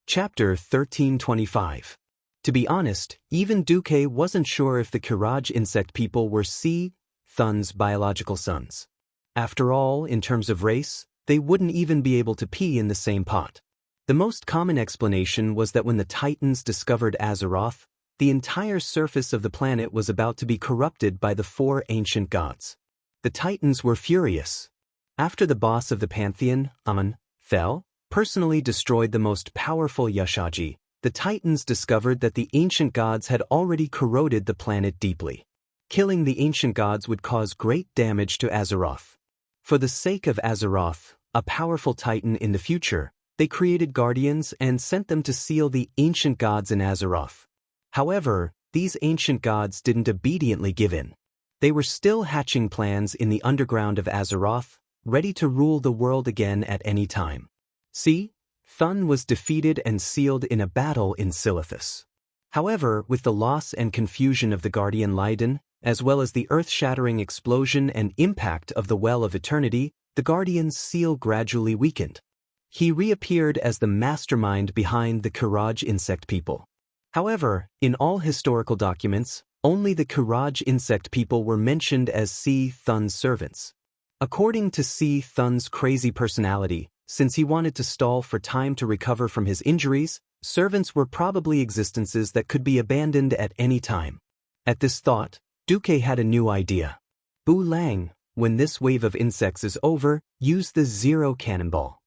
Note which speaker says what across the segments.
Speaker 1: Chapter 1325. To be honest, even Duque wasn't sure if the Kiraj insect people were C. Thun's biological sons. After all, in terms of race, they wouldn't even be able to pee in the same pot. The most common explanation was that when the Titans discovered Azeroth, the entire surface of the planet was about to be corrupted by the four ancient gods. The Titans were furious. After the boss of the Pantheon, Amun, fell, personally destroyed the most powerful Yashaji, the Titans discovered that the ancient gods had already corroded the planet deeply. Killing the ancient gods would cause great damage to Azeroth. For the sake of Azeroth, a powerful Titan in the future, they created guardians and sent them to seal the ancient gods in Azeroth. However, these ancient gods didn't obediently give in. They were still hatching plans in the underground of Azeroth, ready to rule the world again at any time. See, Thun was defeated and sealed in a battle in Silithus. However, with the loss and confusion of the Guardian Lydon, as well as the earth-shattering explosion and impact of the Well of Eternity, the Guardian's seal gradually weakened. He reappeared as the mastermind behind the Kiraj insect people. However, in all historical documents, only the Kiraj insect people were mentioned as C. Thun's servants. According to C. Thun's crazy personality, since he wanted to stall for time to recover from his injuries, servants were probably existences that could be abandoned at any time. At this thought, Duque had a new idea. Bu Lang, when this wave of insects is over, use the zero cannonball.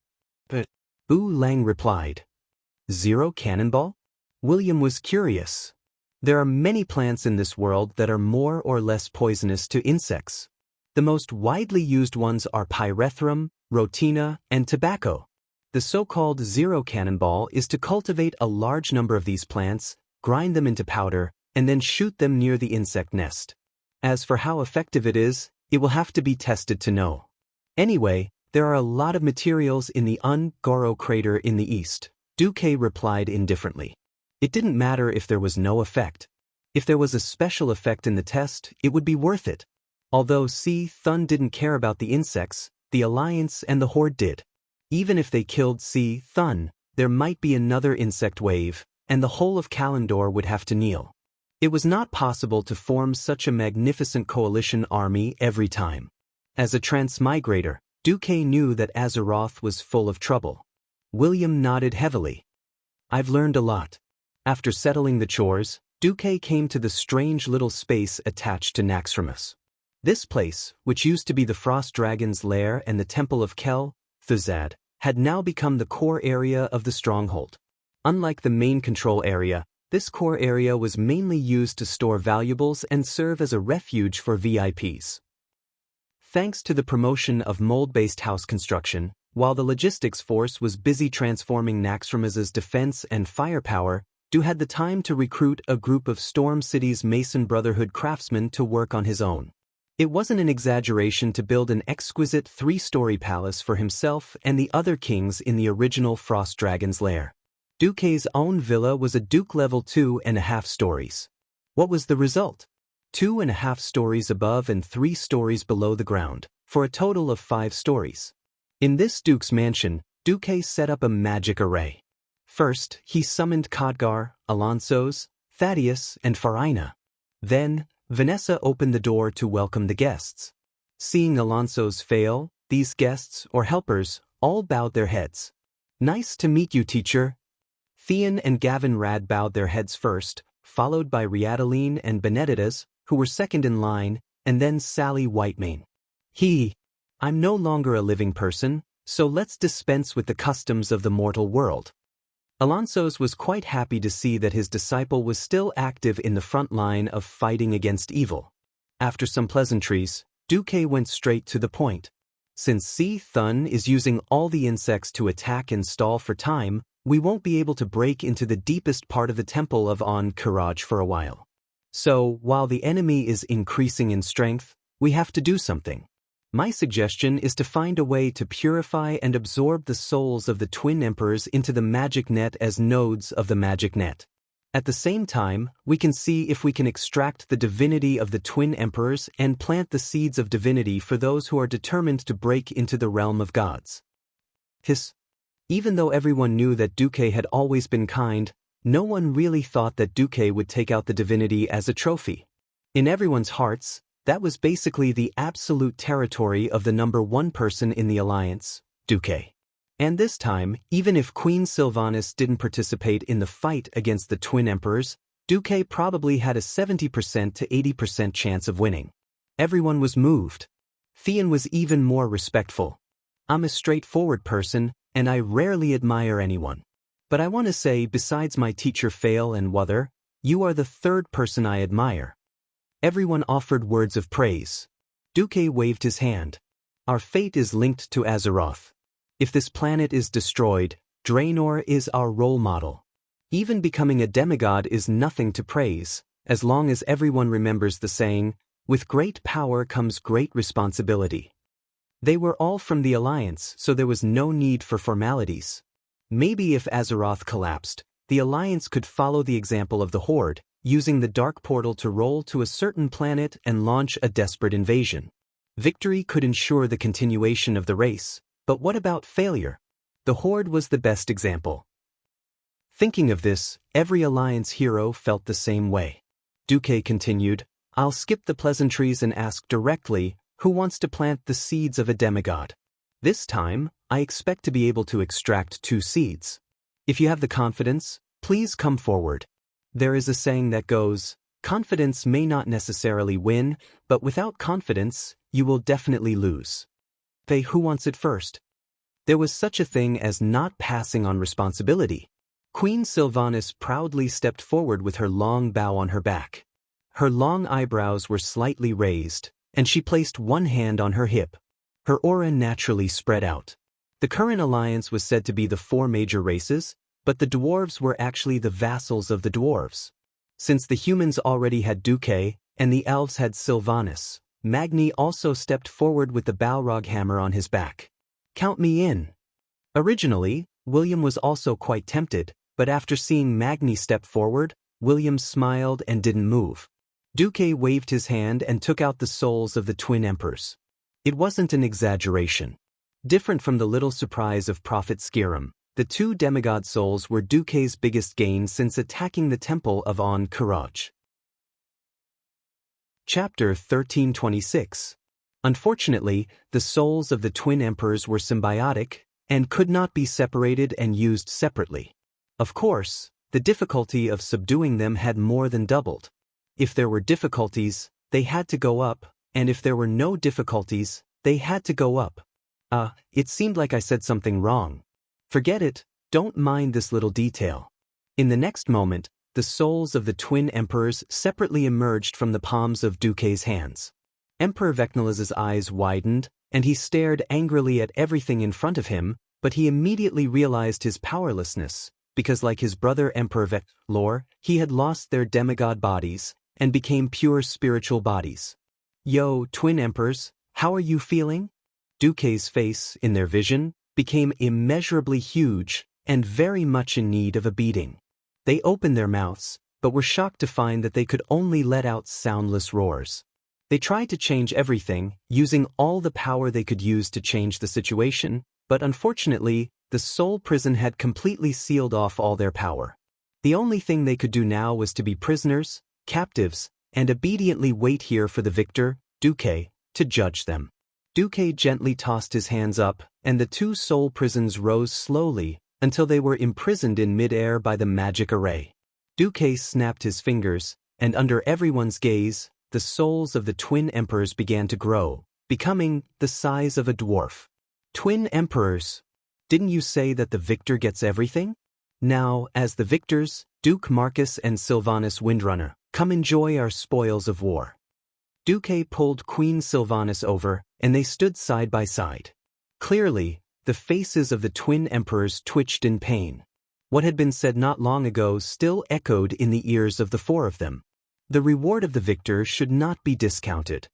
Speaker 1: But Bu Lang replied, "Zero cannonball?" William was curious. There are many plants in this world that are more or less poisonous to insects. The most widely used ones are pyrethrum, rhotina, and tobacco. The so-called zero cannonball is to cultivate a large number of these plants, grind them into powder, and then shoot them near the insect nest. As for how effective it is, it will have to be tested to know. Anyway, there are a lot of materials in the Ungoro crater in the east, Duque replied indifferently. It didn't matter if there was no effect. If there was a special effect in the test, it would be worth it. Although C. Thun didn't care about the insects, the Alliance and the Horde did. Even if they killed C. Thun, there might be another insect wave, and the whole of Kalimdor would have to kneel. It was not possible to form such a magnificent coalition army every time. As a transmigrator, Duque knew that Azeroth was full of trouble. William nodded heavily. "I've learned a lot." After settling the chores, Duque came to the strange little space attached to Naxxramas. This place, which used to be the Frost Dragon's lair and the Temple of Kel, Thuzad, had now become the core area of the stronghold. Unlike the main control area, this core area was mainly used to store valuables and serve as a refuge for VIPs. Thanks to the promotion of mold-based house construction, while the logistics force was busy transforming Naxxramas's defense and firepower, Du had the time to recruit a group of Storm City's Mason Brotherhood craftsmen to work on his own. It wasn't an exaggeration to build an exquisite 3-story palace for himself and the other kings in the original Frost Dragon's lair. Duque's own villa was a Duke level 2.5 stories. What was the result? 2.5 stories above and 3 stories below the ground, for a total of 5 stories. In this Duke's mansion, Duque set up a magic array. First, he summoned Khadgar, Alonso's, Thaddeus, and Farina. Then, Vanessa opened the door to welcome the guests. Seeing Alonso's fail, these guests, or helpers, all bowed their heads. "Nice to meet you, teacher." Theon and Gavin Rad bowed their heads first, followed by Riadaline and Benedettas, who were second in line, and then Sally Whitemane. "I'm no longer a living person, so let's dispense with the customs of the mortal world." Alonso's was quite happy to see that his disciple was still active in the front line of fighting against evil. After some pleasantries, Duque went straight to the point. "Since C. Thun is using all the insects to attack and stall for time, we won't be able to break into the deepest part of the temple of Kiraj for a while. So, while the enemy is increasing in strength, we have to do something. My suggestion is to find a way to purify and absorb the souls of the twin emperors into the magic net as nodes of the magic net. At the same time, we can see if we can extract the divinity of the twin emperors and plant the seeds of divinity for those who are determined to break into the realm of gods." Even though everyone knew that Duque had always been kind, no one really thought that Duque would take out the divinity as a trophy. In everyone's hearts, that was basically the absolute territory of the number one person in the alliance, Duque. And this time, even if Queen Sylvanas didn't participate in the fight against the twin emperors, Duque probably had a 70% to 80% chance of winning. Everyone was moved. Theon was even more respectful. I'm a straightforward person, and I rarely admire anyone. But I want to say, besides my teacher Fail and Wother, you are the third person I admire. Everyone offered words of praise. Duque waved his hand. Our fate is linked to Azeroth. If this planet is destroyed, Draenor is our role model. Even becoming a demigod is nothing to praise, as long as everyone remembers the saying, with great power comes great responsibility. They were all from the Alliance, so there was no need for formalities. Maybe if Azeroth collapsed, the Alliance could follow the example of the Horde, using the Dark Portal to roll to a certain planet and launch a desperate invasion. Victory could ensure the continuation of the race, but what about failure? The Horde was the best example. Thinking of this, every Alliance hero felt the same way. Duque continued, I'll skip the pleasantries and ask directly, who wants to plant the seeds of a demigod? This time, I expect to be able to extract 2 seeds. If you have the confidence, please come forward. There is a saying that goes, confidence may not necessarily win, but without confidence, you will definitely lose. Who wants it first? There was such a thing as not passing on responsibility. Queen Sylvanas proudly stepped forward with her long bow on her back. Her long eyebrows were slightly raised, and she placed one hand on her hip. Her aura naturally spread out. The current alliance was said to be the 4 major races, but the dwarves were actually the vassals of the dwarves. Since the humans already had Duque, and the elves had Sylvanas, Magni also stepped forward with the Balrog hammer on his back. Count me in. Originally, William was also quite tempted, but after seeing Magni step forward, William smiled and didn't move. Duque waved his hand and took out the souls of the twin emperors. It wasn't an exaggeration. Different from the little surprise of Prophet Skyrim, the 2 demigod souls were Duque's biggest gain since attacking the temple of An-Kuraj. Chapter 1326. Unfortunately, the souls of the twin emperors were symbiotic, and could not be separated and used separately. Of course, the difficulty of subduing them had more than doubled. If there were difficulties, they had to go up, and if there were no difficulties, they had to go up. It seemed like I said something wrong. Forget it, don't mind this little detail. In the next moment, the souls of the twin emperors separately emerged from the palms of Duque's hands. Emperor Vecnalis's eyes widened, and he stared angrily at everything in front of him, but he immediately realized his powerlessness, because like his brother Emperor Vecnalor, he had lost their demigod bodies, and became pure spiritual bodies. Yo, twin emperors, how are you feeling? Duque's face, in their vision, became immeasurably huge, and very much in need of a beating. They opened their mouths, but were shocked to find that they could only let out soundless roars. They tried to change everything, using all the power they could use to change the situation, but unfortunately, the soul prison had completely sealed off all their power. The only thing they could do now was to be prisoners, captives, and obediently wait here for the victor, Duque, to judge them. Duque gently tossed his hands up, and the 2 soul prisons rose slowly until they were imprisoned in mid-air by the magic array. Duque snapped his fingers, and under everyone's gaze, the souls of the twin emperors began to grow, becoming the size of a dwarf. Twin emperors! Didn't you say that the victor gets everything? Now, as the victors, Duke Marcus and Sylvanas Windrunner, come enjoy our spoils of war. Duque pulled Queen Sylvanas over, and they stood side by side. Clearly, the faces of the twin emperors twitched in pain. What had been said not long ago still echoed in the ears of the 4 of them. The reward of the victor should not be discounted.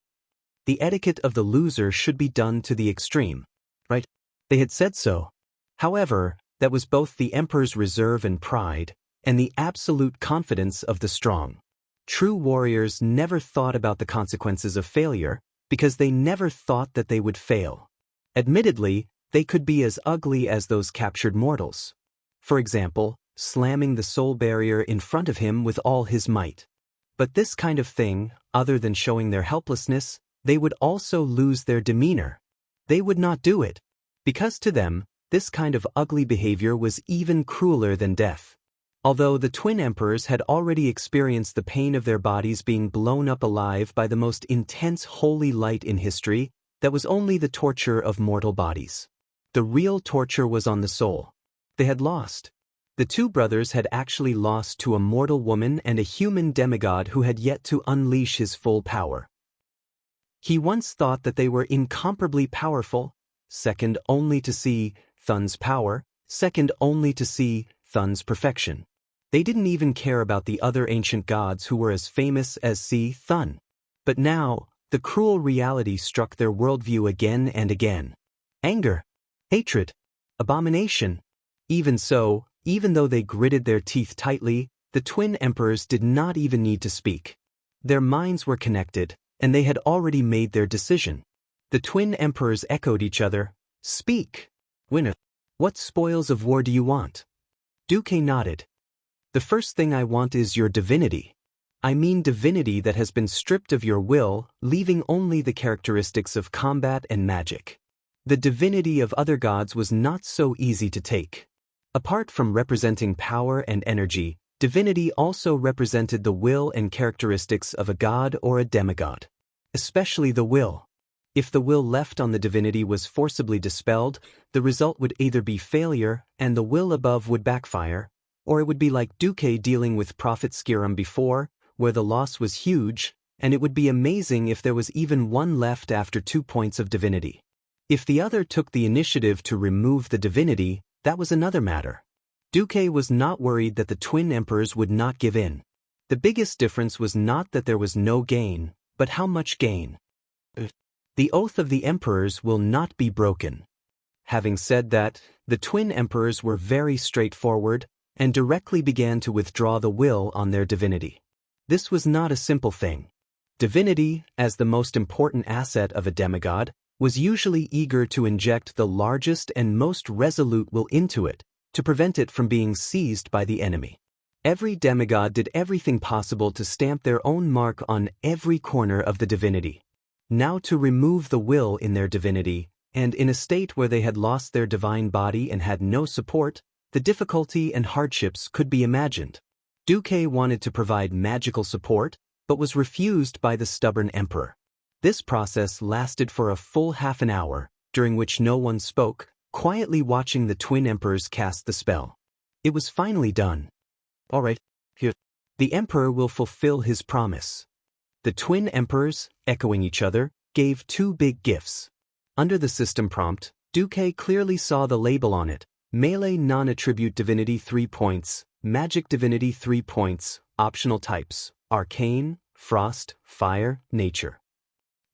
Speaker 1: The etiquette of the loser should be done to the extreme. Right? They had said so. However, that was both the emperor's reserve and pride, and the absolute confidence of the strong. True warriors never thought about the consequences of failure, because they never thought that they would fail. Admittedly, they could be as ugly as those captured mortals. For example, slamming the soul barrier in front of him with all his might. But this kind of thing, other than showing their helplessness, they would also lose their demeanor. They would not do it, because to them, this kind of ugly behavior was even crueler than death. Although the twin emperors had already experienced the pain of their bodies being blown up alive by the most intense holy light in history, that was only the torture of mortal bodies. The real torture was on the soul. They had lost. The two brothers had actually lost to a mortal woman and a human demigod who had yet to unleash his full power. He once thought that they were incomparably powerful, second only to see Thun's power, second only to see Thun's perfection. They didn't even care about the other ancient gods who were as famous as Thun. But now, the cruel reality struck their worldview again and again. Anger, hatred, abomination. Even so, even though they gritted their teeth tightly, the twin emperors did not even need to speak. Their minds were connected, and they had already made their decision. The twin emperors echoed each other. Speak. Winner. What spoils of war do you want? Duque nodded. The first thing I want is your divinity. I mean divinity that has been stripped of your will, leaving only the characteristics of combat and magic. The divinity of other gods was not so easy to take. Apart from representing power and energy, divinity also represented the will and characteristics of a god or a demigod. Especially the will. If the will left on the divinity was forcibly dispelled, the result would either be failure and the will above would backfire, or it would be like Duque dealing with Prophet Skirum before, where the loss was huge, and it would be amazing if there was even one left after 2 points of divinity. If the other took the initiative to remove the divinity, that was another matter. Duque was not worried that the twin emperors would not give in. The biggest difference was not that there was no gain, but how much gain. The oath of the emperors will not be broken. Having said that, the twin emperors were very straightforward, and directly began to withdraw the will on their divinity. This was not a simple thing. Divinity, as the most important asset of a demigod, was usually eager to inject the largest and most resolute will into it, to prevent it from being seized by the enemy. Every demigod did everything possible to stamp their own mark on every corner of the divinity. Now to remove the will in their divinity, and in a state where they had lost their divine body and had no support, the difficulty and hardships could be imagined. Duque wanted to provide magical support, but was refused by the stubborn emperor. This process lasted for a full half an hour, during which no one spoke, quietly watching the twin emperors cast the spell. It was finally done. All right, here. The emperor will fulfill his promise. The twin emperors, echoing each other, gave 2 big gifts. Under the system prompt, Duque clearly saw the label on it: Melee non-attribute divinity 3 points, magic divinity 3 points, optional types, arcane, frost, fire, nature.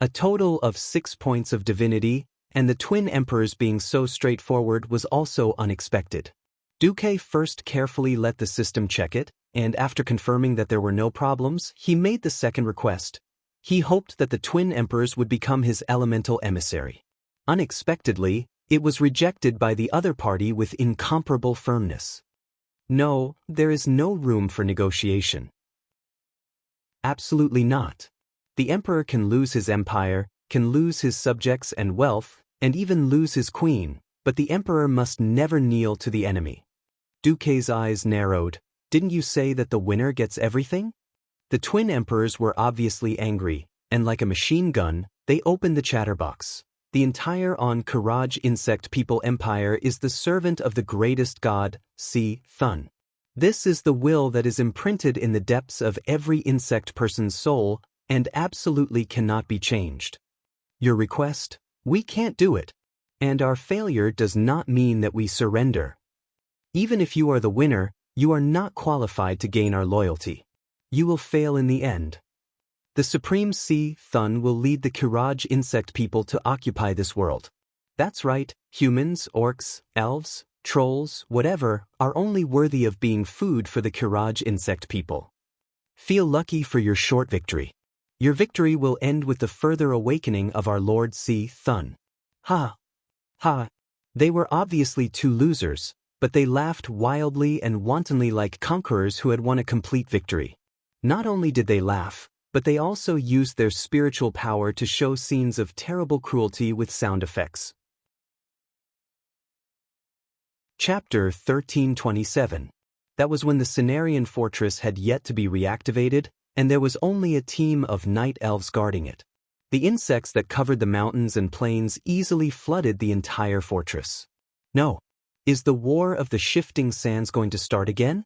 Speaker 1: A total of 6 points of divinity, and the twin emperors being so straightforward was also unexpected. Duque first carefully let the system check it, and after confirming that there were no problems, he made the second request. He hoped that the twin emperors would become his elemental emissary. Unexpectedly, it was rejected by the other party with incomparable firmness. No, there is no room for negotiation. Absolutely not. The emperor can lose his empire, can lose his subjects and wealth, and even lose his queen, but the emperor must never kneel to the enemy. Duque's eyes narrowed. Didn't you say that the winner gets everything? The twin emperors were obviously angry, and like a machine gun, they opened the chatterbox. The entire on-Courage insect people empire is the servant of the greatest god, Thun. This is the will that is imprinted in the depths of every insect person's soul, and absolutely cannot be changed. Your request? We can't do it. And our failure does not mean that we surrender. Even if you are the winner, you are not qualified to gain our loyalty. You will fail in the end. The Supreme Thun will lead the Courage insect people to occupy this world. That's right, humans, orcs, elves, trolls, whatever, are only worthy of being food for the Courage insect people. Feel lucky for your short victory. Your victory will end with the further awakening of our Lord Thun. Ha! Ha! They were obviously two losers, but they laughed wildly and wantonly like conquerors who had won a complete victory. Not only did they laugh, but they also used their spiritual power to show scenes of terrible cruelty with sound effects. Chapter 1327. That was when the Cenarian fortress had yet to be reactivated, and there was only a team of night elves guarding it. The insects that covered the mountains and plains easily flooded the entire fortress. No. Is the War of the Shifting Sands going to start again?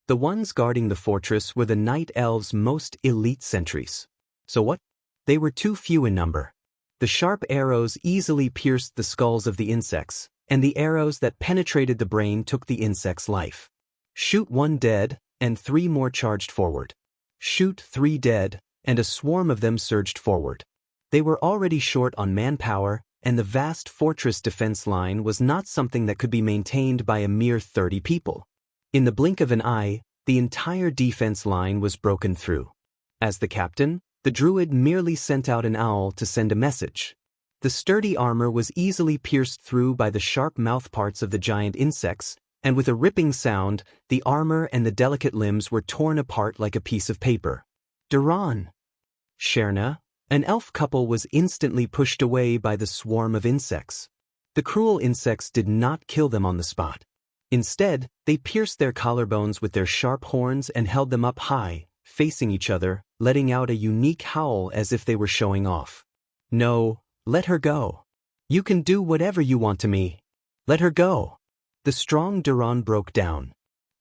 Speaker 1: The ones guarding the fortress were the night elves' most elite sentries. So what? They were too few in number. The sharp arrows easily pierced the skulls of the insects, and the arrows that penetrated the brain took the insect's life. Shoot one dead, and 3 more charged forward. Shoot 3 dead, and a swarm of them surged forward. They were already short on manpower, and the vast fortress defense line was not something that could be maintained by a mere 30 people. In the blink of an eye, the entire defense line was broken through. As the captain, the druid merely sent out an owl to send a message. The sturdy armor was easily pierced through by the sharp mouthparts of the giant insects, and with a ripping sound, the armor and the delicate limbs were torn apart like a piece of paper. Duran. Sherna, an elf couple, was instantly pushed away by the swarm of insects. The cruel insects did not kill them on the spot. Instead, they pierced their collarbones with their sharp horns and held them up high, facing each other, letting out a unique howl as if they were showing off. No, let her go. You can do whatever you want to me. Let her go. The strong Duran broke down.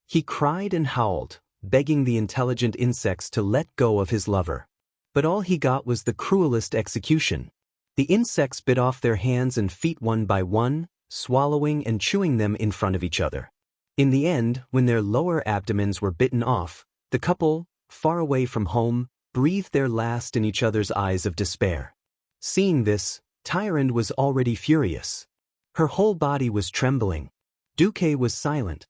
Speaker 1: He cried and howled, begging the intelligent insects to let go of his lover. But all he got was the cruelest execution. The insects bit off their hands and feet one by one, swallowing and chewing them in front of each other. In the end, when their lower abdomens were bitten off, the couple, far away from home, breathed their last in each other's eyes of despair. Seeing this, Tyrande was already furious. Her whole body was trembling. Duque was silent.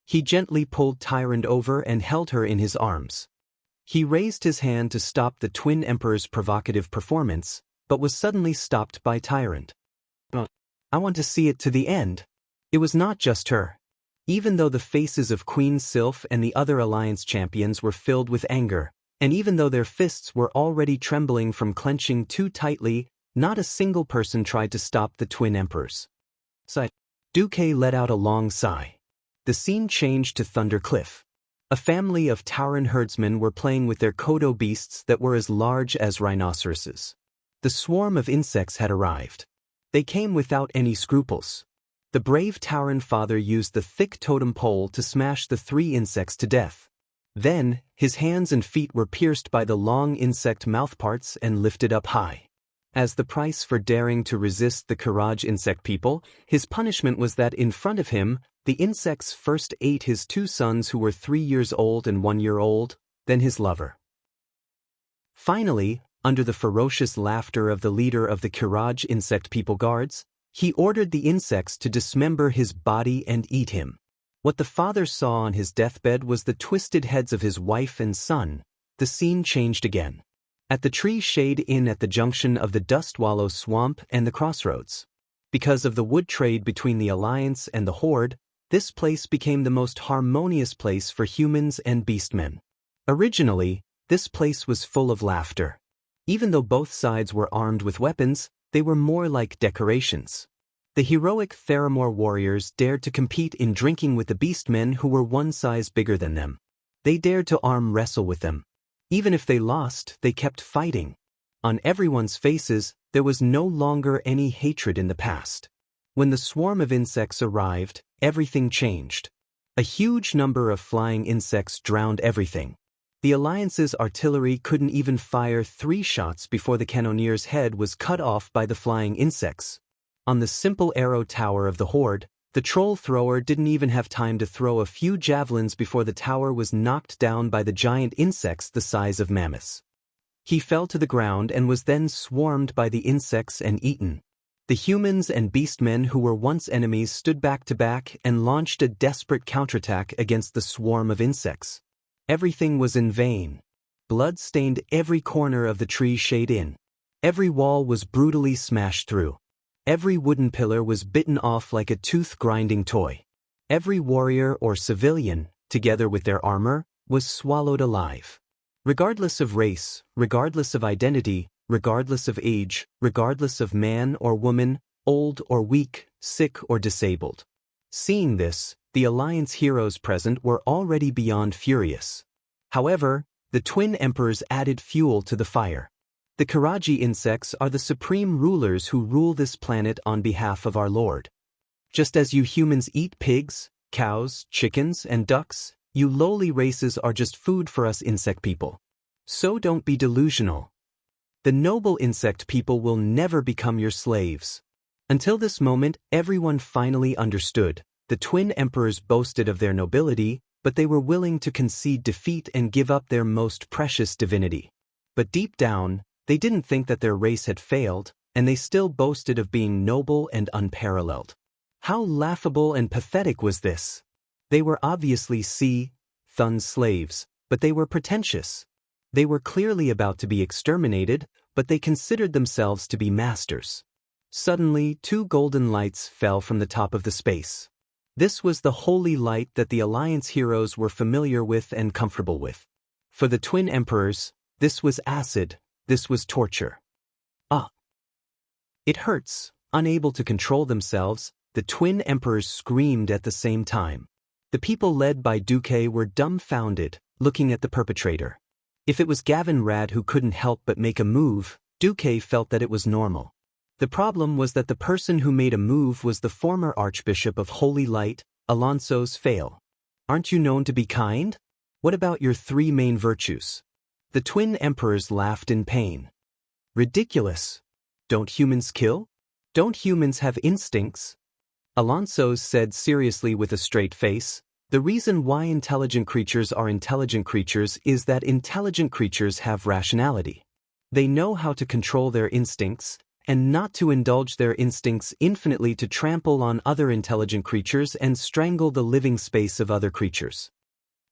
Speaker 1: He gently pulled Tyrande over and held her in his arms. He raised his hand to stop the twin emperor's provocative performance, but was suddenly stopped by Tyrande. I want to see it to the end. It was not just her. Even though the faces of Queen Sylph and the other alliance champions were filled with anger, and even though their fists were already trembling from clenching too tightly, not a single person tried to stop the twin emperors. Duque let out a long sigh. The scene changed to Thunder Cliff. A family of Tauren herdsmen were playing with their kodo beasts that were as large as rhinoceroses. The swarm of insects had arrived. They came without any scruples. The brave Tauren father used the thick totem pole to smash the 3 insects to death. Then, his hands and feet were pierced by the long insect mouthparts and lifted up high. As the price for daring to resist the Kiraj insect people, his punishment was that in front of him, the insects first ate his 2 sons who were 3 years old and 1 year old, then his lover. Finally, under the ferocious laughter of the leader of the Kiraj insect people guards, he ordered the insects to dismember his body and eat him. What the father saw on his deathbed was the twisted heads of his wife and son. The scene changed again. At the Tree Shade Inn at the junction of the Dustwallow Swamp and the Crossroads. Because of the wood trade between the Alliance and the Horde, this place became the most harmonious place for humans and beastmen. Originally, this place was full of laughter. Even though both sides were armed with weapons, they were more like decorations. The heroic Theramore warriors dared to compete in drinking with the beastmen who were 1 size bigger than them. They dared to arm wrestle with them. Even if they lost, they kept fighting. On everyone's faces, there was no longer any hatred in the past. When the swarm of insects arrived, everything changed. A huge number of flying insects drowned everything. The Alliance's artillery couldn't even fire 3 shots before the cannoneer's head was cut off by the flying insects. On the simple arrow tower of the Horde, the troll thrower didn't even have time to throw a few javelins before the tower was knocked down by the giant insects the size of mammoths. He fell to the ground and was then swarmed by the insects and eaten. The humans and beastmen who were once enemies stood back to back and launched a desperate counterattack against the swarm of insects. Everything was in vain. Blood stained every corner of the Tree Shade Inn. Every wall was brutally smashed through. Every wooden pillar was bitten off like a tooth-grinding toy. Every warrior or civilian, together with their armor, was swallowed alive. Regardless of race, regardless of identity, regardless of age, regardless of man or woman, old or weak, sick or disabled. Seeing this, the Alliance heroes present were already beyond furious. However, the twin emperors added fuel to the fire. The Kiraji insects are the supreme rulers who rule this planet on behalf of our Lord. Just as you humans eat pigs, cows, chickens, and ducks, you lowly races are just food for us insect people. So don't be delusional. The noble insect people will never become your slaves. Until this moment, everyone finally understood. The twin emperors boasted of their nobility, but they were willing to concede defeat and give up their most precious divinity. But deep down, they didn't think that their race had failed, and they still boasted of being noble and unparalleled. How laughable and pathetic was this? They were obviously Thun's slaves, but they were pretentious. They were clearly about to be exterminated, but they considered themselves to be masters. Suddenly, 2 golden lights fell from the top of the space. This was the holy light that the Alliance heroes were familiar with and comfortable with. For the twin emperors, this was acid, this was torture. It hurts. Unable to control themselves, the twin emperors screamed at the same time. The people led by Deity were dumbfounded, looking at the perpetrator. If it was Gavin Rad who couldn't help but make a move, Deity felt that it was normal. The problem was that the person who made a move was the former Archbishop of Holy Light, Alonso's Fail. Aren't you known to be kind? What about your 3 main virtues? The twin emperors laughed in pain. Ridiculous. Don't humans kill? Don't humans have instincts? Alonso said seriously with a straight face, the reason why intelligent creatures are intelligent creatures is that intelligent creatures have rationality. They know how to control their instincts, and not to indulge their instincts infinitely to trample on other intelligent creatures and strangle the living space of other creatures.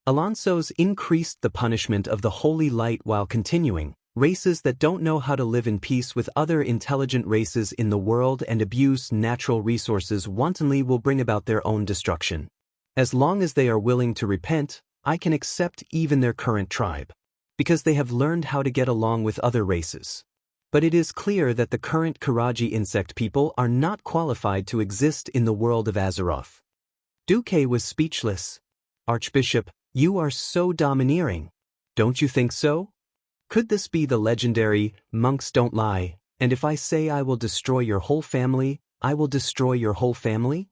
Speaker 1: Alonso's increased the punishment of the holy light while continuing, races that don't know how to live in peace with other intelligent races in the world and abuse natural resources wantonly will bring about their own destruction. As long as they are willing to repent, I can accept even their current tribe, because they have learned how to get along with other races. But it is clear that the current Kiraji insect people are not qualified to exist in the world of Azeroth. Deity was speechless. Archbishop, you are so domineering. Don't you think so? Could this be the legendary, monks don't lie, and if I say I will destroy your whole family, I will destroy your whole family?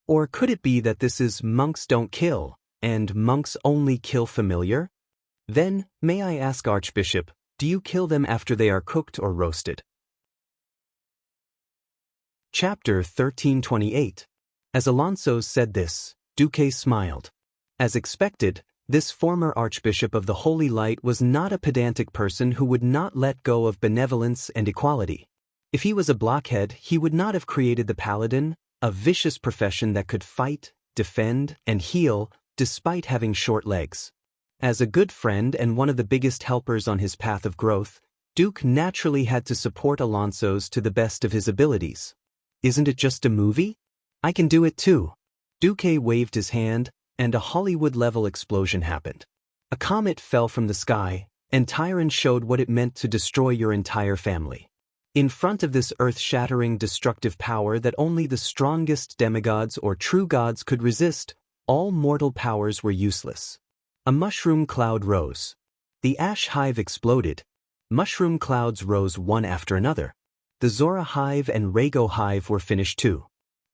Speaker 1: Or could it be that this is monks don't kill, and monks only kill familiar? Then, may I ask Archbishop, do you kill them after they are cooked or roasted? Chapter 1328. As Alonso said this, Deity smiled. As expected, this former Archbishop of the Holy Light was not a pedantic person who would not let go of benevolence and equality. If he was a blockhead, he would not have created the Paladin, a vicious profession that could fight, defend, and heal, despite having short legs. As a good friend and one of the biggest helpers on his path of growth, Duke naturally had to support Alonso's to the best of his abilities. Isn't it just a movie? I can do it too. Deity waved his hand, and a Hollywood-level explosion happened. A comet fell from the sky, and Tyron showed what it meant to destroy your entire family. In front of this earth-shattering destructive power that only the strongest demigods or true gods could resist, all mortal powers were useless. A mushroom cloud rose. The ash hive exploded. Mushroom clouds rose one after another. The Zora hive and Rhaego hive were finished too.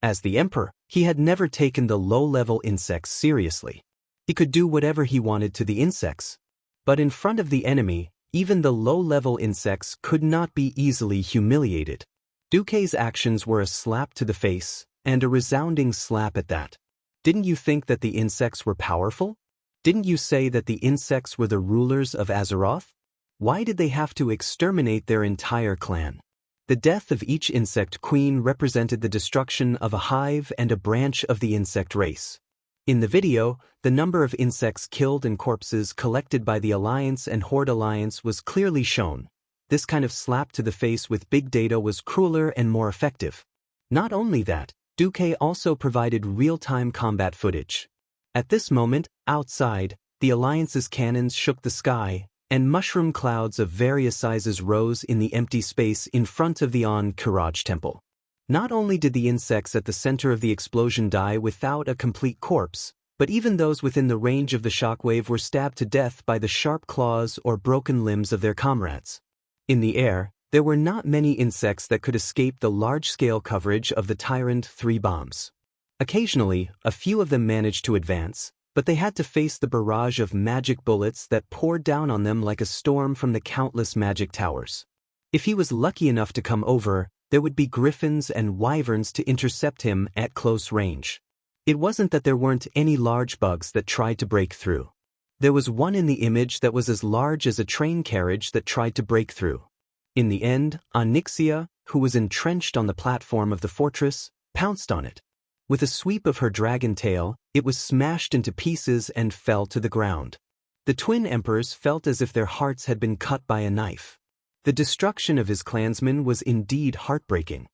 Speaker 1: As the Emperor, he had never taken the low-level insects seriously. He could do whatever he wanted to the insects. But in front of the enemy, even the low-level insects could not be easily humiliated. Deity's actions were a slap to the face, and a resounding slap at that. Didn't you think that the insects were powerful? Didn't you say that the insects were the rulers of Azeroth? Why did they have to exterminate their entire clan? The death of each insect queen represented the destruction of a hive and a branch of the insect race. In the video, the number of insects killed and corpses collected by the Alliance and Horde Alliance was clearly shown. This kind of slap to the face with big data was crueler and more effective. Not only that, Duque also provided real-time combat footage. At this moment, outside, the Alliance's cannons shook the sky, and mushroom clouds of various sizes rose in the empty space in front of the Kiraj temple. Not only did the insects at the center of the explosion die without a complete corpse, but even those within the range of the shockwave were stabbed to death by the sharp claws or broken limbs of their comrades. In the air, there were not many insects that could escape the large-scale coverage of the Tyrant 3 bombs. Occasionally, a few of them managed to advance, but they had to face the barrage of magic bullets that poured down on them like a storm from the countless magic towers. If he was lucky enough to come over, there would be griffins and wyverns to intercept him at close range. It wasn't that there weren't any large bugs that tried to break through. There was one in the image that was as large as a train carriage that tried to break through. In the end, Onyxia, who was entrenched on the platform of the fortress, pounced on it. With a sweep of her dragon tail, it was smashed into pieces and fell to the ground. The twin emperors felt as if their hearts had been cut by a knife. The destruction of his clansmen was indeed heartbreaking.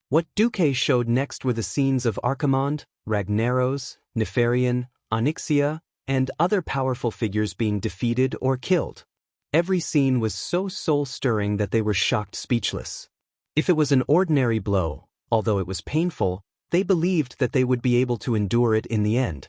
Speaker 1: What Duque showed next were the scenes of Archimonde, Ragnaros, Nefarian, Onyxia, and other powerful figures being defeated or killed. Every scene was so soul-stirring that they were shocked speechless. If it was an ordinary blow, although it was painful, they believed that they would be able to endure it in the end.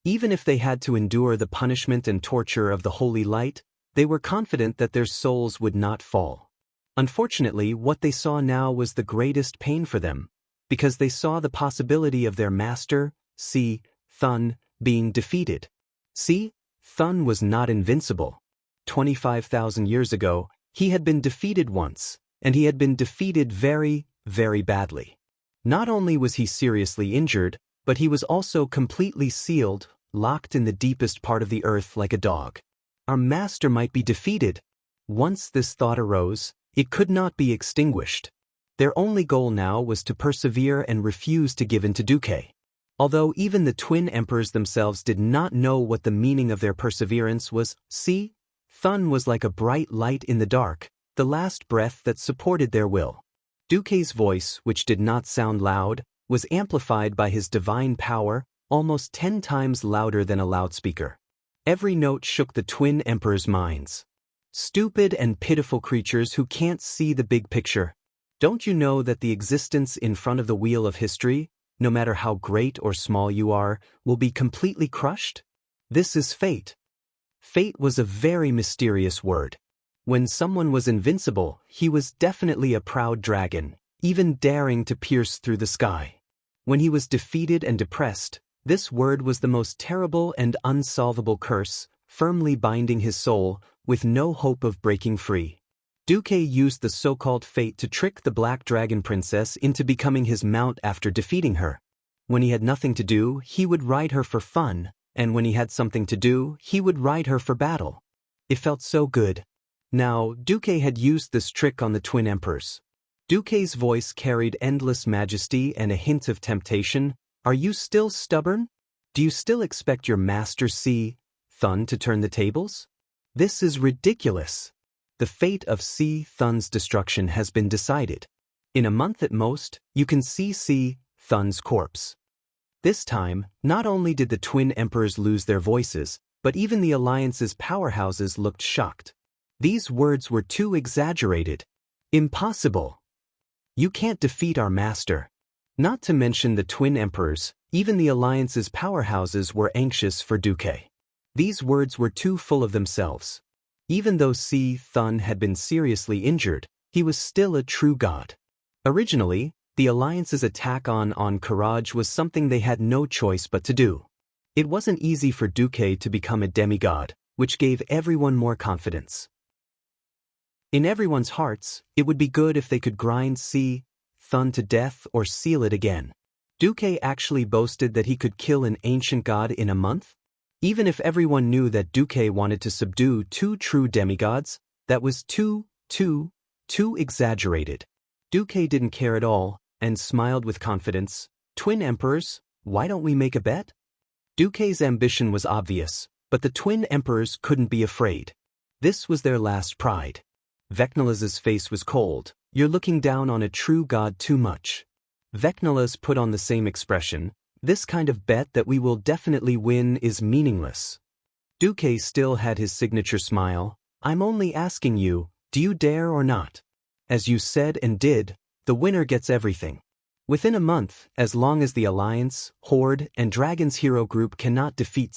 Speaker 1: Even if they had to endure the punishment and torture of the holy light, they were confident that their souls would not fall. Unfortunately, what they saw now was the greatest pain for them, because they saw the possibility of their master, Thun, being defeated. Thun was not invincible. 25,000 years ago, he had been defeated once, and he had been defeated very, very badly. Not only was he seriously injured, but he was also completely sealed, locked in the deepest part of the earth like a dog. Our master might be defeated. Once this thought arose, it could not be extinguished. Their only goal now was to persevere and refuse to give in to Duque. Although even the twin emperors themselves did not know what the meaning of their perseverance was, Thun was like a bright light in the dark, the last breath that supported their will. Duque's voice, which did not sound loud, was amplified by his divine power, almost 10 times louder than a loudspeaker. Every note shook the twin emperors' minds. Stupid and pitiful creatures who can't see the big picture. Don't you know that the existence in front of the wheel of history, no matter how great or small you are, will be completely crushed? This is fate. Fate was a very mysterious word. When someone was invincible, he was definitely a proud dragon, even daring to pierce through the sky. When he was defeated and depressed, this word was the most terrible and unsolvable curse, firmly binding his soul, with no hope of breaking free. Duque used the so-called fate to trick the Black Dragon Princess into becoming his mount after defeating her. When he had nothing to do, he would ride her for fun, and when he had something to do, he would ride her for battle. It felt so good. Now, Duque had used this trick on the twin emperors. Duque's voice carried endless majesty and a hint of temptation. Are you still stubborn? Do you still expect your master Thun to turn the tables? This is ridiculous. The fate of Thun's destruction has been decided. In a month at most, you can see Thun's corpse. This time, not only did the twin emperors lose their voices, but even the Alliance's powerhouses looked shocked. These words were too exaggerated. Impossible. You can't defeat our master. Not to mention the twin emperors, even the Alliance's powerhouses were anxious for Duque. These words were too full of themselves. Even though Thun had been seriously injured, he was still a true god. Originally, the Alliance's attack on Karaj was something they had no choice but to do. It wasn't easy for Duque to become a demigod, which gave everyone more confidence. In everyone's hearts, it would be good if they could grind Thun to death or seal it again. Duque actually boasted that he could kill an ancient god in a month? Even if everyone knew that Duque wanted to subdue 2 true demigods, that was too exaggerated. Duque didn't care at all, and smiled with confidence. Twin emperors, why don't we make a bet? Duque's ambition was obvious, but the twin emperors couldn't be afraid. This was their last pride. Vecnalis's face was cold. You're looking down on a true god too much. Vecnalas put on the same expression. This kind of bet that we will definitely win is meaningless. Duque still had his signature smile. I'm only asking you, do you dare or not? As you said and did, the winner gets everything. Within a month, as long as the Alliance, Horde, and Dragon's hero group cannot defeat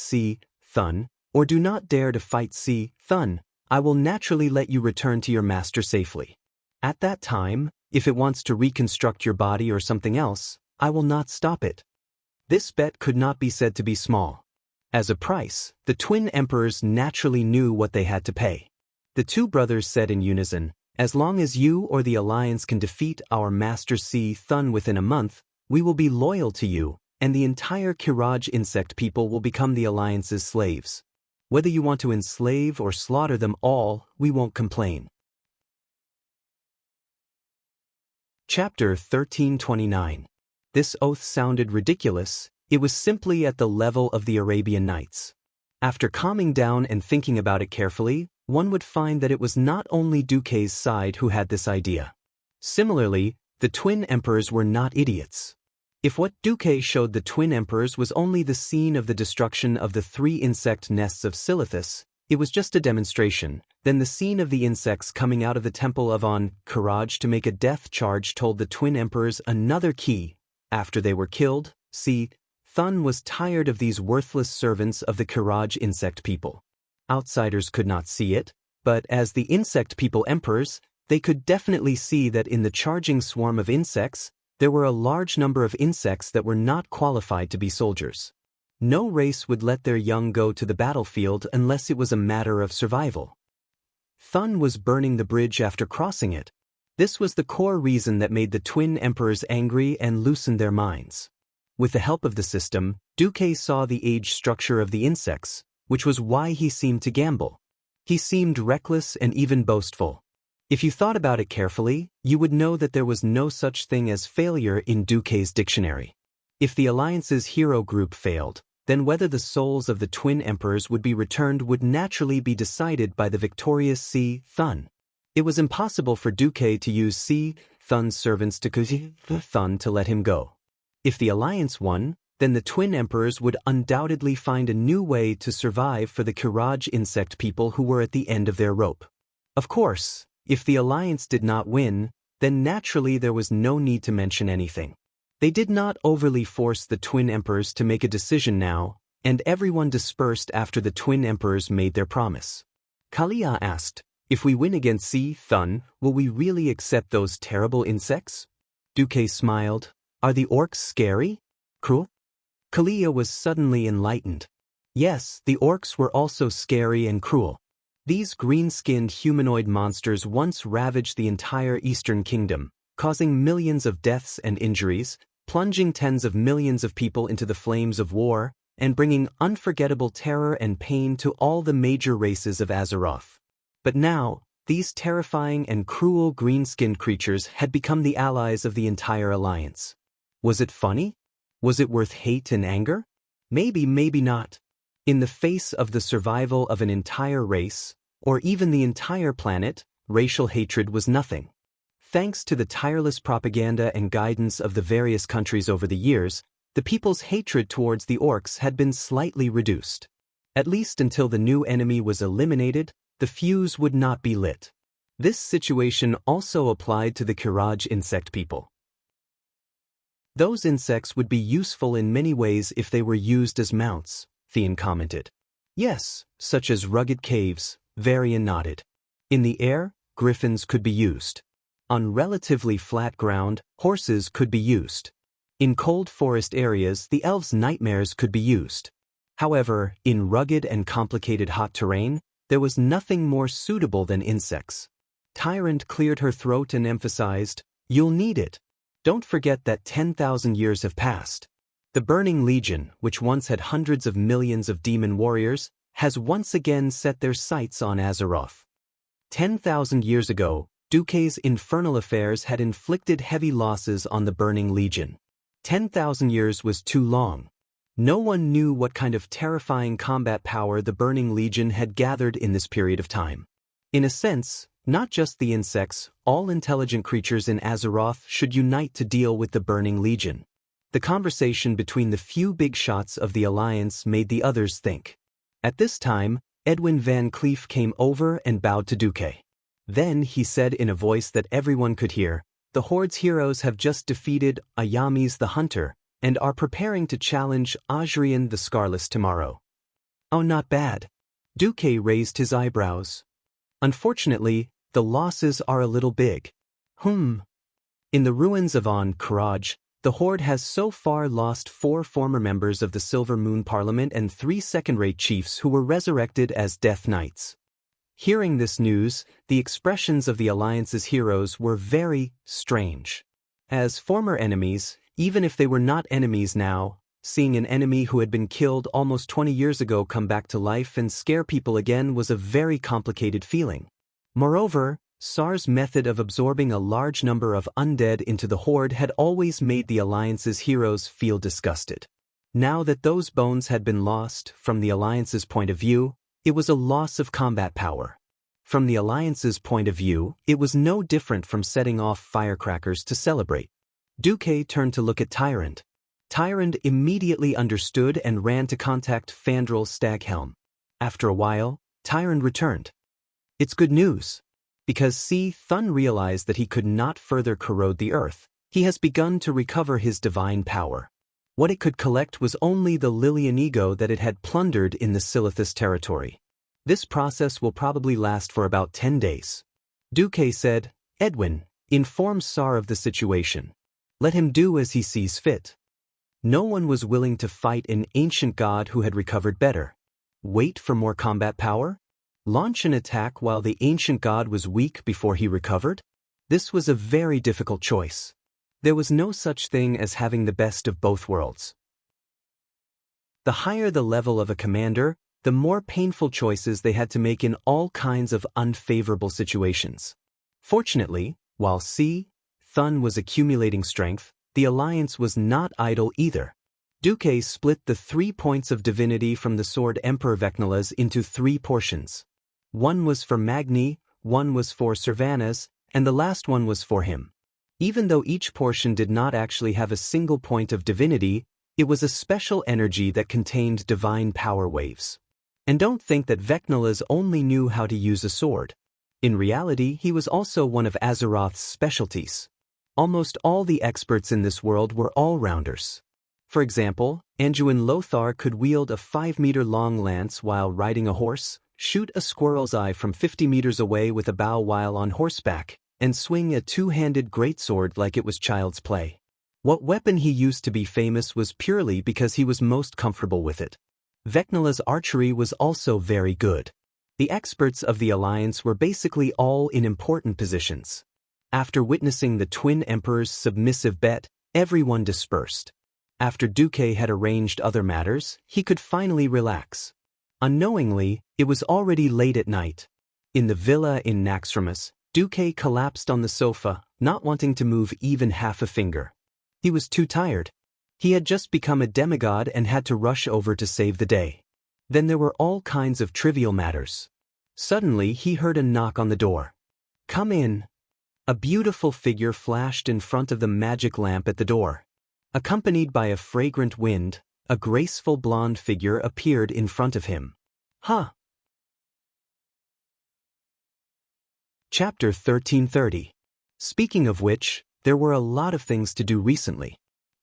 Speaker 1: Thun, or do not dare to fight Thun, I will naturally let you return to your master safely. At that time, if it wants to reconstruct your body or something else, I will not stop it. This bet could not be said to be small. As a price, the twin emperors naturally knew what they had to pay. The two brothers said in unison, as long as you or the Alliance can defeat our master Thun within a month, we will be loyal to you, and the entire Kiraj insect people will become the Alliance's slaves. Whether you want to enslave or slaughter them all, we won't complain. Chapter 1329. This oath sounded ridiculous. It was simply at the level of the Arabian Nights. After calming down and thinking about it carefully, one would find that it was not only Duque's side who had this idea. Similarly, the twin emperors were not idiots. If what Duque showed the twin emperors was only the scene of the destruction of the 3 insect nests of Silithus, it was just a demonstration, then the scene of the insects coming out of the temple of Kiraj to make a death charge told the twin emperors another key. After they were killed, Thun was tired of these worthless servants of the Kiraj insect people. Outsiders could not see it, but as the insect people emperors, they could definitely see that in the charging swarm of insects, there were a large number of insects that were not qualified to be soldiers. No race would let their young go to the battlefield unless it was a matter of survival. Thun was burning the bridge after crossing it. This was the core reason that made the twin emperors angry and loosened their minds. With the help of the system, Duque saw the age structure of the insects, which was why he seemed to gamble. He seemed reckless and even boastful. If you thought about it carefully, you would know that there was no such thing as failure in Duque's dictionary. If the Alliance's hero group failed, then whether the souls of the twin emperors would be returned would naturally be decided by the victorious Thun. It was impossible for Duque to use Thun's servants to cause Thun to let him go. If the Alliance won, then the twin emperors would undoubtedly find a new way to survive for the Kiraj insect people who were at the end of their rope. Of course, if the Alliance did not win, then naturally there was no need to mention anything. They did not overly force the twin emperors to make a decision now, and everyone dispersed after the twin emperors made their promise. Kalia asked, if we win against Thun, will we really accept those terrible insects? Duque smiled. Are the orcs scary? Cruel? Kalia was suddenly enlightened. Yes, the orcs were also scary and cruel. These green-skinned humanoid monsters once ravaged the entire Eastern Kingdom, causing millions of deaths and injuries, plunging tens of millions of people into the flames of war, and bringing unforgettable terror and pain to all the major races of Azeroth. But now, these terrifying and cruel green-skinned creatures had become the allies of the entire Alliance. Was it funny? Was it worth hate and anger? Maybe, maybe not. In the face of the survival of an entire race, or even the entire planet, racial hatred was nothing. Thanks to the tireless propaganda and guidance of the various countries over the years, the people's hatred towards the orcs had been slightly reduced. At least until the new enemy was eliminated, the fuse would not be lit. This situation also applied to the Kiraj insect people. Those insects would be useful in many ways if they were used as mounts, Theon commented. Yes, such as rugged caves, Varian nodded. In the air, griffins could be used. On relatively flat ground, horses could be used. In cold forest areas, the elves' nightmares could be used. However, in rugged and complicated hot terrain, there was nothing more suitable than insects. Tyrant cleared her throat and emphasized, "You'll need it. Don't forget that 10,000 years have passed. The Burning Legion, which once had hundreds of millions of demon warriors, has once again set their sights on Azeroth. 10,000 years ago, Duque's infernal affairs had inflicted heavy losses on the Burning Legion. 10,000 years was too long. No one knew what kind of terrifying combat power the Burning Legion had gathered in this period of time. In a sense, Not just the insects, all intelligent creatures in Azeroth should unite to deal with the Burning Legion. The conversation between the few big shots of the Alliance made the others think. At this time, Edwin Van Cleef came over and bowed to Duque. Then he said in a voice that everyone could hear, "The Horde's heroes have just defeated Ayamis the Hunter, and are preparing to challenge Ajrian the Scarless tomorrow." "Oh, not bad." Duque raised his eyebrows. "Unfortunately, the losses are a little big." In the ruins of Karaj, the Horde has so far lost 4 former members of the Silver Moon Parliament and 3 second-rate chiefs who were resurrected as Death Knights. Hearing this news, the expressions of the Alliance's heroes were very strange. As former enemies, even if they were not enemies now, seeing an enemy who had been killed almost 20 years ago come back to life and scare people again was a very complicated feeling. Moreover, Sar's method of absorbing a large number of undead into the Horde had always made the Alliance's heroes feel disgusted. Now that those bones had been lost, from the Alliance's point of view, it was a loss of combat power. From the Alliance's point of view, it was no different from setting off firecrackers to celebrate. Duque turned to look at Tyrant. Tyrant immediately understood and ran to contact Fandral Staghelm. After a while, Tyrant returned. "It's good news. Because Thun realized that he could not further corrode the earth, he has begun to recover his divine power. What it could collect was only the Lilian ego that it had plundered in the Silithus territory. This process will probably last for about 10 days. Duque said, "Edwin, inform Sar of the situation. Let him do as he sees fit." No one was willing to fight an ancient god who had recovered better. Wait for more combat power? Launch an attack while the ancient god was weak before he recovered? This was a very difficult choice. There was no such thing as having the best of both worlds. The higher the level of a commander, the more painful choices they had to make in all kinds of unfavorable situations. Fortunately, while Thun was accumulating strength, the Alliance was not idle either. Duque split the 3 points of divinity from the sword Emperor Vecnala's into 3 portions. One was for Magni, one was for Servanas, and the last one was for him. Even though each portion did not actually have a single point of divinity, it was a special energy that contained divine power waves. And don't think that Vecnala's only knew how to use a sword. In reality, he was also one of Azeroth's specialties. Almost all the experts in this world were all-rounders. For example, Anduin Lothar could wield a 5-meter-long lance while riding a horse, shoot a squirrel's eye from 50 meters away with a bow while on horseback, and swing a 2-handed greatsword like it was child's play. What weapon he used to be famous was purely because he was most comfortable with it. Vecnala's archery was also very good. The experts of the Alliance were basically all in important positions. After witnessing the Twin Emperor's submissive bet, everyone dispersed. After Duque had arranged other matters, he could finally relax. Unknowingly, it was already late at night. In the villa in Naxxramas, Duque collapsed on the sofa, not wanting to move even half a finger. He was too tired. He had just become a demigod and had to rush over to save the day. Then there were all kinds of trivial matters. Suddenly he heard a knock on the door. "Come in." A beautiful figure flashed in front of the magic lamp at the door. Accompanied by a fragrant wind, a graceful blonde figure appeared in front of him. "Huh." Chapter 1330. Speaking of which, there were a lot of things to do recently.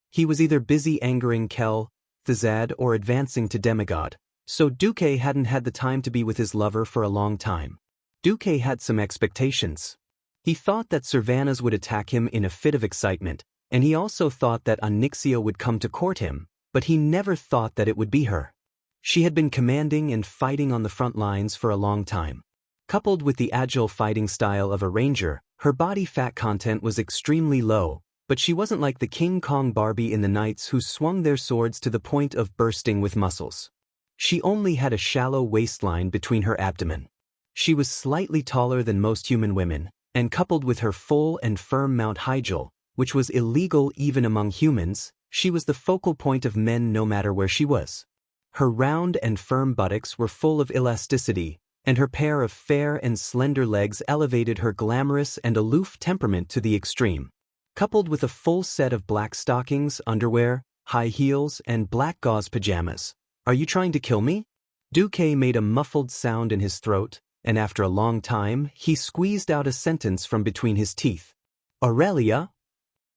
Speaker 1: He was either busy angering Kel, Thizad, or advancing to demigod, so Duque hadn't had the time to be with his lover for a long time. Duque had some expectations. He thought that Servanas would attack him in a fit of excitement, and he also thought that Onyxia would come to court him, but he never thought that it would be her. She had been commanding and fighting on the front lines for a long time. Coupled with the agile fighting style of a ranger, her body fat content was extremely low, but she wasn't like the King Kong Barbie in the Knights who swung their swords to the point of bursting with muscles. She only had a shallow waistline between her abdomen. She was slightly taller than most human women, and coupled with her full and firm Mount Hyjal, which was illegal even among humans, she was the focal point of men no matter where she was. Her round and firm buttocks were full of elasticity, and her pair of fair and slender legs elevated her glamorous and aloof temperament to the extreme. Coupled with a full set of black stockings, underwear, high heels, and black gauze pajamas. "Are you trying to kill me?" Duque made a muffled sound in his throat, and after a long time, he squeezed out a sentence from between his teeth. "Aurelia?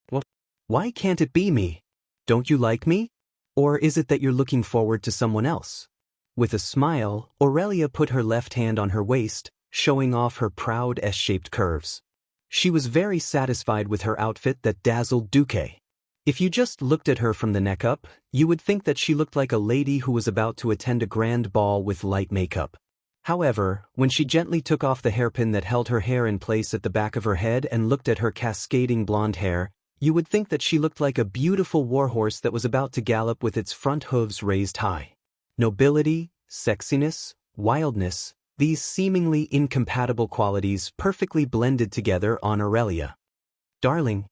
Speaker 1: What? Why can't it be me? Don't you like me? Or is it that you're looking forward to someone else?" With a smile, Aurelia put her left hand on her waist, showing off her proud S-shaped curves. She was very satisfied with her outfit that dazzled Duque. If you just looked at her from the neck up, you would think that she looked like a lady who was about to attend a grand ball with light makeup. However, when she gently took off the hairpin that held her hair in place at the back of her head and looked at her cascading blonde hair, you would think that she looked like a beautiful warhorse that was about to gallop with its front hooves raised high. Nobility, sexiness, wildness, these seemingly incompatible qualities perfectly blended together on Aurelia. "Darling."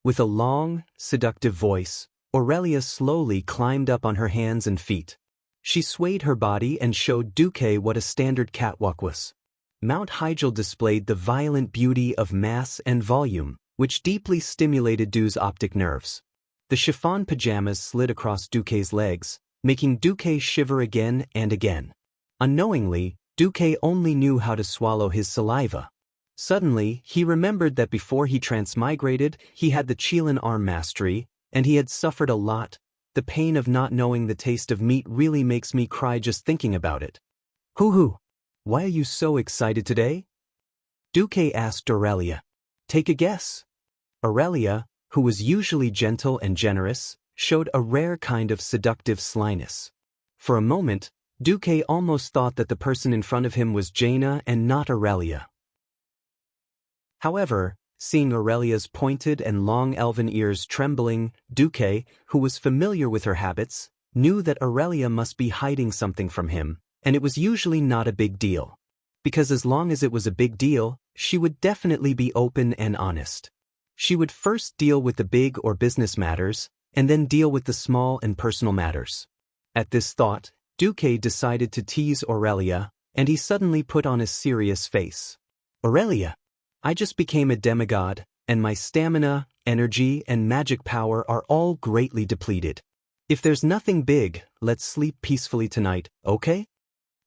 Speaker 1: With a long, seductive voice, Aurelia slowly climbed up on her hands and feet. She swayed her body and showed Duque what a standard catwalk was. Mount Hygel displayed the violent beauty of mass and volume, which deeply stimulated Du's optic nerves. The chiffon pajamas slid across Duque's legs, making Duque shiver again and again. Unknowingly, Duque only knew how to swallow his saliva. Suddenly, he remembered that before he transmigrated, he had the Chilean arm mastery, and he had suffered a lot. "The pain of not knowing the taste of meat really makes me cry just thinking about it." "Hoo-hoo! Why are you so excited today?" Duque asked Aurelia. "Take a guess." Aurelia, who was usually gentle and generous, showed a rare kind of seductive slyness. For a moment, Duque almost thought that the person in front of him was Jaina and not Aurelia. However, seeing Aurelia's pointed and long elven ears trembling, Duque, who was familiar with her habits, knew that Aurelia must be hiding something from him, and it was usually not a big deal. Because as long as it was a big deal, she would definitely be open and honest. She would first deal with the big or business matters, and then deal with the small and personal matters. At this thought, Duque decided to tease Aurelia, and he suddenly put on a serious face. "Aurelia, I just became a demigod, and my stamina, energy, and magic power are all greatly depleted. If there's nothing big, let's sleep peacefully tonight, okay?"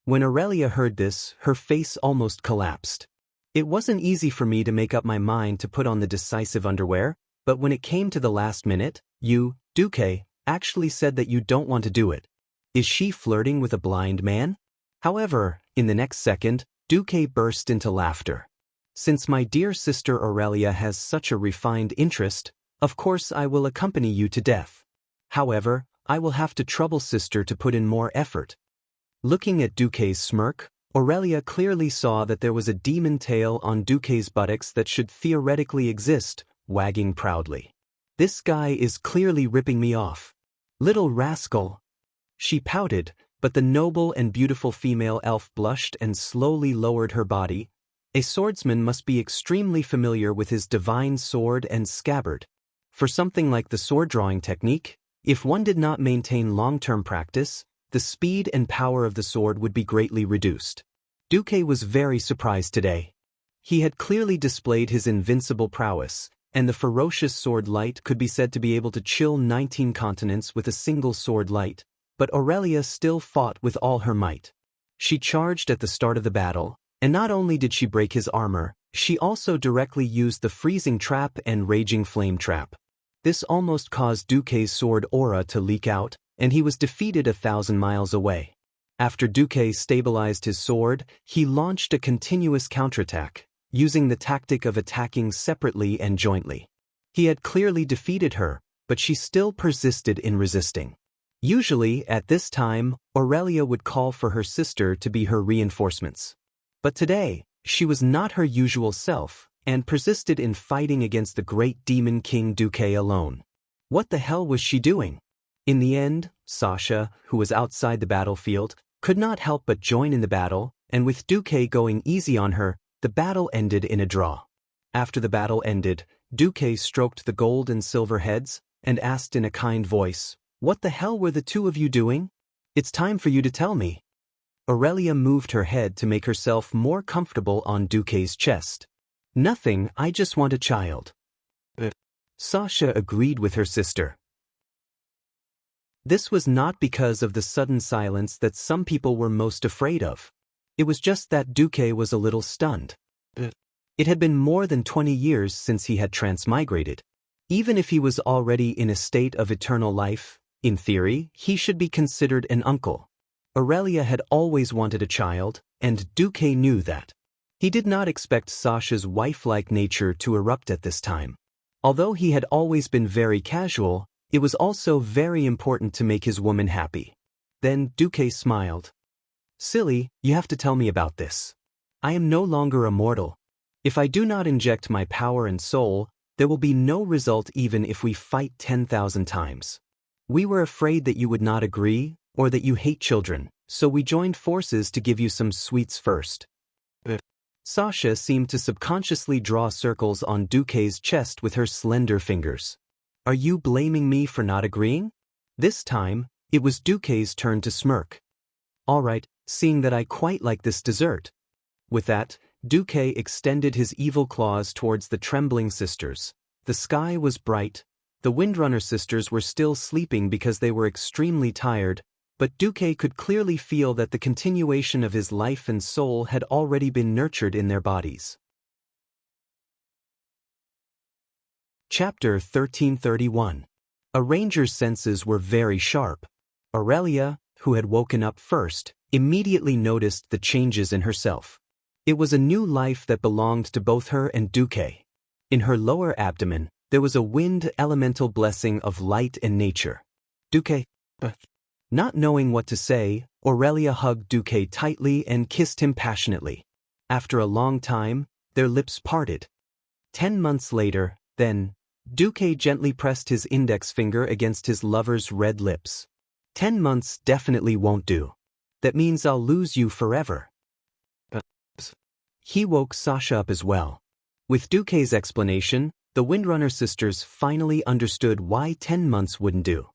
Speaker 1: When Aurelia heard this, her face almost collapsed. "It wasn't easy for me to make up my mind to put on the decisive underwear, but when it came to the last minute, you, Duque, actually said that you don't want to do it. Is she flirting with a blind man?" However, in the next second, Duque burst into laughter. "Since my dear sister Aurelia has such a refined interest, of course I will accompany you to death. However, I will have to trouble sister to put in more effort." Looking at Duque's smirk, Aurelia clearly saw that there was a demon tail on Duque's buttocks that should theoretically exist, wagging proudly. "This guy is clearly ripping me off. Little rascal." She pouted, but the noble and beautiful female elf blushed and slowly lowered her body. A swordsman must be extremely familiar with his divine sword and scabbard. For something like the sword drawing technique, if one did not maintain long-term practice, the speed and power of the sword would be greatly reduced. Duque was very surprised today. He had clearly displayed his invincible prowess, and the ferocious sword light could be said to be able to chill 19 continents with a single sword light, but Aurelia still fought with all her might. She charged at the start of the battle, and not only did she break his armor, she also directly used the freezing trap and raging flame trap. This almost caused Duque's sword aura to leak out, and he was defeated 1,000 miles away. After Duque stabilized his sword, he launched a continuous counterattack, using the tactic of attacking separately and jointly. He had clearly defeated her, but she still persisted in resisting. Usually, at this time, Aurelia would call for her sister to be her reinforcements. But today, she was not her usual self, and persisted in fighting against the great demon king Duque alone. What the hell was she doing? In the end, Sasha, who was outside the battlefield, could not help but join in the battle, and with Duque going easy on her, the battle ended in a draw. After the battle ended, Duque stroked the gold and silver heads, and asked in a kind voice, "What the hell were the two of you doing? It's time for you to tell me." Aurelia moved her head to make herself more comfortable on Duque's chest. Nothing, I just want a child. Sasha agreed with her sister. This was not because of the sudden silence that some people were most afraid of. It was just that Duque was a little stunned. It had been more than 20 years since he had transmigrated. Even if he was already in a state of eternal life, in theory, he should be considered an uncle. Aurelia had always wanted a child, and Duque knew that. He did not expect Sasha's wife-like nature to erupt at this time. Although he had always been very casual, it was also very important to make his woman happy. Then Duque smiled. Silly, you have to tell me about this. I am no longer a mortal. If I do not inject my power and soul, there will be no result even if we fight 10,000 times. We were afraid that you would not agree, or that you hate children, so we joined forces to give you some sweets first. Sasha seemed to subconsciously draw circles on Duque's chest with her slender fingers. Are you blaming me for not agreeing? This time, it was Duque's turn to smirk. All right, seeing that I quite like this dessert. With that, Duque extended his evil claws towards the trembling sisters. The sky was bright. The Windrunner sisters were still sleeping because they were extremely tired, but Duque could clearly feel that the continuation of his life and soul had already been nurtured in their bodies. Chapter 1331. A ranger's senses were very sharp. Aurelia, who had woken up first, immediately noticed the changes in herself. It was a new life that belonged to both her and Duque. In her lower abdomen, there was a wind elemental blessing of light and nature. Duque. Not knowing what to say, Aurelia hugged Duque tightly and kissed him passionately. After a long time, their lips parted. 10 months later, then, Duque gently pressed his index finger against his lover's red lips. 10 months definitely won't do. That means I'll lose you forever. He woke Sasha up as well. With Duque's explanation, the Windrunner sisters finally understood why 10 months wouldn't do.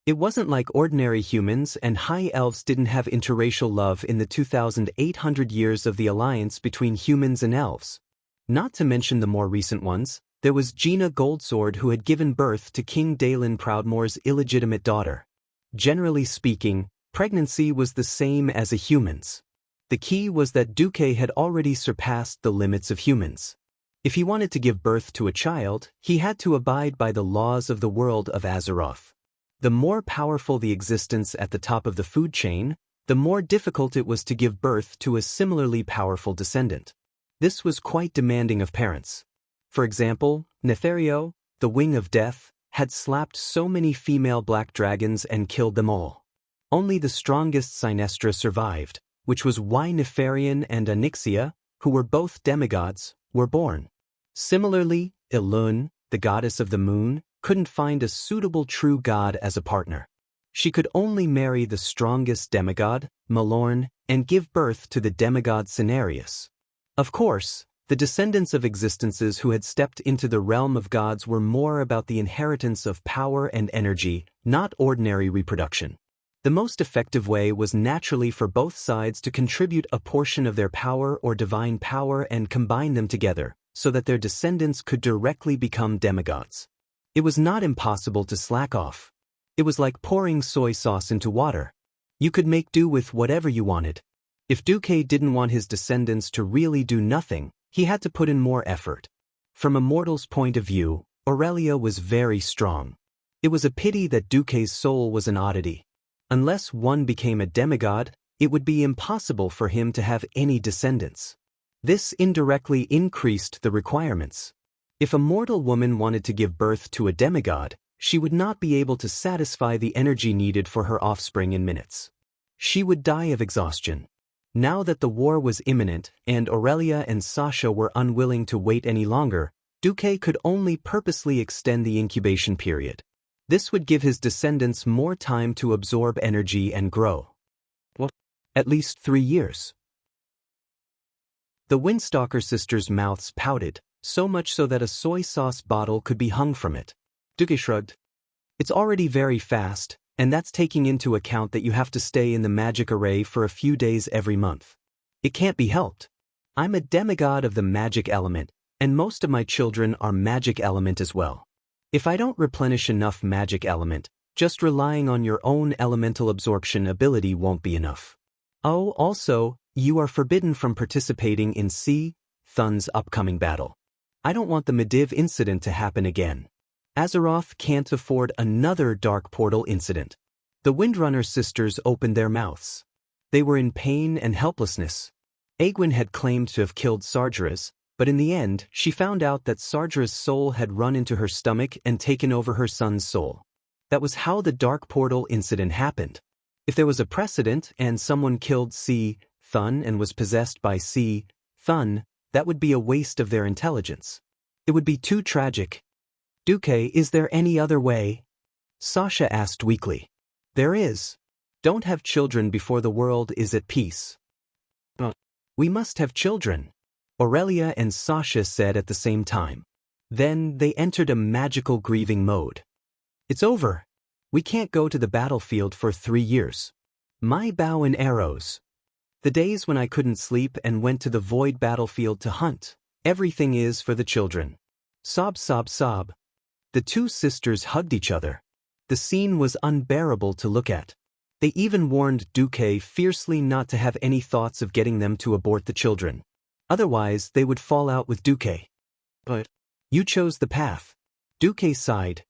Speaker 1: It wasn't like ordinary humans, and high elves didn't have interracial love in the 2,800 years of the alliance between humans and elves. Not to mention the more recent ones, there was Gina Goldsword who had given birth to King Dalen Proudmoore's illegitimate daughter. Generally speaking, pregnancy was the same as a human's. The key was that Duque had already surpassed the limits of humans. If he wanted to give birth to a child, he had to abide by the laws of the world of Azeroth. The more powerful the existence at the top of the food chain, the more difficult it was to give birth to a similarly powerful descendant. This was quite demanding of parents. For example, Nethario, the Wing of Death, had slapped so many female black dragons and killed them all. Only the strongest Sinestra survived, which was why Nefarian and Onyxia, who were both demigods, were born. Similarly, Elune, the goddess of the moon, couldn't find a suitable true god as a partner. She could only marry the strongest demigod, Malorn, and give birth to the demigod Cenarius. Of course, the descendants of existences who had stepped into the realm of gods were more about the inheritance of power and energy, not ordinary reproduction. The most effective way was naturally for both sides to contribute a portion of their power or divine power and combine them together, so that their descendants could directly become demigods. It was not impossible to slack off. It was like pouring soy sauce into water. You could make do with whatever you wanted. If Duque didn't want his descendants to really do nothing, he had to put in more effort. From a mortal's point of view, Aurelia was very strong. It was a pity that Duque's soul was an oddity. Unless one became a demigod, it would be impossible for him to have any descendants. This indirectly increased the requirements. If a mortal woman wanted to give birth to a demigod, she would not be able to satisfy the energy needed for her offspring in minutes. She would die of exhaustion. Now that the war was imminent and Aurelia and Sasha were unwilling to wait any longer, Duque could only purposely extend the incubation period. This would give his descendants more time to absorb energy and grow. Well, at least 3 years. The Windstalker sisters' mouths pouted, so much so that a soy sauce bottle could be hung from it. Duque shrugged. It's already very fast, And that's taking into account that you have to stay in the magic array for a few days every month. It can't be helped. I'm a demigod of the magic element, and most of my children are magic element as well. If I don't replenish enough magic element, just relying on your own elemental absorption ability won't be enough. Oh, also, you are forbidden from participating in Thun's upcoming battle. I don't want the Medivh incident to happen again. Azeroth can't afford another Dark Portal incident. The Windrunner sisters opened their mouths. They were in pain and helplessness. Egwene had claimed to have killed Sargeras, but in the end, she found out that Sargeras' soul had run into her stomach and taken over her son's soul. That was how the Dark Portal incident happened. If there was a precedent and someone killed Thun and was possessed by Thun, that would be a waste of their intelligence. It would be too tragic. Duque, is there any other way? Sasha asked weakly. There is. Don't have children before the world is at peace. But we must have children, Aurelia and Sasha said at the same time. Then they entered a magical grieving mode. It's over. We can't go to the battlefield for 3 years. My bow and arrows. The days when I couldn't sleep and went to the void battlefield to hunt. Everything is for the children. Sob, sob, sob. The two sisters hugged each other. The scene was unbearable to look at. They even warned Duque fiercely not to have any thoughts of getting them to abort the children. Otherwise, they would fall out with Duque. But you chose the path. Duque sighed.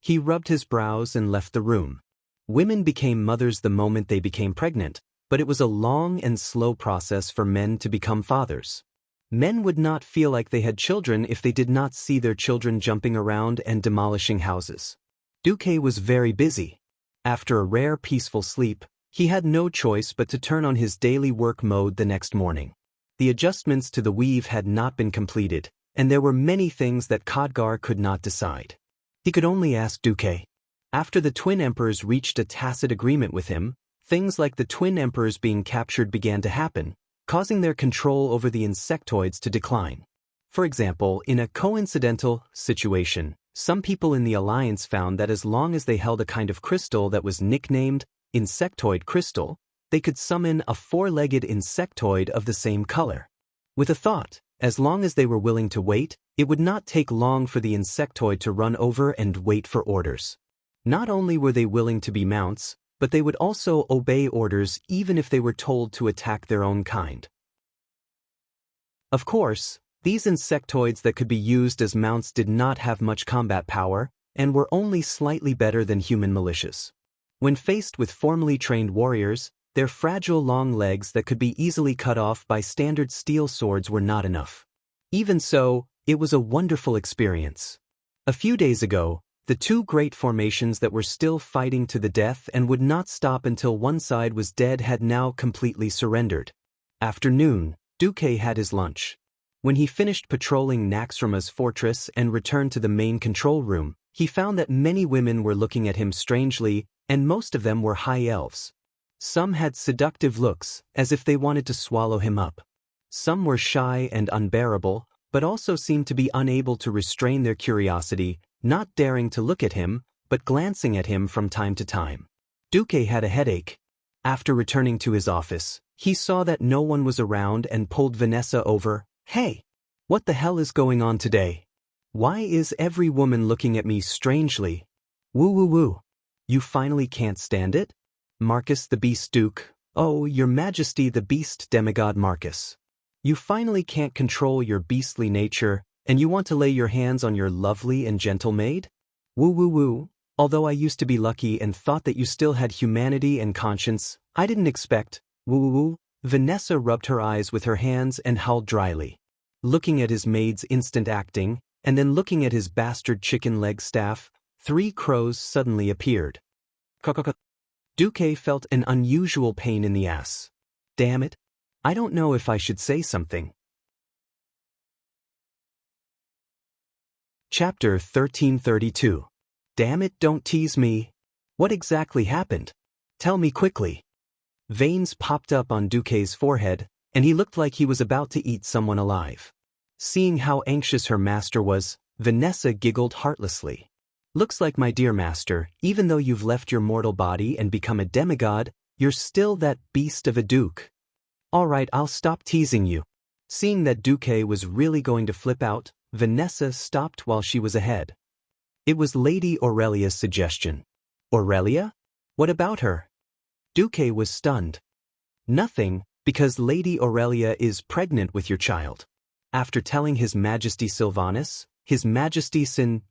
Speaker 1: He rubbed his brows and left the room. Women became mothers the moment they became pregnant, but it was a long and slow process for men to become fathers. Men would not feel like they had children if they did not see their children jumping around and demolishing houses. Duque was very busy. After a rare peaceful sleep, he had no choice but to turn on his daily work mode the next morning. The adjustments to the weave had not been completed, and there were many things that Khadgar could not decide. He could only ask Duque. After the Twin Emperors reached a tacit agreement with him, things like the Twin Emperors being captured began to happen, causing their control over the insectoids to decline. For example, in a coincidental situation, some people in the Alliance found that as long as they held a kind of crystal that was nicknamed insectoid crystal, they could summon a 4-legged insectoid of the same color. With a thought, as long as they were willing to wait, it would not take long for the insectoid to run over and wait for orders. Not only were they willing to be mounts, but they would also obey orders even if they were told to attack their own kind. Of course, these insectoids that could be used as mounts did not have much combat power, and were only slightly better than human militias. When faced with formally trained warriors, their fragile long legs that could be easily cut off by standard steel swords were not enough. Even so, it was a wonderful experience. A few days ago, the two great formations that were still fighting to the death and would not stop until one side was dead had now completely surrendered. After noon, Duque had his lunch. When he finished patrolling Naxxrama's fortress and returned to the main control room, he found that many women were looking at him strangely, and most of them were high elves. Some had seductive looks, as if they wanted to swallow him up. Some were shy and unbearable, but also seemed to be unable to restrain their curiosity, not daring to look at him, but glancing at him from time to time. Duque had a headache. After returning to his office, he saw that no one was around and pulled Vanessa over. Hey, what the hell is going on today? Why is every woman looking at me strangely? Woo woo woo. You finally can't stand it? Marcus the Beast Duke. Oh, your majesty the beast demigod Marcus. You finally can't control your beastly nature, and you want to lay your hands on your lovely and gentle maid? Woo woo woo. Although I used to be lucky and thought that you still had humanity and conscience, I didn't expect. Woo woo woo. Vanessa rubbed her eyes with her hands and howled dryly. Looking at his maid's instant acting, and then looking at his bastard chicken leg staff, 3 crows suddenly appeared. Duque felt an unusual pain in the ass. Damn it. I don't know if I should say something. Chapter 1332. Damn it, don't tease me. What exactly happened? Tell me quickly. Veins popped up on Duque's forehead, and he looked like he was about to eat someone alive. Seeing how anxious her master was, Vanessa giggled heartlessly. Looks like, my dear master, even though you've left your mortal body and become a demigod, you're still that beast of a duke. All right, I'll stop teasing you. Seeing that Duque was really going to flip out, Vanessa stopped while she was ahead. It was Lady Aurelia's suggestion. Aurelia? What about her? Duque was stunned. Nothing, because Lady Aurelia is pregnant with your child. After telling His Majesty Sylvanus, His Majesty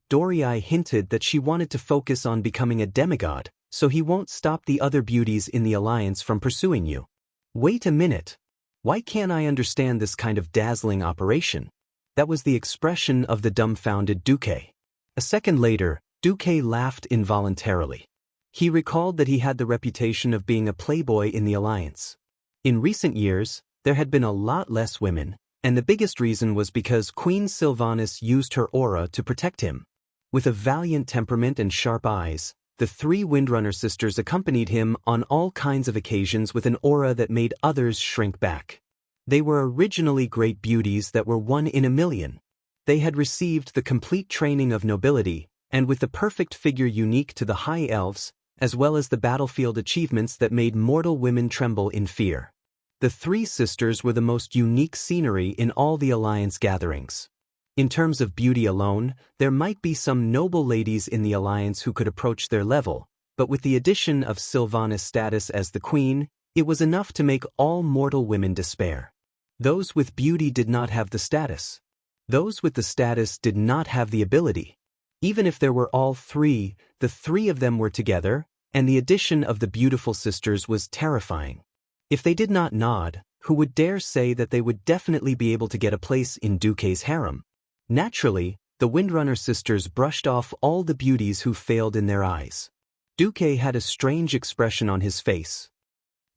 Speaker 1: Dorii hinted that she wanted to focus on becoming a demigod, so he won't stop the other beauties in the alliance from pursuing you. Wait a minute. Why can't I understand this kind of dazzling operation? That was the expression of the dumbfounded Duque. A second later, Duque laughed involuntarily. He recalled that he had the reputation of being a playboy in the alliance. In recent years, there had been a lot less women, and the biggest reason was because Queen Sylvanus used her aura to protect him. With a valiant temperament and sharp eyes, the three Windrunner sisters accompanied him on all kinds of occasions with an aura that made others shrink back. They were originally great beauties that were one in a million. They had received the complete training of nobility, and with the perfect figure unique to the High Elves, as well as the battlefield achievements that made mortal women tremble in fear. The three sisters were the most unique scenery in all the Alliance gatherings. In terms of beauty alone, there might be some noble ladies in the Alliance who could approach their level, but with the addition of Sylvanus' status as the queen, it was enough to make all mortal women despair. Those with beauty did not have the status. Those with the status did not have the ability. Even if there were all three, the three of them were together, and the addition of the beautiful sisters was terrifying. If they did not nod, who would dare say that they would definitely be able to get a place in Duque's harem? Naturally, the Windrunner sisters brushed off all the beauties who failed in their eyes. Duque had a strange expression on his face.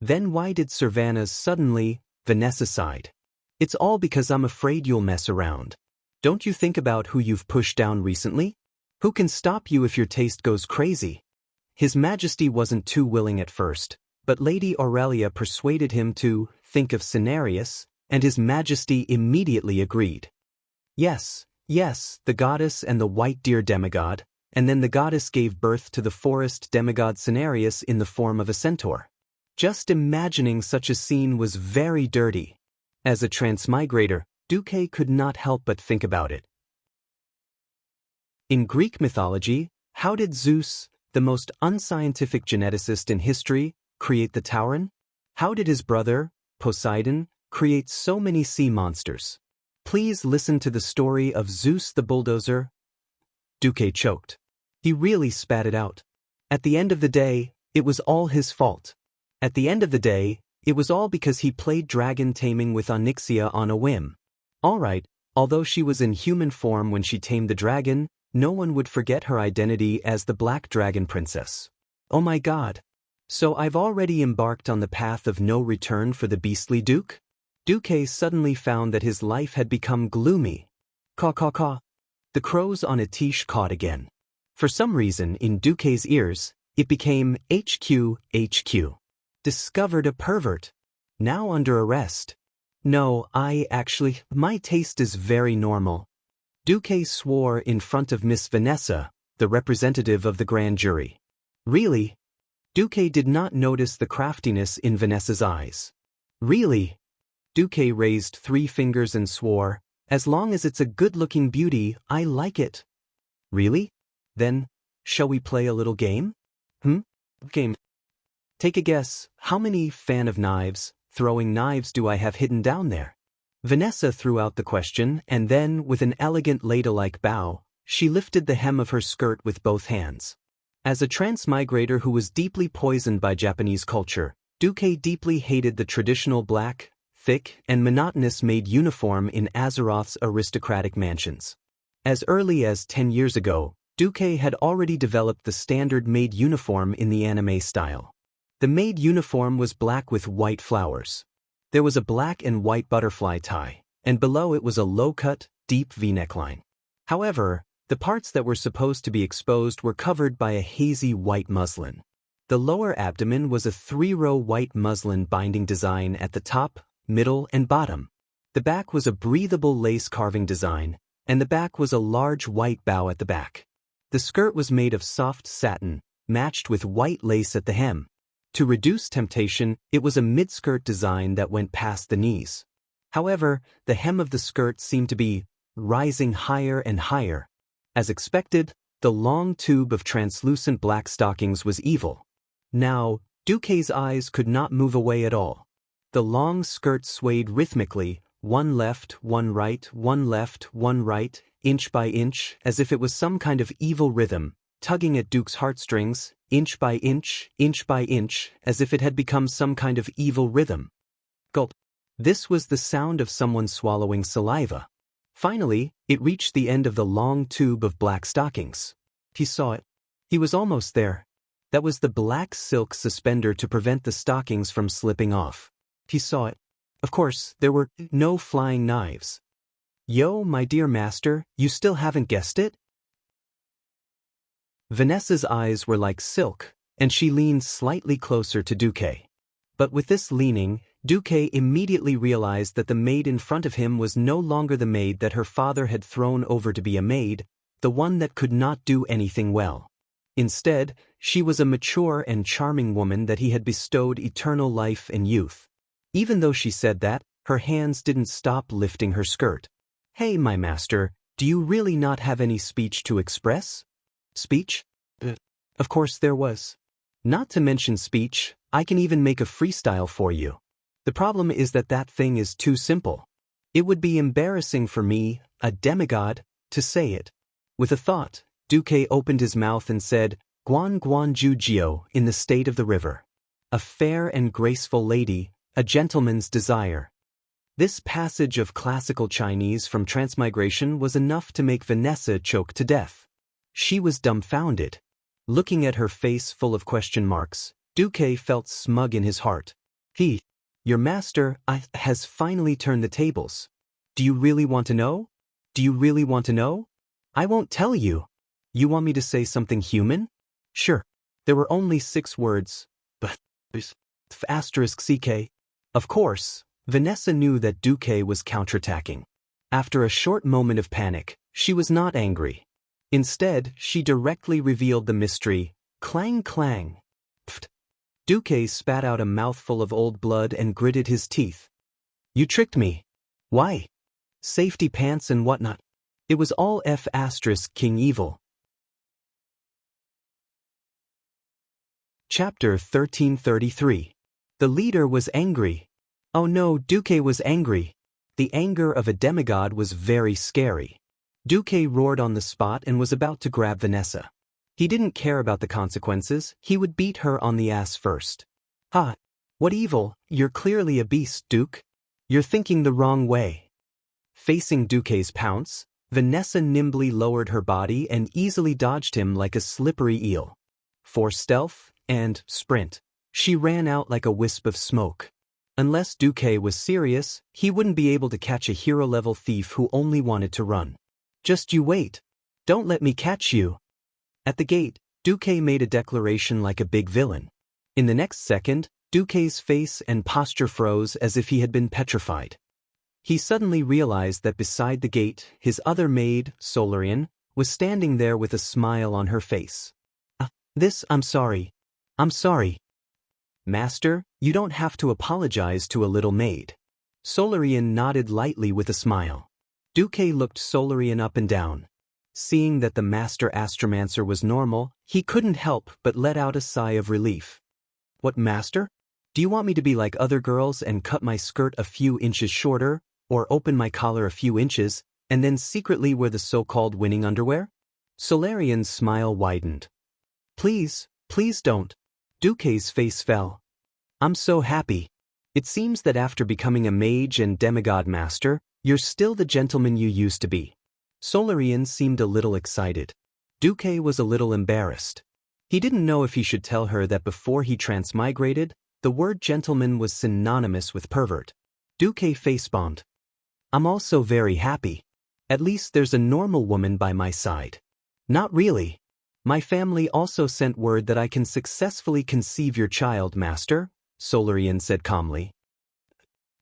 Speaker 1: Then why did Sylvanus suddenly? Vanessa sighed. It's all because I'm afraid you'll mess around. Don't you think about who you've pushed down recently? Who can stop you if your taste goes crazy? His Majesty wasn't too willing at first, but Lady Aurelia persuaded him to think of Cenarius, and His Majesty immediately agreed. Yes, the goddess and the white deer demigod, and then the goddess gave birth to the forest demigod Cenarius in the form of a centaur. Just imagining such a scene was very dirty. As a transmigrator, Duque could not help but think about it. In Greek mythology, how did Zeus, the most unscientific geneticist in history, create the Tauron? How did his brother, Poseidon, create so many sea monsters? Please listen to the story of Zeus the bulldozer. Duque choked. He really spat it out. At the end of the day, it was all his fault. At the end of the day, it was all because he played dragon taming with Onyxia on a whim. Alright, although she was in human form when she tamed the dragon, no one would forget her identity as the Black Dragon Princess. Oh my god. So I've already embarked on the path of no return for the beastly Duke? Duque suddenly found that his life had become gloomy. Caw caw caw. The crows on a tiche cawed again. For some reason, in Duque's ears, it became HQ. Discovered a pervert. Now under arrest. No, my taste is very normal. Duque swore in front of Miss Vanessa, the representative of the grand jury. Really? Duque did not notice the craftiness in Vanessa's eyes. Really? Duque raised 3 fingers and swore, as long as it's a good-looking beauty, I like it. Really? Then, shall we play a little game? Game. Take a guess, how many fan of knives, throwing knives do I have hidden down there? Vanessa threw out the question, and then, with an elegant ladle-like bow, she lifted the hem of her skirt with both hands. As a transmigrator who was deeply poisoned by Japanese culture, Duque deeply hated the traditional black, thick, and monotonous maid uniform in Azeroth's aristocratic mansions. As early as 10 years ago, Duque had already developed the standard maid uniform in the anime style. The maid uniform was black with white flowers. There was a black and white butterfly tie, and below it was a low-cut, deep V-neckline. However, the parts that were supposed to be exposed were covered by a hazy white muslin. The lower abdomen was a 3-row white muslin binding design at the top, middle, and bottom. The back was a breathable lace carving design, and the back was a large white bow at the back. The skirt was made of soft satin, matched with white lace at the hem. To reduce temptation, it was a mid-skirt design that went past the knees. However, the hem of the skirt seemed to be rising higher and higher. As expected, the long tube of translucent black stockings was evil. Now, Duque's eyes could not move away at all. The long skirt swayed rhythmically, one left, one right, one left, one right, inch by inch, as if it was some kind of evil rhythm, tugging at Duke's heartstrings, inch by inch, as if it had become some kind of evil rhythm. Gulp. This was the sound of someone swallowing saliva. Finally, it reached the end of the long tube of black stockings. He saw it. He was almost there. That was the black silk suspender to prevent the stockings from slipping off. He saw it. Of course, there were no flying knives. Yo, my dear master, you still haven't guessed it? Vanessa's eyes were like silk, and she leaned slightly closer to Duque. But with this leaning, Duque immediately realized that the maid in front of him was no longer the maid that her father had thrown over to be a maid, the one that could not do anything well. Instead, she was a mature and charming woman that he had bestowed eternal life and youth. Even though she said that, her hands didn't stop lifting her skirt. Hey, my master, do you really not have any speech to express? Speech? Of course there was. Not to mention speech, I can even make a freestyle for you. The problem is that that thing is too simple. It would be embarrassing for me, a demigod, to say it. With a thought, Duque opened his mouth and said, Guan Guan Ju Jiu in the state of the river. A fair and graceful lady, a gentleman's desire. This passage of classical Chinese from transmigration was enough to make Vanessa choke to death. She was dumbfounded. Looking at her face full of question marks, Duque felt smug in his heart. Your master has finally turned the tables. Do you really want to know? Do you really want to know? I won't tell you. You want me to say something human? Sure. There were only 6 words. But *CK. Of course, Vanessa knew that Duque was counterattacking. After a short moment of panic, she was not angry. Instead, she directly revealed the mystery. Clang clang. Pft. Duque spat out a mouthful of old blood and gritted his teeth. You tricked me. Why? Safety pants and whatnot. It was all King Evil. Chapter 1333. The leader was angry. Oh no, Duque was angry. The anger of a demigod was very scary. Duque roared on the spot and was about to grab Vanessa. He didn't care about the consequences, he would beat her on the ass first. Ha! What evil, you're clearly a beast, Duke. You're thinking the wrong way. Facing Duque's pounce, Vanessa nimbly lowered her body and easily dodged him like a slippery eel. For stealth and sprint, she ran out like a wisp of smoke. Unless Duque was serious, he wouldn't be able to catch a hero-level thief who only wanted to run. Just you wait. Don't let me catch you. At the gate, Duque made a declaration like a big villain. In the next second, Duque's face and posture froze as if he had been petrified. He suddenly realized that beside the gate, his other maid, Solarian, was standing there with a smile on her face. I'm sorry. I'm sorry. Master, you don't have to apologize to a little maid. Solarian nodded lightly with a smile. Duque looked Solarian up and down. Seeing that the master astromancer was normal, he couldn't help but let out a sigh of relief. What, master? Do you want me to be like other girls and cut my skirt a few inches shorter, or open my collar a few inches, and then secretly wear the so-called winning underwear? Solarian's smile widened. Please don't. Duque's face fell. I'm so happy. It seems that after becoming a mage and demigod master, you're still the gentleman you used to be. Solarian seemed a little excited. Duque was a little embarrassed. He didn't know if he should tell her that before he transmigrated, the word gentleman was synonymous with pervert. Duque facepalmed. I'm also very happy. At least there's a normal woman by my side. Not really. My family also sent word that I can successfully conceive your child, master, Solarian said calmly.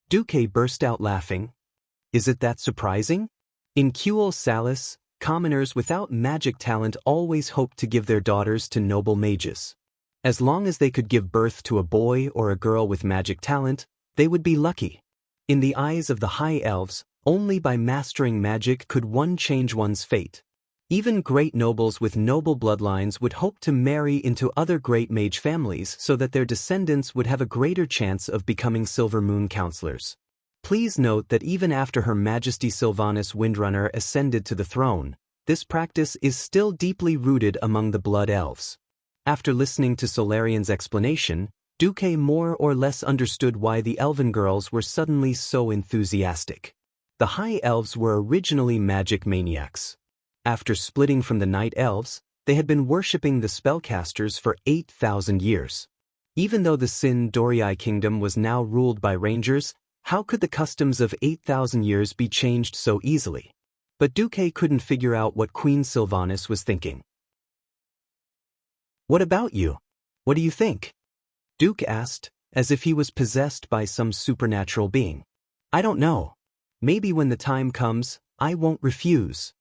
Speaker 1: Duque burst out laughing. Is it that surprising? Incul salis, commoners without magic talent always hoped to give their daughters to noble mages. As long as they could give birth to a boy or a girl with magic talent, they would be lucky. In the eyes of the High Elves, only by mastering magic could one change one's fate. Even great nobles with noble bloodlines would hope to marry into other great mage families so that their descendants would have a greater chance of becoming Silver Moon counselors. Please note that even after Her Majesty Sylvanas Windrunner ascended to the throne, this practice is still deeply rooted among the Blood Elves. After listening to Solarian's explanation, Duque more or less understood why the Elven girls were suddenly so enthusiastic. The High Elves were originally magic maniacs. After splitting from the Night Elves, they had been worshipping the spellcasters for 8,000 years. Even though the Sin Dorii kingdom was now ruled by rangers, how could the customs of 8,000 years be changed so easily? But Duque couldn't figure out what Queen Sylvanas was thinking. "What about you? What do you think?" Duke asked, as if he was possessed by some supernatural being. "I don't know. Maybe when the time comes, I won't refuse."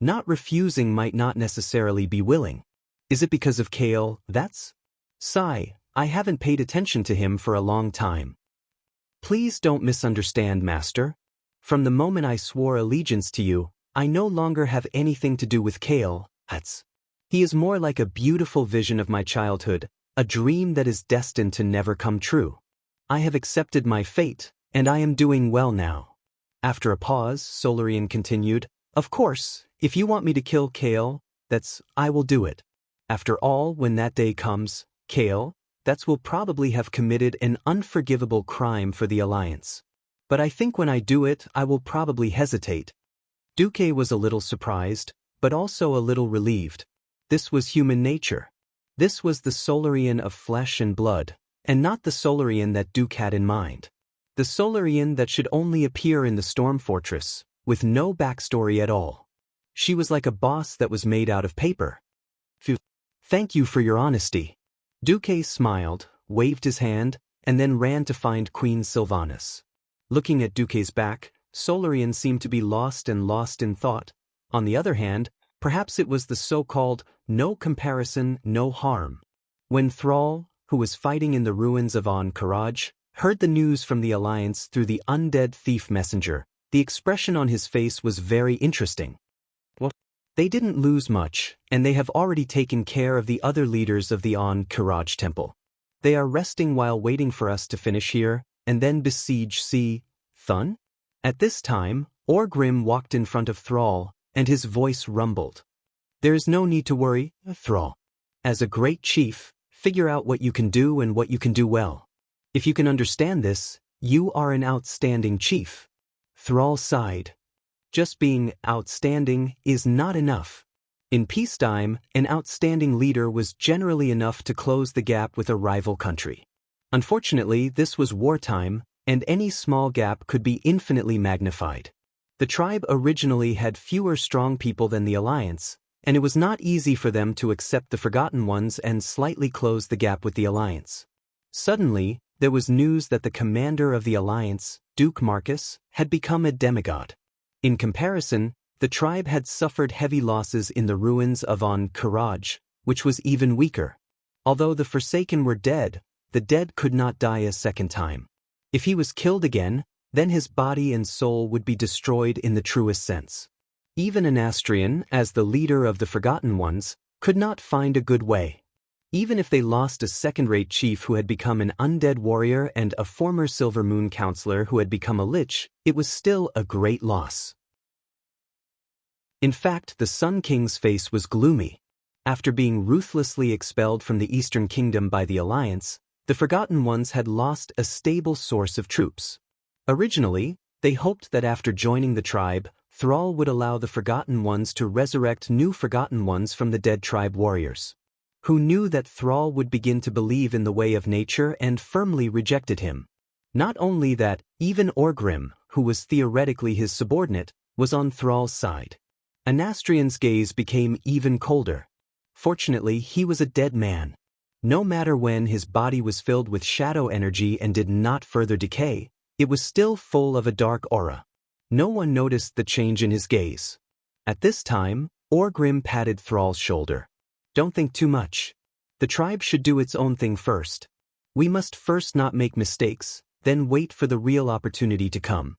Speaker 1: Not refusing might not necessarily be willing. Is it because of Kale? That's? Sigh, I haven't paid attention to him for a long time. Please don't misunderstand, Master. From the moment I swore allegiance to you, I no longer have anything to do with Kale. He is more like a beautiful vision of my childhood, a dream that is destined to never come true. I have accepted my fate, and I am doing well now. After a pause, Solarian continued, "Of course, if you want me to kill Kale, I will do it. After all, when that day comes, Kale, will probably have committed an unforgivable crime for the Alliance. But I think when I do it, I will probably hesitate." Duque was a little surprised, but also a little relieved. This was human nature. This was the Solarian of flesh and blood, and not the Solarian that Duke had in mind. The Solarian that should only appear in the Storm Fortress, with no backstory at all. She was like a boss that was made out of paper. Phew. Thank you for your honesty. Duque smiled, waved his hand, and then ran to find Queen Sylvanas. Looking at Duque's back, Solarian seemed to be lost in thought. On the other hand, perhaps it was the so-called no comparison, no harm. When Thrall, who was fighting in the ruins of Karaj, heard the news from the Alliance through the undead thief messenger, the expression on his face was very interesting. Well, they didn't lose much, and they have already taken care of the other leaders of the Karaj temple. They are resting while waiting for us to finish here, and then besiege Thun? At this time, Orgrim walked in front of Thrall, and his voice rumbled. "There is no need to worry, Thrall. As a great chief, figure out what you can do and what you can do well. If you can understand this, you are an outstanding chief." Thrall sighed. Just being outstanding is not enough. In peacetime, an outstanding leader was generally enough to close the gap with a rival country. Unfortunately, this was wartime, and any small gap could be infinitely magnified. The tribe originally had fewer strong people than the Alliance, and it was not easy for them to accept the Forgotten Ones and slightly close the gap with the Alliance. Suddenly, there was news that the commander of the Alliance, Duke Marcus, had become a demigod. In comparison, the tribe had suffered heavy losses in the ruins of Karaj, which was even weaker. Although the Forsaken were dead, the dead could not die a second time. If he was killed again, then his body and soul would be destroyed in the truest sense. Even Anastrian, as the leader of the Forgotten Ones, could not find a good way. Even if they lost a second-rate chief who had become an undead warrior and a former Silver Moon counselor who had become a lich, it was still a great loss. In fact, the Sun King's face was gloomy. After being ruthlessly expelled from the Eastern Kingdom by the Alliance, the Forgotten Ones had lost a stable source of troops. Originally, they hoped that after joining the tribe, Thrall would allow the Forgotten Ones to resurrect new Forgotten Ones from the dead tribe warriors. Who knew that Thrall would begin to believe in the way of nature and firmly rejected him. Not only that, even Orgrim, who was theoretically his subordinate, was on Thrall's side. Anastrian's gaze became even colder. Fortunately, he was a dead man. No matter when his body was filled with shadow energy and did not further decay, it was still full of a dark aura. No one noticed the change in his gaze. At this time, Orgrim patted Thrall's shoulder. Don't think too much. The tribe should do its own thing first. We must first not make mistakes, then wait for the real opportunity to come.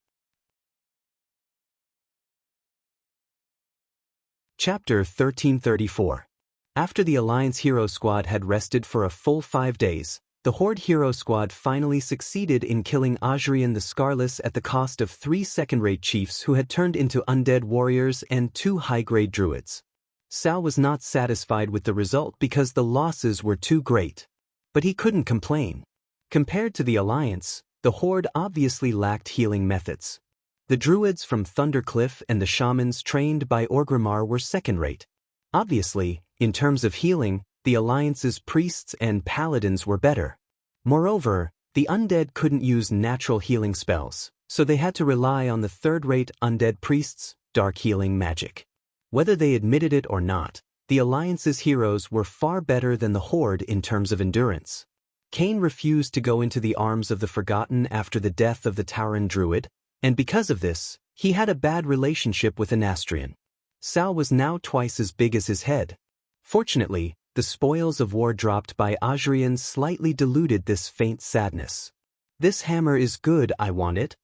Speaker 1: Chapter 1334. After the Alliance Hero Squad had rested for a full 5 days, the Horde Hero Squad finally succeeded in killing Azrian the Scarless at the cost of 3 second-rate chiefs who had turned into undead warriors and 2 high-grade druids. Sal was not satisfied with the result because the losses were too great. But he couldn't complain. Compared to the Alliance, the Horde obviously lacked healing methods. The druids from Thundercliff and the shamans trained by Orgrimmar were second-rate. Obviously, in terms of healing, the Alliance's priests and paladins were better. Moreover, the undead couldn't use natural healing spells, so they had to rely on the third-rate undead priests' dark healing magic. Whether they admitted it or not, the Alliance's heroes were far better than the Horde in terms of endurance. Cain refused to go into the arms of the Forgotten after the death of the Tauren druid, and because of this, he had a bad relationship with Anastrian. Sal was now twice as big as his head. Fortunately, the spoils of war dropped by Azrian slightly diluted this faint sadness. This hammer is good, I want it.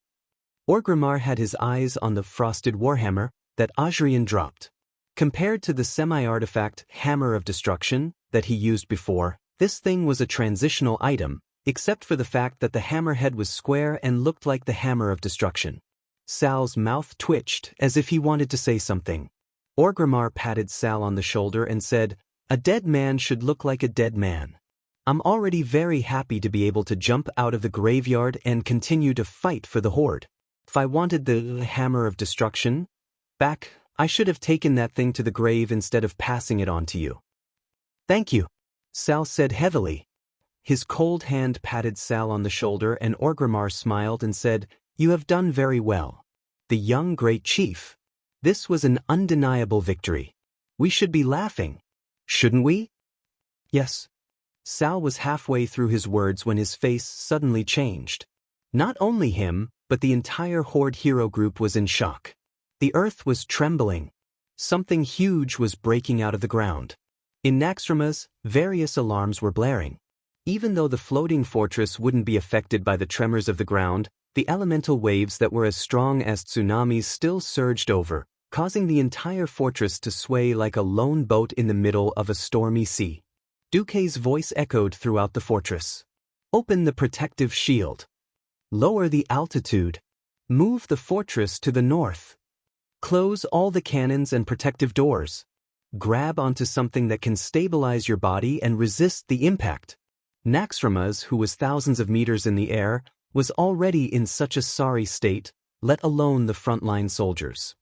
Speaker 1: Orgrimmar had his eyes on the frosted warhammer that Azrian dropped. Compared to the semi-artifact Hammer of Destruction that he used before, this thing was a transitional item, except for the fact that the hammerhead was square and looked like the Hammer of Destruction. Sal's mouth twitched as if he wanted to say something. Orgrimmar patted Sal on the shoulder and said, "A dead man should look like a dead man. I'm already very happy to be able to jump out of the graveyard and continue to fight for the Horde. If I wanted the Hammer of Destruction back, I should have taken that thing to the grave instead of passing it on to you." "Thank you," Sal said heavily. His cold hand patted Sal on the shoulder and Orgrimmar smiled and said, "You have done very well. The young great chief. This was an undeniable victory. We should be laughing. Shouldn't we?" "Yes." Sal was halfway through his words when his face suddenly changed. Not only him, but the entire Horde hero group was in shock. The earth was trembling. Something huge was breaking out of the ground. In Naxxramas, various alarms were blaring. Even though the floating fortress wouldn't be affected by the tremors of the ground, the elemental waves that were as strong as tsunamis still surged over, causing the entire fortress to sway like a lone boat in the middle of a stormy sea. Duque's voice echoed throughout the fortress. "Open the protective shield. Lower the altitude. Move the fortress to the north. Close all the cannons and protective doors. Grab onto something that can stabilize your body and resist the impact." Naxxramas, who was thousands of meters in the air, was already in such a sorry state, let alone the frontline soldiers.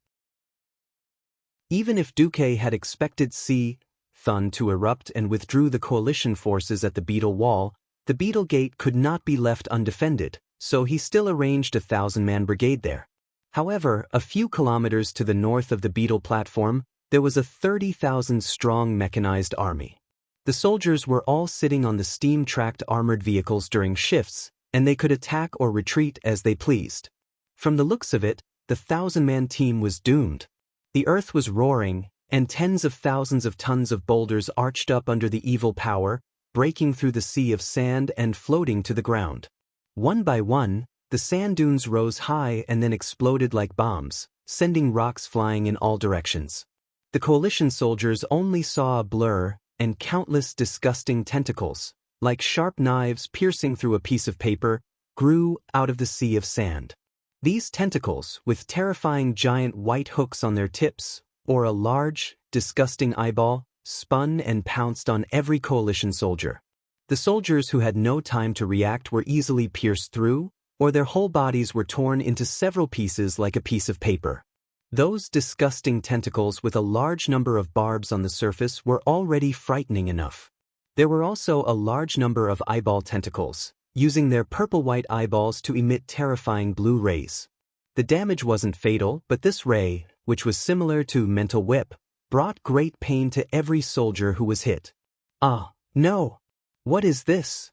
Speaker 1: Even if Duque had expected Thun to erupt and withdrew the coalition forces at the Beetle Wall, the Beetle Gate could not be left undefended, so he still arranged a 1,000-man brigade there. However, a few kilometers to the north of the Beetle platform, there was a 30,000-strong mechanized army. The soldiers were all sitting on the steam-tracked armored vehicles during shifts, and they could attack or retreat as they pleased. From the looks of it, the 1,000-man team was doomed. The earth was roaring, and tens of thousands of tons of boulders arched up under the evil power, breaking through the sea of sand and floating to the ground. One by one, the sand dunes rose high and then exploded like bombs, sending rocks flying in all directions. The coalition soldiers only saw a blur, and countless disgusting tentacles, like sharp knives piercing through a piece of paper, grew out of the sea of sand. These tentacles, with terrifying giant white hooks on their tips, or a large, disgusting eyeball, spun and pounced on every coalition soldier. The soldiers who had no time to react were easily pierced through, or their whole bodies were torn into several pieces like a piece of paper. Those disgusting tentacles with a large number of barbs on the surface were already frightening enough. There were also a large number of eyeball tentacles, using their purple-white eyeballs to emit terrifying blue rays. The damage wasn't fatal, but this ray, which was similar to mental whip, brought great pain to every soldier who was hit. "Ah, no! What is this?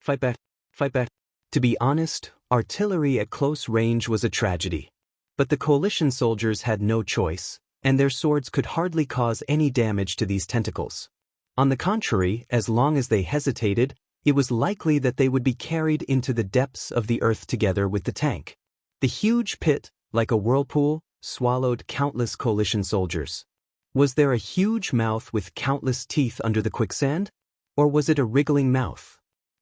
Speaker 1: Fight back, fight back." To be honest, artillery at close range was a tragedy. But the coalition soldiers had no choice. and their swords could hardly cause any damage to these tentacles. On the contrary, as long as they hesitated, it was likely that they would be carried into the depths of the earth together with the tank. The huge pit, like a whirlpool, swallowed countless coalition soldiers. Was there a huge mouth with countless teeth under the quicksand? Or was it a wriggling mouth?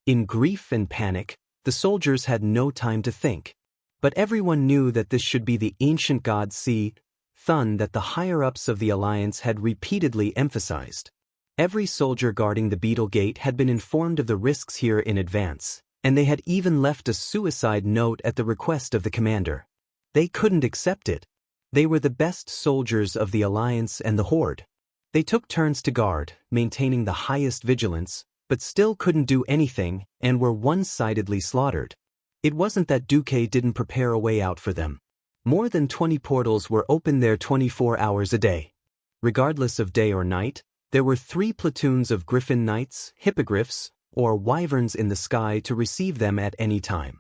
Speaker 1: In grief and panic, the soldiers had no time to think. But everyone knew that this should be the ancient god Thun that the higher-ups of the Alliance had repeatedly emphasized. Every soldier guarding the Beetle Gate had been informed of the risks here in advance, and they had even left a suicide note at the request of the commander. They couldn't accept it. They were the best soldiers of the Alliance and the Horde. They took turns to guard, maintaining the highest vigilance, but still couldn't do anything and were one-sidedly slaughtered. It wasn't that Duque didn't prepare a way out for them. More than 20 portals were open there 24 hours a day. Regardless of day or night, there were 3 platoons of Griffin Knights, Hippogriffs, or Wyverns in the sky to receive them at any time.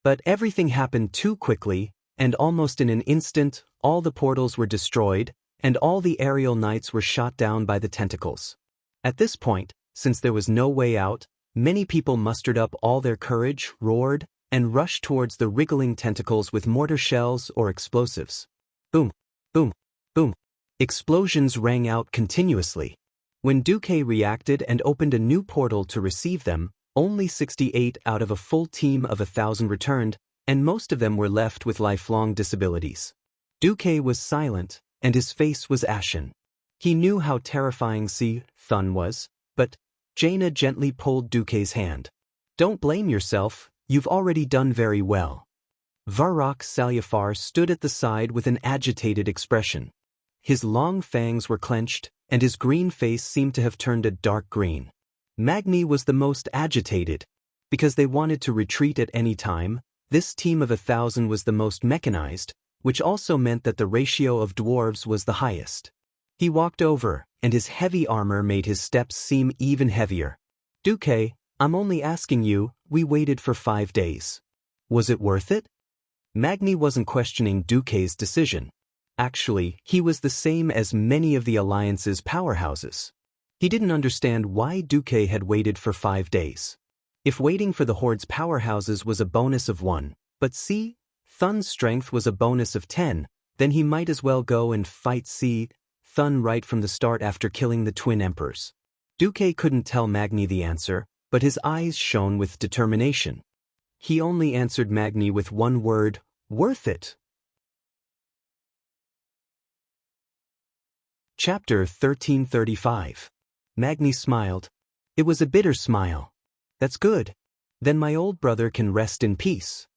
Speaker 1: But everything happened too quickly, and almost in an instant, all the portals were destroyed, and all the aerial knights were shot down by the tentacles. At this point, since there was no way out, many people mustered up all their courage, roared, and rushed towards the wriggling tentacles with mortar shells or explosives. Boom, boom, boom. Explosions rang out continuously. When Duque reacted and opened a new portal to receive them, only 68 out of a full team of 1,000 returned, and most of them were left with lifelong disabilities. Duque was silent, and his face was ashen. He knew how terrifying Thun was, but Jaina gently pulled Duque's hand. Don't blame yourself, you've already done very well. Varrock Salyafar stood at the side with an agitated expression. His long fangs were clenched, and his green face seemed to have turned a dark green. Magni was the most agitated. Because they wanted to retreat at any time, this team of 1,000 was the most mechanized, which also meant that the ratio of dwarves was the highest. He walked over, and his heavy armor made his steps seem even heavier. Duque, I'm only asking you, we waited for 5 days. Was it worth it? Magni wasn't questioning Duque's decision. Actually, he was the same as many of the Alliance's powerhouses. He didn't understand why Duque had waited for 5 days. If waiting for the Horde's powerhouses was a bonus of 1, but Thun's strength was a bonus of 10, then he might as well go and fight Thun right from the start after killing the twin emperors. Duque couldn't tell Magni the answer, but his eyes shone with determination. He only answered Magni with one word, worth it. Chapter 1335. Magni smiled. It was a bitter smile. That's good. Then my old brother can rest in peace.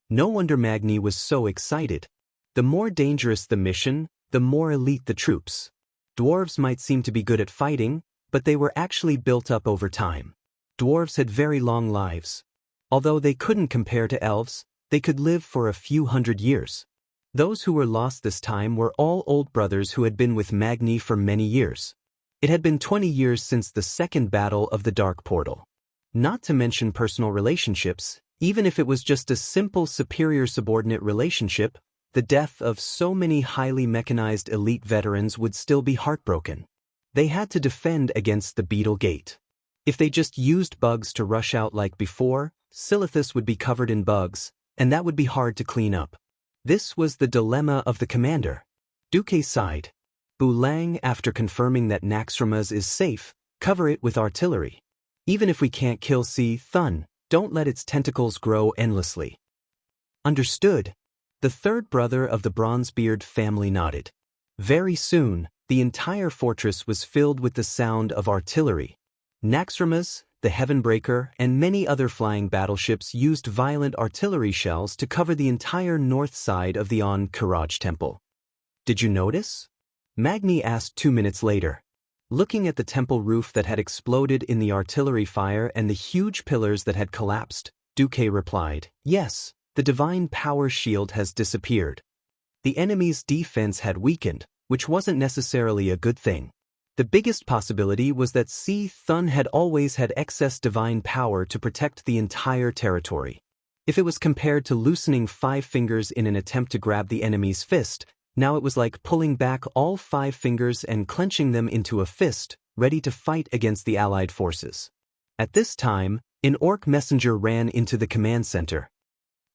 Speaker 1: No wonder Magni was so excited. The more dangerous the mission, the more elite the troops. Dwarves might seem to be good at fighting, but they were actually built up over time. Dwarves had very long lives. Although they couldn't compare to elves, they could live for a few hundred years. Those who were lost this time were all old brothers who had been with Magni for many years. It had been 20 years since the second battle of the Dark Portal. Not to mention personal relationships, even if it was just a simple superior-subordinate relationship, the death of so many highly mechanized elite veterans would still be heartbroken. They had to defend against the Beetle Gate. If they just used bugs to rush out like before, Silithus would be covered in bugs, and that would be hard to clean up. This was the dilemma of the commander. Duque sighed. Bulang, after confirming that Naxxramas is safe, cover it with artillery. Even if we can't kill Thun, don't let its tentacles grow endlessly. Understood. The third brother of the Bronzebeard family nodded. Very soon, the entire fortress was filled with the sound of artillery. Naxxramas, the Heavenbreaker, and many other flying battleships used violent artillery shells to cover the entire north side of the Karaj temple. Did you notice? Magni asked 2 minutes later. Looking at the temple roof that had exploded in the artillery fire and the huge pillars that had collapsed, Duque replied, yes, the divine power shield has disappeared. The enemy's defense had weakened, which wasn't necessarily a good thing. The biggest possibility was that Thun had always had excess divine power to protect the entire territory. If it was compared to loosening 5 fingers in an attempt to grab the enemy's fist, Now it was like pulling back all 5 fingers and clenching them into a fist, ready to fight against the Allied forces. At this time, an orc messenger ran into the command center.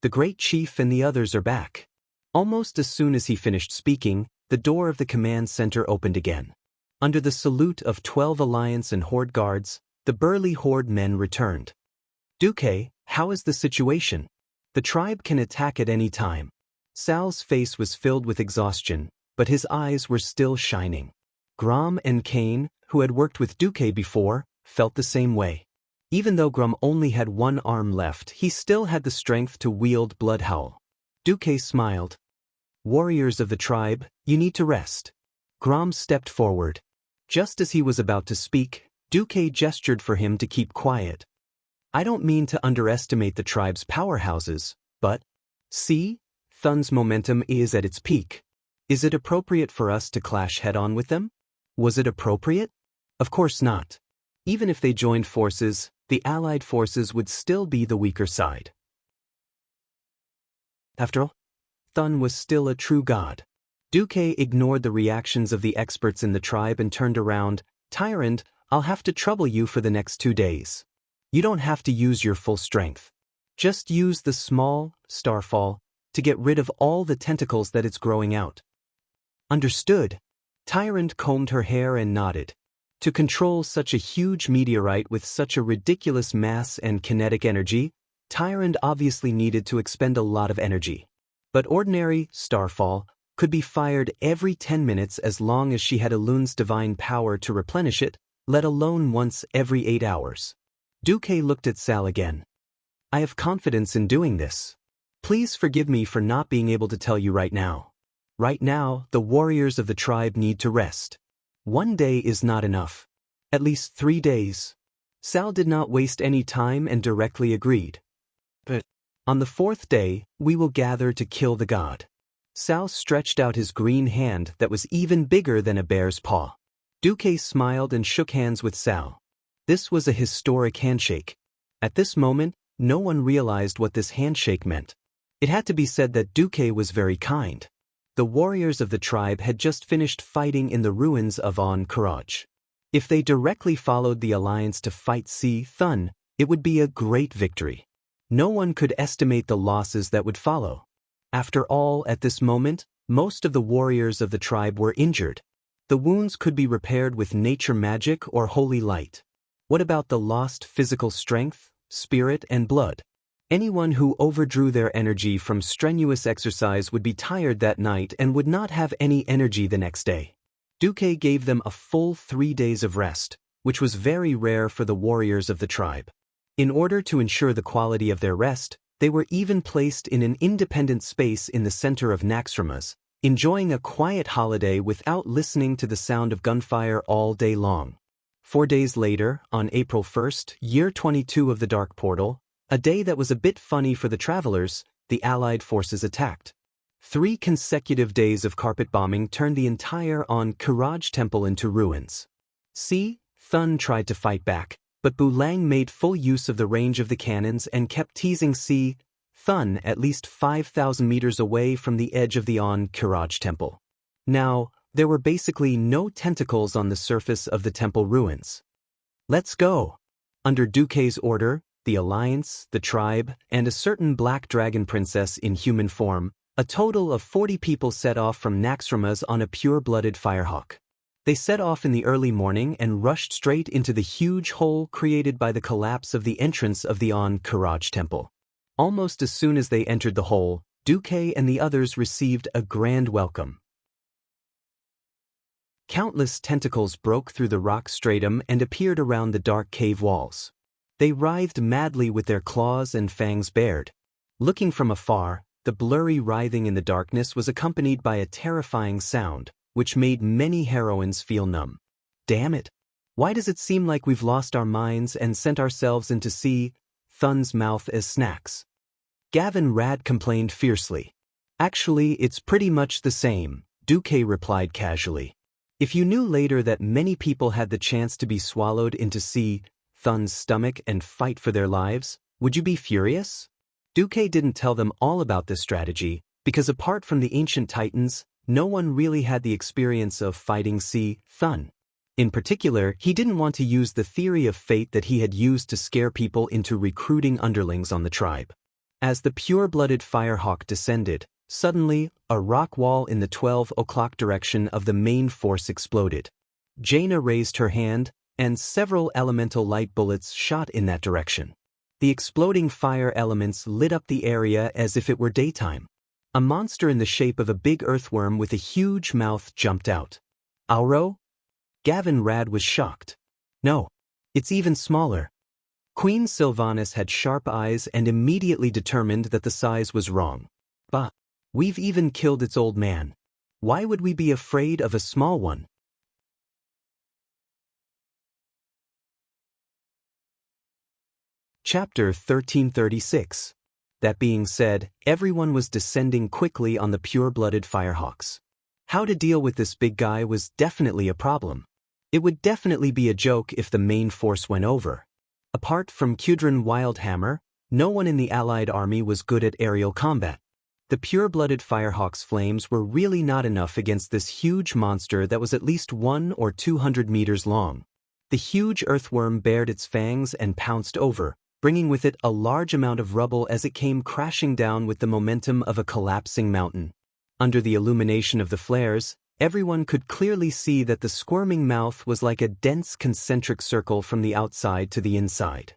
Speaker 1: "The Great Chief and the others are back." Almost as soon as he finished speaking, the door of the command center opened again. Under the salute of 12 Alliance and Horde guards, the burly Horde men returned. "Duque, how is the situation? The tribe can attack at any time." Sal's face was filled with exhaustion, but his eyes were still shining. Grom and Kane, who had worked with Duque before, felt the same way. Even though Grom only had one arm left, he still had the strength to wield Bloodhowl. Duque smiled. "Warriors of the tribe, you need to rest." Grom stepped forward. Just as he was about to speak, Duque gestured for him to keep quiet. "I don't mean to underestimate the tribe's powerhouses, but, see? Thun's momentum is at its peak. Is it appropriate for us to clash head-on with them? Was it appropriate? Of course not. Even if they joined forces, the Allied forces would still be the weaker side. After all, Thun was still a true god. Duque ignored the reactions of the experts in the tribe and turned around. "Tyrant, I'll have to trouble you for the next 2 days. You don't have to use your full strength. Just use the small starfall to get rid of all the tentacles that it's growing out." "Understood." Tyrant combed her hair and nodded. To control such a huge meteorite with such a ridiculous mass and kinetic energy, Tyrant obviously needed to expend a lot of energy. But ordinary starfall could be fired every 10 minutes as long as she had Elun's divine power to replenish it, let alone once every 8 hours. Duque looked at Sal again. "I have confidence in doing this. Please forgive me for not being able to tell you right now. Right now, the warriors of the tribe need to rest. 1 day is not enough. At least 3 days. Sal did not waste any time and directly agreed. "But on the 4th day, we will gather to kill the god." Sal stretched out his green hand that was even bigger than a bear's paw. Duque smiled and shook hands with Sal. This was a historic handshake. At this moment, no one realized what this handshake meant. It had to be said that Duque was very kind. The warriors of the tribe had just finished fighting in the ruins of Karaj. If they directly followed the alliance to fight Thun, it would be a great victory. No one could estimate the losses that would follow. After all, at this moment, most of the warriors of the tribe were injured. The wounds could be repaired with nature magic or holy light. What about the lost physical strength, spirit, and blood? Anyone who overdrew their energy from strenuous exercise would be tired that night and would not have any energy the next day. Duque gave them a full 3 days of rest, which was very rare for the warriors of the tribe. In order to ensure the quality of their rest, they were even placed in an independent space in the center of Naxxramas, enjoying a quiet holiday without listening to the sound of gunfire all day long. 4 days later, on April 1st, year 22 of the Dark Portal, a day that was a bit funny for the travelers, the Allied forces attacked. 3 consecutive days of carpet bombing turned the entire Karaj temple into ruins. Thun tried to fight back, but Bulang made full use of the range of the cannons and kept teasing Thun at least 5,000 meters away from the edge of the Karaj temple. Now, there were basically no tentacles on the surface of the temple ruins. "Let's go." Under Duque's order, the Alliance, the tribe, and a certain black dragon princess in human form, a total of 40 people set off from Naxxramas on a pure-blooded firehawk. They set off in the early morning and rushed straight into the huge hole created by the collapse of the entrance of the Karaj temple. Almost as soon as they entered the hole, Duque and the others received a grand welcome. Countless tentacles broke through the rock stratum and appeared around the dark cave walls. They writhed madly with their claws and fangs bared. Looking from afar, the blurry writhing in the darkness was accompanied by a terrifying sound, which made many heroines feel numb. "Damn it! Why does it seem like we've lost our minds and sent ourselves into Thun's mouth as snacks?" Gavin Rad complained fiercely. "Actually, it's pretty much the same," Duque replied casually. "If you knew later that many people had the chance to be swallowed into Thun's stomach and fight for their lives, would you be furious?" Duque didn't tell them all about this strategy, because apart from the ancient titans, no one really had the experience of fighting sea Thun. In particular, he didn't want to use the theory of fate that he had used to scare people into recruiting underlings on the tribe. As the pure-blooded firehawk descended, suddenly, a rock wall in the 12 o'clock direction of the main force exploded. Jaina raised her hand, and several elemental light bullets shot in that direction. The exploding fire elements lit up the area as if it were daytime. A monster in the shape of a big earthworm with a huge mouth jumped out. Auro? Gavin Rad was shocked. No. It's even smaller. Queen Sylvanas had sharp eyes and immediately determined that the size was wrong. Bah. We've even killed its old man. Why would we be afraid of a small one? Chapter 1336. That being said, everyone was descending quickly on the pure-blooded firehawks. How to deal with this big guy was definitely a problem. It would definitely be a joke if the main force went over. Apart from Kudrin Wildhammer, no one in the Allied army was good at aerial combat. The pure-blooded firehawk's flames were really not enough against this huge monster that was at least 100 or 200 meters long. The huge earthworm bared its fangs and pounced over, bringing with it a large amount of rubble as it came crashing down with the momentum of a collapsing mountain. Under the illumination of the flares, everyone could clearly see that the squirming mouth was like a dense concentric circle from the outside to the inside.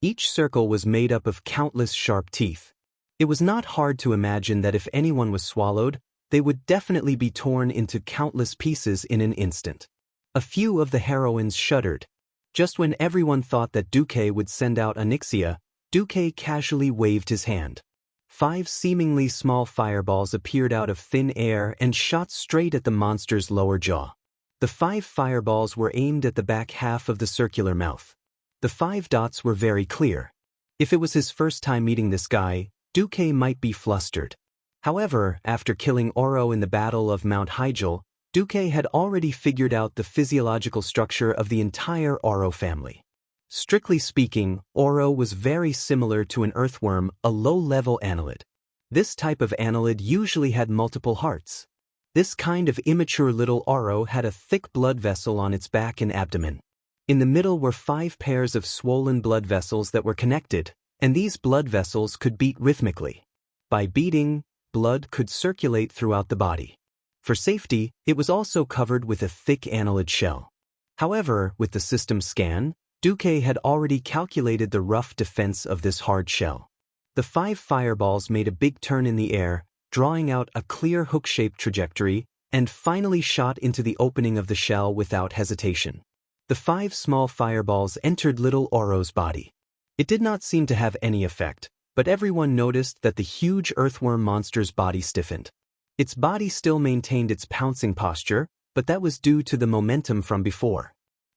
Speaker 1: Each circle was made up of countless sharp teeth. It was not hard to imagine that if anyone was swallowed, they would definitely be torn into countless pieces in an instant. A few of the heroines shuddered. Just when everyone thought that Duque would send out Onyxia, Duque casually waved his hand. 5 seemingly small fireballs appeared out of thin air and shot straight at the monster's lower jaw. The 5 fireballs were aimed at the back half of the circular mouth. The 5 dots were very clear. If it was his first time meeting this guy, Duque might be flustered. However, after killing Oro in the Battle of Mount Hyjal, Duque had already figured out the physiological structure of the entire Oro family. Strictly speaking, Oro was very similar to an earthworm, a low-level annelid. This type of annelid usually had multiple hearts. This kind of immature little Oro had a thick blood vessel on its back and abdomen. In the middle were 5 pairs of swollen blood vessels that were connected, and these blood vessels could beat rhythmically. By beating, blood could circulate throughout the body. For safety, it was also covered with a thick annelid shell. However, with the system scan, Duque had already calculated the rough defense of this hard shell. The 5 fireballs made a big turn in the air, drawing out a clear hook-shaped trajectory, and finally shot into the opening of the shell without hesitation. The 5 small fireballs entered little Oro's body. It did not seem to have any effect, but everyone noticed that the huge earthworm monster's body stiffened. Its body still maintained its pouncing posture, but that was due to the momentum from before.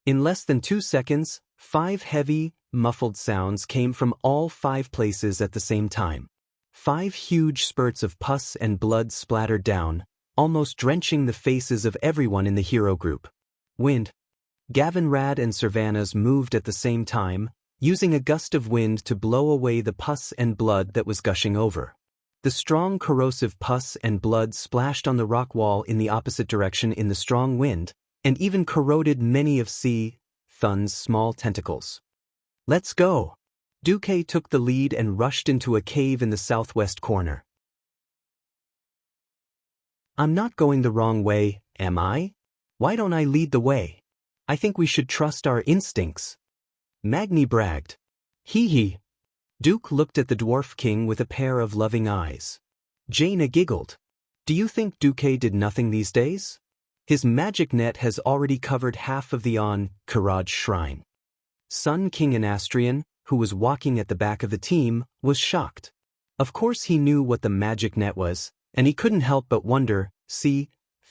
Speaker 1: In less than 2 seconds, 5 heavy, muffled sounds came from all 5 places at the same time. 5 huge spurts of pus and blood splattered down, almost drenching the faces of everyone in the hero group. Gavin Rad and Sylvanas moved at the same time, using a gust of wind to blow away the pus and blood that was gushing over. The strong corrosive pus and blood splashed on the rock wall in the opposite direction in the strong wind, and even corroded many of Thun's small tentacles. Let's go! Duque took the lead and rushed into a cave in the southwest corner. I'm not going the wrong way, am I? Why don't I lead the way? I think we should trust our instincts. Magni bragged. Hee. Duke looked at the dwarf king with a pair of loving eyes. Jaina giggled. Do you think Duque did nothing these days? His magic net has already covered half of the Kiraj shrine. Sun King Anastrian, who was walking at the back of the team, was shocked. Of course he knew what the magic net was, and he couldn't help but wonder,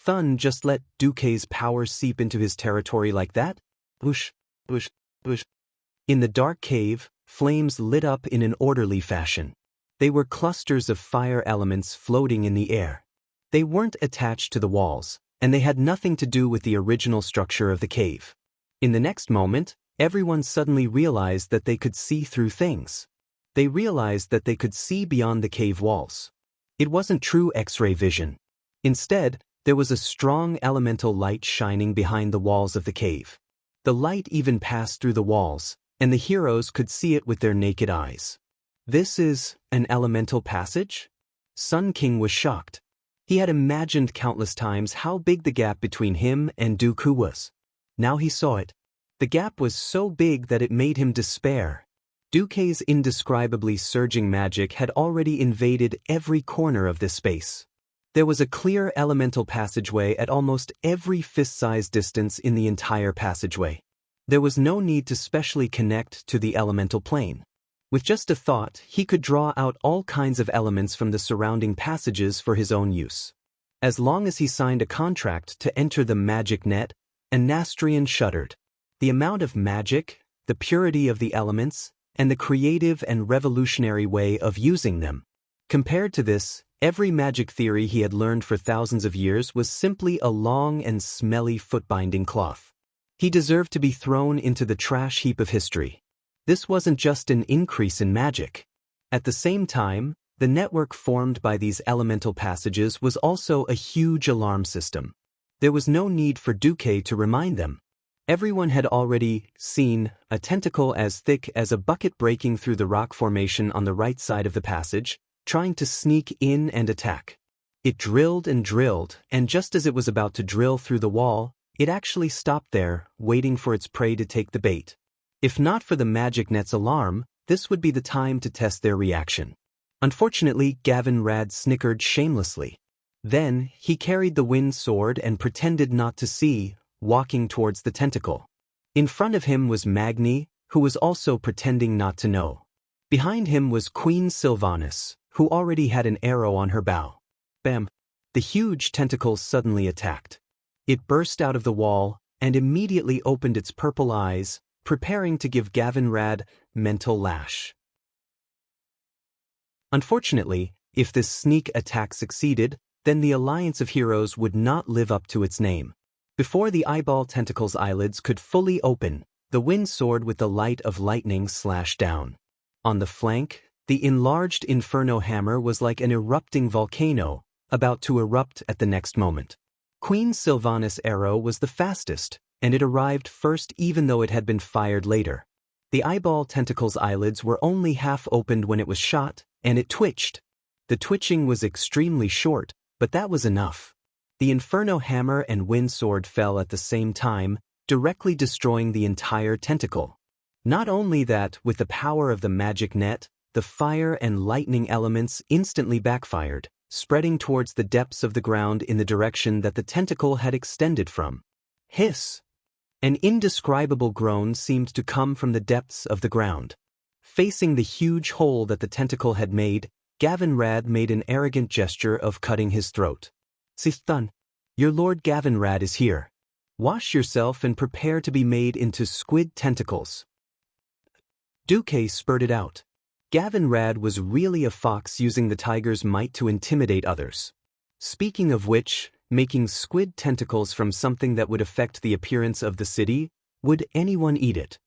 Speaker 1: Thun just let Duque's power seep into his territory like that? Whoosh. In the dark cave, flames lit up in an orderly fashion. They were clusters of fire elements floating in the air. They weren't attached to the walls, and they had nothing to do with the original structure of the cave. In the next moment, everyone suddenly realized that they could see through things. They realized that they could see beyond the cave walls. It wasn't true X-ray vision. Instead, There was a strong elemental light shining behind the walls of the cave. The light even passed through the walls, and the heroes could see it with their naked eyes. This is an elemental passage? Sun King was shocked. He had imagined countless times how big the gap between him and Dooku was. Now he saw it. The gap was so big that it made him despair. Dooku's indescribably surging magic had already invaded every corner of this space. There was a clear elemental passageway at almost every fist-sized distance in the entire passageway. There was no need to specially connect to the elemental plane. With just a thought, he could draw out all kinds of elements from the surrounding passages for his own use. As long as he signed a contract to enter the magic net, Anastrian shuddered. The amount of magic, the purity of the elements, and the creative and revolutionary way of using them. Compared to this, every magic theory he had learned for thousands of years was simply a long and smelly foot-binding cloth. He deserved to be thrown into the trash heap of history. This wasn't just an increase in magic. At the same time, the network formed by these elemental passages was also a huge alarm system. There was no need for Dooku to remind them. Everyone had already seen a tentacle as thick as a bucket breaking through the rock formation on the right side of the passage, trying to sneak in and attack. It drilled, and just as it was about to drill through the wall, it actually stopped there, waiting for its prey to take the bait. If not for the magic net's alarm, this would be the time to test their reaction. Unfortunately, Gavin Rad snickered shamelessly. Then, he carried the wind sword and pretended not to see, walking towards the tentacle. In front of him was Magni, who was also pretending not to know. Behind him was Queen Sylvanas, who already had an arrow on her bow. Bam! The huge tentacle suddenly attacked. It burst out of the wall and immediately opened its purple eyes, preparing to give Gavin Rad mental lash. Unfortunately, if this sneak attack succeeded, then the Alliance of Heroes would not live up to its name. Before the eyeball tentacle's eyelids could fully open, the wind sword with the light of lightning slashed down. On the flank, the enlarged Inferno hammer was like an erupting volcano, about to erupt at the next moment. Queen Sylvanas' arrow was the fastest, and it arrived first even though it had been fired later. The eyeball tentacle's eyelids were only half opened when it was shot, and it twitched. The twitching was extremely short, but that was enough. The Inferno hammer and wind sword fell at the same time, directly destroying the entire tentacle. Not only that, with the power of the magic net, the fire and lightning elements instantly backfired, spreading towards the depths of the ground in the direction that the tentacle had extended from. Hiss! An indescribable groan seemed to come from the depths of the ground. Facing the huge hole that the tentacle had made, Gavin Rad made an arrogant gesture of cutting his throat. Sithun, your Lord Gavin Rad is here. Wash yourself and prepare to be made into squid tentacles. Dooku spurted out. Gavin Rad was really a fox using the tiger's might to intimidate others. Speaking of which, making squid tentacles from something that would affect the appearance of the city, would anyone eat it?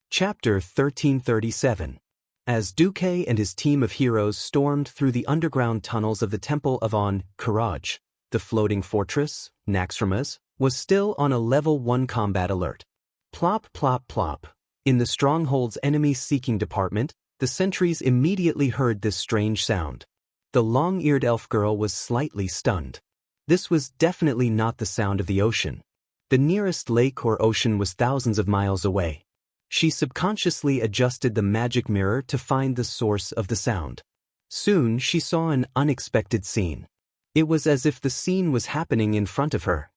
Speaker 1: Chapter 1337. As Dooku and his team of heroes stormed through the underground tunnels of the Temple of Karaj, the floating fortress, Naxxramas, was still on a level 1 combat alert. Plop, plop, plop. In the stronghold's enemy-seeking department, the sentries immediately heard this strange sound. The long-eared elf girl was slightly stunned. This was definitely not the sound of the ocean. The nearest lake or ocean was thousands of miles away. She subconsciously adjusted the magic mirror to find the source of the sound. Soon she saw an unexpected scene. It was as if the scene was happening in front of her.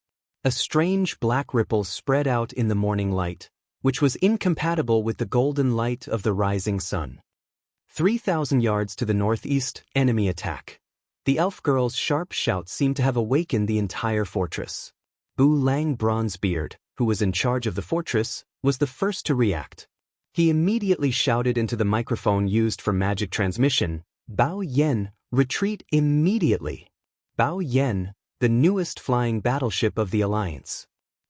Speaker 1: A strange black ripple spread out in the morning light, which was incompatible with the golden light of the rising sun. 3,000 yards to the northeast, enemy attack. The elf girl's sharp shout seemed to have awakened the entire fortress. Bu Lang Bronzebeard, who was in charge of the fortress, was the first to react. He immediately shouted into the microphone used for magic transmission, "Bao Yen, retreat immediately." Bao Yen, the newest flying battleship of the Alliance.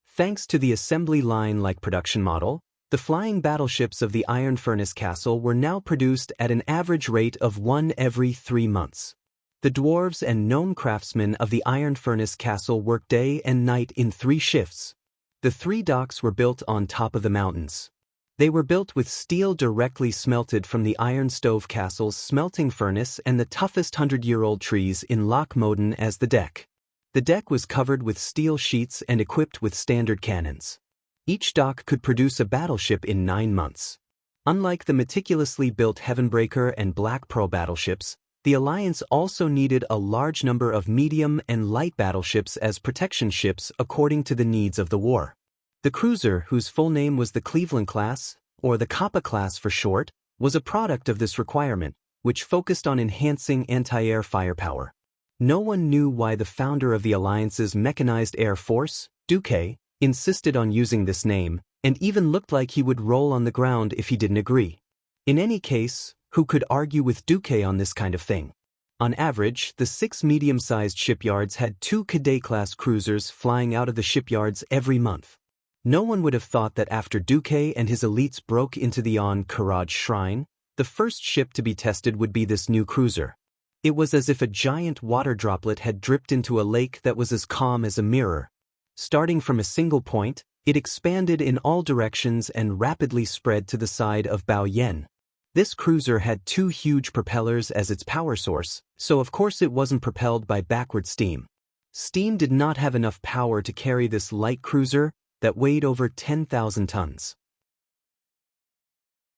Speaker 1: Thanks to the assembly line-like production model, The flying battleships of the Iron Furnace Castle were now produced at an average rate of 1 every 3 months. The dwarves and gnome craftsmen of the Iron Furnace Castle worked day and night in 3 shifts. The 3 docks were built on top of the mountains. They were built with steel directly smelted from the Iron Stove Castle's smelting furnace and the toughest 100-year-old trees in Loch Moden as the deck. The deck was covered with steel sheets and equipped with standard cannons. Each dock could produce a battleship in 9 months. Unlike the meticulously built Heavenbreaker and Black Pearl battleships, the Alliance also needed a large number of medium and light battleships as protection ships according to the needs of the war. The cruiser, whose full name was the Cleveland class, or the Kappa class for short, was a product of this requirement, which focused on enhancing anti-air firepower. No one knew why the founder of the Alliance's mechanized air force, Deity, insisted on using this name, and even looked like he would roll on the ground if he didn't agree. In any case, who could argue with Deity on this kind of thing? On average, the 6 medium-sized shipyards had 2 Cadet-class cruisers flying out of the shipyards every month. No one would have thought that after Deity and his elites broke into the Kiraj Shrine, the first ship to be tested would be this new cruiser. It was as if a giant water droplet had dripped into a lake that was as calm as a mirror. Starting from a single point, it expanded in all directions and rapidly spread to the side of Bao Yen. This cruiser had 2 huge propellers as its power source, so of course it wasn't propelled by backward steam. Steam did not have enough power to carry this light cruiser that weighed over 10,000 tons.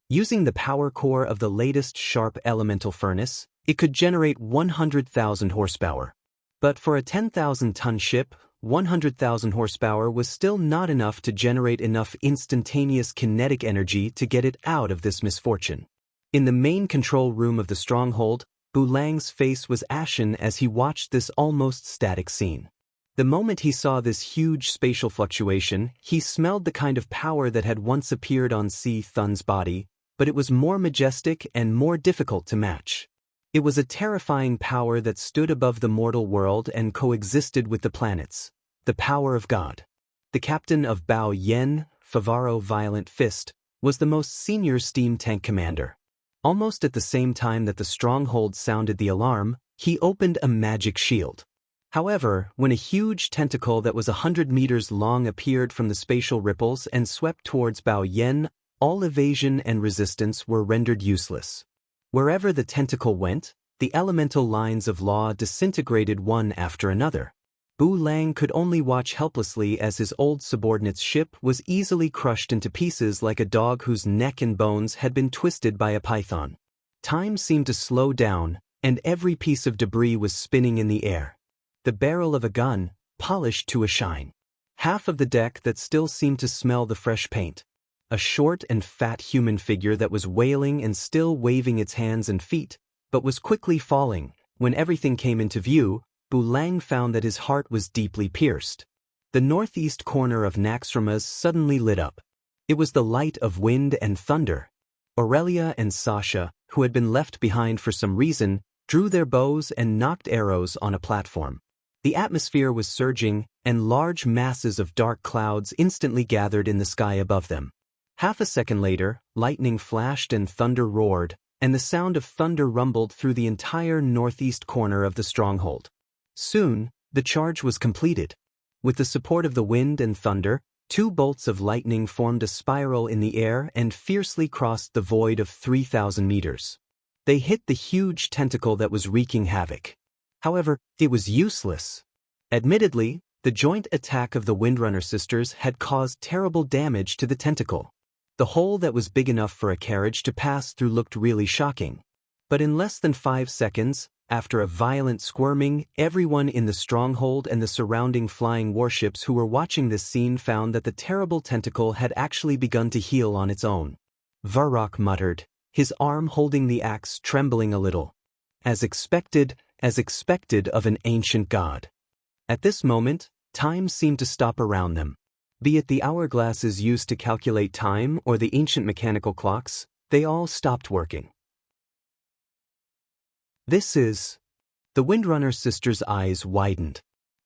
Speaker 1: Using the power core of the latest sharp elemental furnace, it could generate 100,000 horsepower. But for a 10,000-ton ship, 100,000 horsepower was still not enough to generate enough instantaneous kinetic energy to get it out of this misfortune. In the main control room of the stronghold, Bulang's face was ashen as he watched this almost static scene. The moment he saw this huge spatial fluctuation, he smelled the kind of power that had once appeared on Si Thun's body, but it was more majestic and more difficult to match. It was a terrifying power that stood above the mortal world and coexisted with the planets. The power of God. The captain of Bao Yen, Favaro Violent Fist, was the most senior steam tank commander. Almost at the same time that the stronghold sounded the alarm, he opened a magic shield. However, when a huge tentacle that was 100 meters long appeared from the spatial ripples and swept towards Bao Yen, all evasion and resistance were rendered useless. Wherever the tentacle went, the elemental lines of law disintegrated one after another. Bu Lang could only watch helplessly as his old subordinate's ship was easily crushed into pieces like a dog whose neck and bones had been twisted by a python. Time seemed to slow down, and every piece of debris was spinning in the air. The barrel of a gun, polished to a shine. Half of the deck that still seemed to smell the fresh paint. A short and fat human figure that was wailing and still waving its hands and feet, but was quickly falling. When everything came into view, Bu Lang found that his heart was deeply pierced. The northeast corner of Naxxramas suddenly lit up. It was the light of wind and thunder. Aurelia and Sasha, who had been left behind for some reason, drew their bows and knocked arrows on a platform. The atmosphere was surging, and large masses of dark clouds instantly gathered in the sky above them. Half a second later, lightning flashed and thunder roared, and the sound of thunder rumbled through the entire northeast corner of the stronghold. Soon, the charge was completed. With the support of the wind and thunder, 2 bolts of lightning formed a spiral in the air and fiercely crossed the void of 3,000 meters. They hit the huge tentacle that was wreaking havoc. However, it was useless. Admittedly, the joint attack of the Windrunner sisters had caused terrible damage to the tentacle. The hole that was big enough for a carriage to pass through looked really shocking. But in less than 5 seconds, after a violent squirming, everyone in the stronghold and the surrounding flying warships who were watching this scene found that the terrible tentacle had actually begun to heal on its own. Varrock muttered, his arm holding the axe trembling a little. As expected of an ancient god. At this moment, time seemed to stop around them. Be it the hourglasses used to calculate time or the ancient mechanical clocks, they all stopped working. This is... The Windrunner sisters' eyes widened.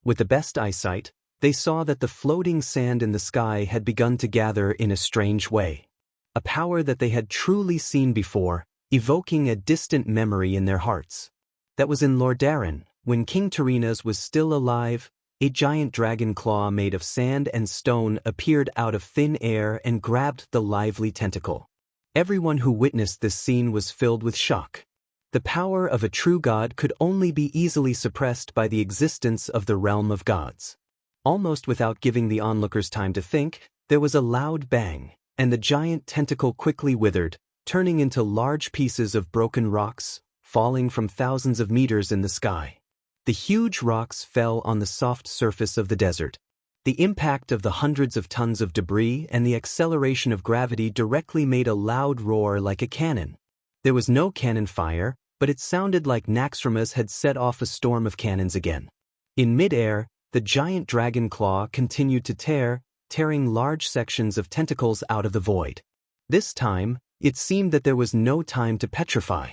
Speaker 1: With the best eyesight, they saw that the floating sand in the sky had begun to gather in a strange way. a power that they had truly seen before, evoking a distant memory in their hearts. That was in Lordaeron, when King Terenas was still alive. A giant dragon claw made of sand and stone appeared out of thin air and grabbed the lively tentacle. Everyone who witnessed this scene was filled with shock. The power of a true god could only be easily suppressed by the existence of the realm of gods. Almost without giving the onlookers time to think, there was a loud bang, and the giant tentacle quickly withered, turning into large pieces of broken rocks, falling from thousands of meters in the sky. The huge rocks fell on the soft surface of the desert. The impact of the hundreds of tons of debris and the acceleration of gravity directly made a loud roar like a cannon. There was no cannon fire, but it sounded like Naxxramas had set off a storm of cannons again. In midair, the giant dragon claw continued to tearing large sections of tentacles out of the void. This time, it seemed that there was no time to petrify.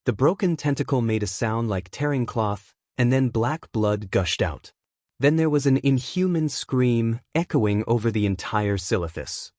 Speaker 1: The broken tentacle made a sound like tearing cloth, and then black blood gushed out. Then there was an inhuman scream echoing over the entire Silithus.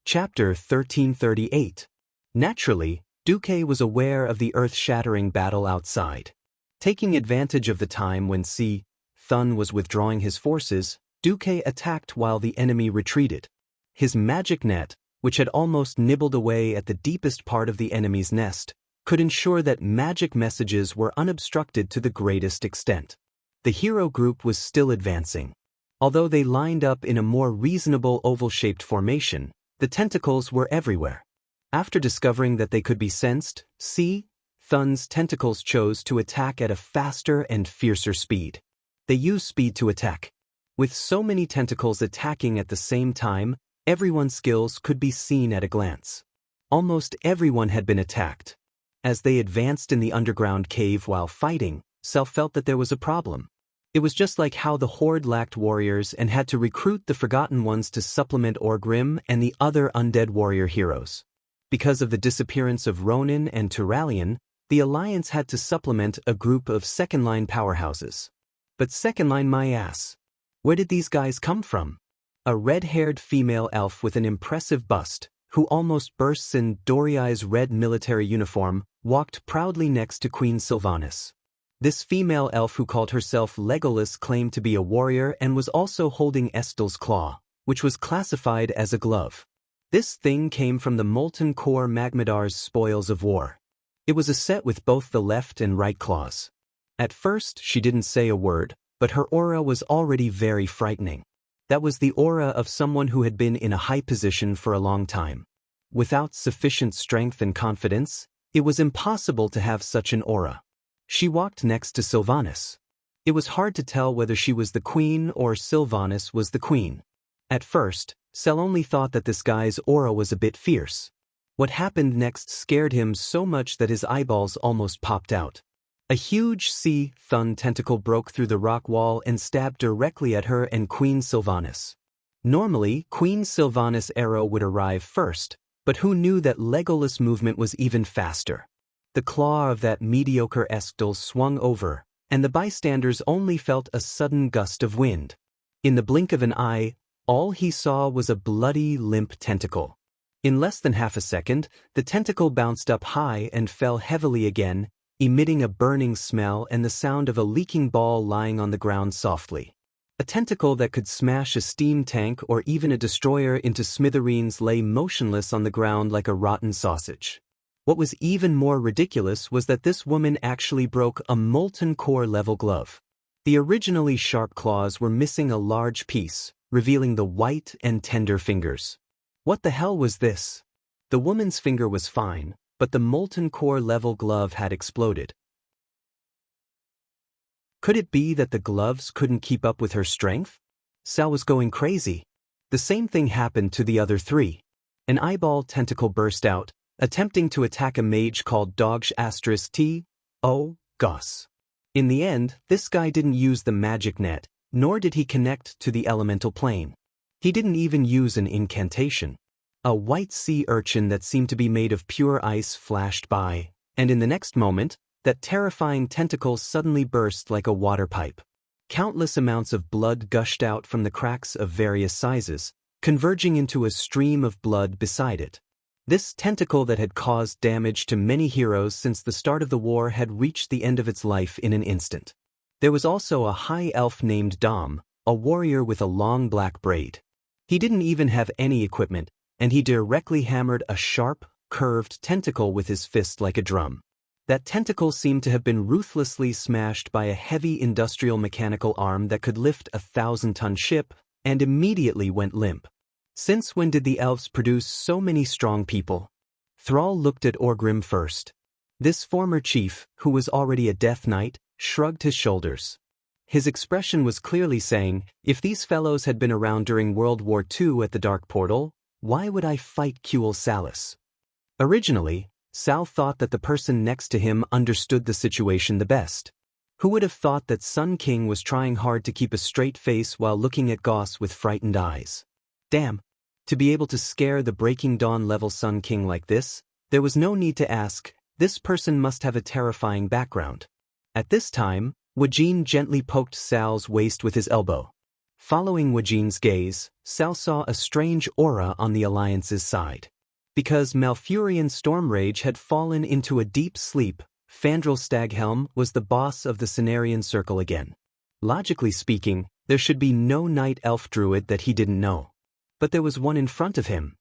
Speaker 1: Chapter 1338. Naturally, Duque was aware of the earth-shattering battle outside. Taking advantage of the time when Thun was withdrawing his forces, Duque attacked while the enemy retreated. His magic net, which had almost nibbled away at the deepest part of the enemy's nest, could ensure that magic messages were unobstructed to the greatest extent. The hero group was still advancing. Although they lined up in a more reasonable oval-shaped formation, the tentacles were everywhere. After discovering that they could be sensed, Thun's tentacles chose to attack at a faster and fiercer speed. They used speed to attack. With so many tentacles attacking at the same time, everyone's skills could be seen at a glance. Almost everyone had been attacked. As they advanced in the underground cave while fighting, Sel felt that there was a problem. It was just like how the Horde lacked warriors and had to recruit the Forgotten Ones to supplement Orgrim and the other undead warrior heroes. Because of the disappearance of Ronin and Turalion, the Alliance had to supplement a group of second-line powerhouses. But second-line my ass. Where did these guys come from? A red-haired female elf with an impressive bust, who almost bursts in Doriai's red military uniform, walked proudly next to Queen Sylvanas. This female elf who called herself Legolas claimed to be a warrior and was also holding Estel's claw, which was classified as a glove. This thing came from the Molten Core Magmadar's spoils of war. It was a set with both the left and right claws. At first, she didn't say a word, but her aura was already very frightening. That was the aura of someone who had been in a high position for a long time. Without sufficient strength and confidence, it was impossible to have such an aura. She walked next to Sylvanas. It was hard to tell whether she was the queen or Sylvanas was the queen. At first, Sel only thought that this guy's aura was a bit fierce. What happened next scared him so much that his eyeballs almost popped out. A huge Thun tentacle broke through the rock wall and stabbed directly at her and Queen Sylvanas. Normally, Queen Sylvanas' arrow would arrive first, but who knew that Legolas' movement was even faster? The claw of that mediocre Estel swung over, and the bystanders only felt a sudden gust of wind. In the blink of an eye, all he saw was a bloody, limp tentacle. In less than half a second, the tentacle bounced up high and fell heavily again, emitting a burning smell and the sound of a leaking ball lying on the ground softly. A tentacle that could smash a steam tank or even a destroyer into smithereens lay motionless on the ground like a rotten sausage. What was even more ridiculous was that this woman actually broke a molten core level glove. The originally sharp claws were missing a large piece, revealing the white and tender fingers. What the hell was this? The woman's finger was fine, but the molten core level glove had exploded. Could it be that the gloves couldn't keep up with her strength? Sal was going crazy. The same thing happened to the other three. An eyeball tentacle burst out, attempting to attack a mage called Dogsh Goss. In the end, this guy didn't use the magic net, nor did he connect to the elemental plane. He didn't even use an incantation. A white sea urchin that seemed to be made of pure ice flashed by, and in the next moment, that terrifying tentacle suddenly burst like a water pipe. Countless amounts of blood gushed out from the cracks of various sizes, converging into a stream of blood beside it. This tentacle that had caused damage to many heroes since the start of the war had reached the end of its life in an instant. There was also a high elf named Dom, a warrior with a long black braid. He didn't even have any equipment, and he directly hammered a sharp, curved tentacle with his fist like a drum. That tentacle seemed to have been ruthlessly smashed by a heavy industrial mechanical arm that could lift a 1,000-ton ship, and immediately went limp. Since when did the elves produce so many strong people? Thrall looked at Orgrim first. This former chief, who was already a death knight, shrugged his shoulders. His expression was clearly saying, if these fellows had been around during World War II at the Dark Portal, why would I fight Kuel Salus? Originally, Sal thought that the person next to him understood the situation the best. Who would have thought that Sun King was trying hard to keep a straight face while looking at Goss with frightened eyes? Damn. To be able to scare the Breaking Dawn level Sun King like this, there was no need to ask, this person must have a terrifying background. At this time, Wajin gently poked Sal's waist with his elbow. Following Wajin's gaze, Sal saw a strange aura on the Alliance's side. Because Malfurion Stormrage had fallen into a deep sleep, Fandral Staghelm was the boss of the Cenarian Circle again. Logically speaking, there should be no Night Elf Druid that he didn't know. But there was one in front of him.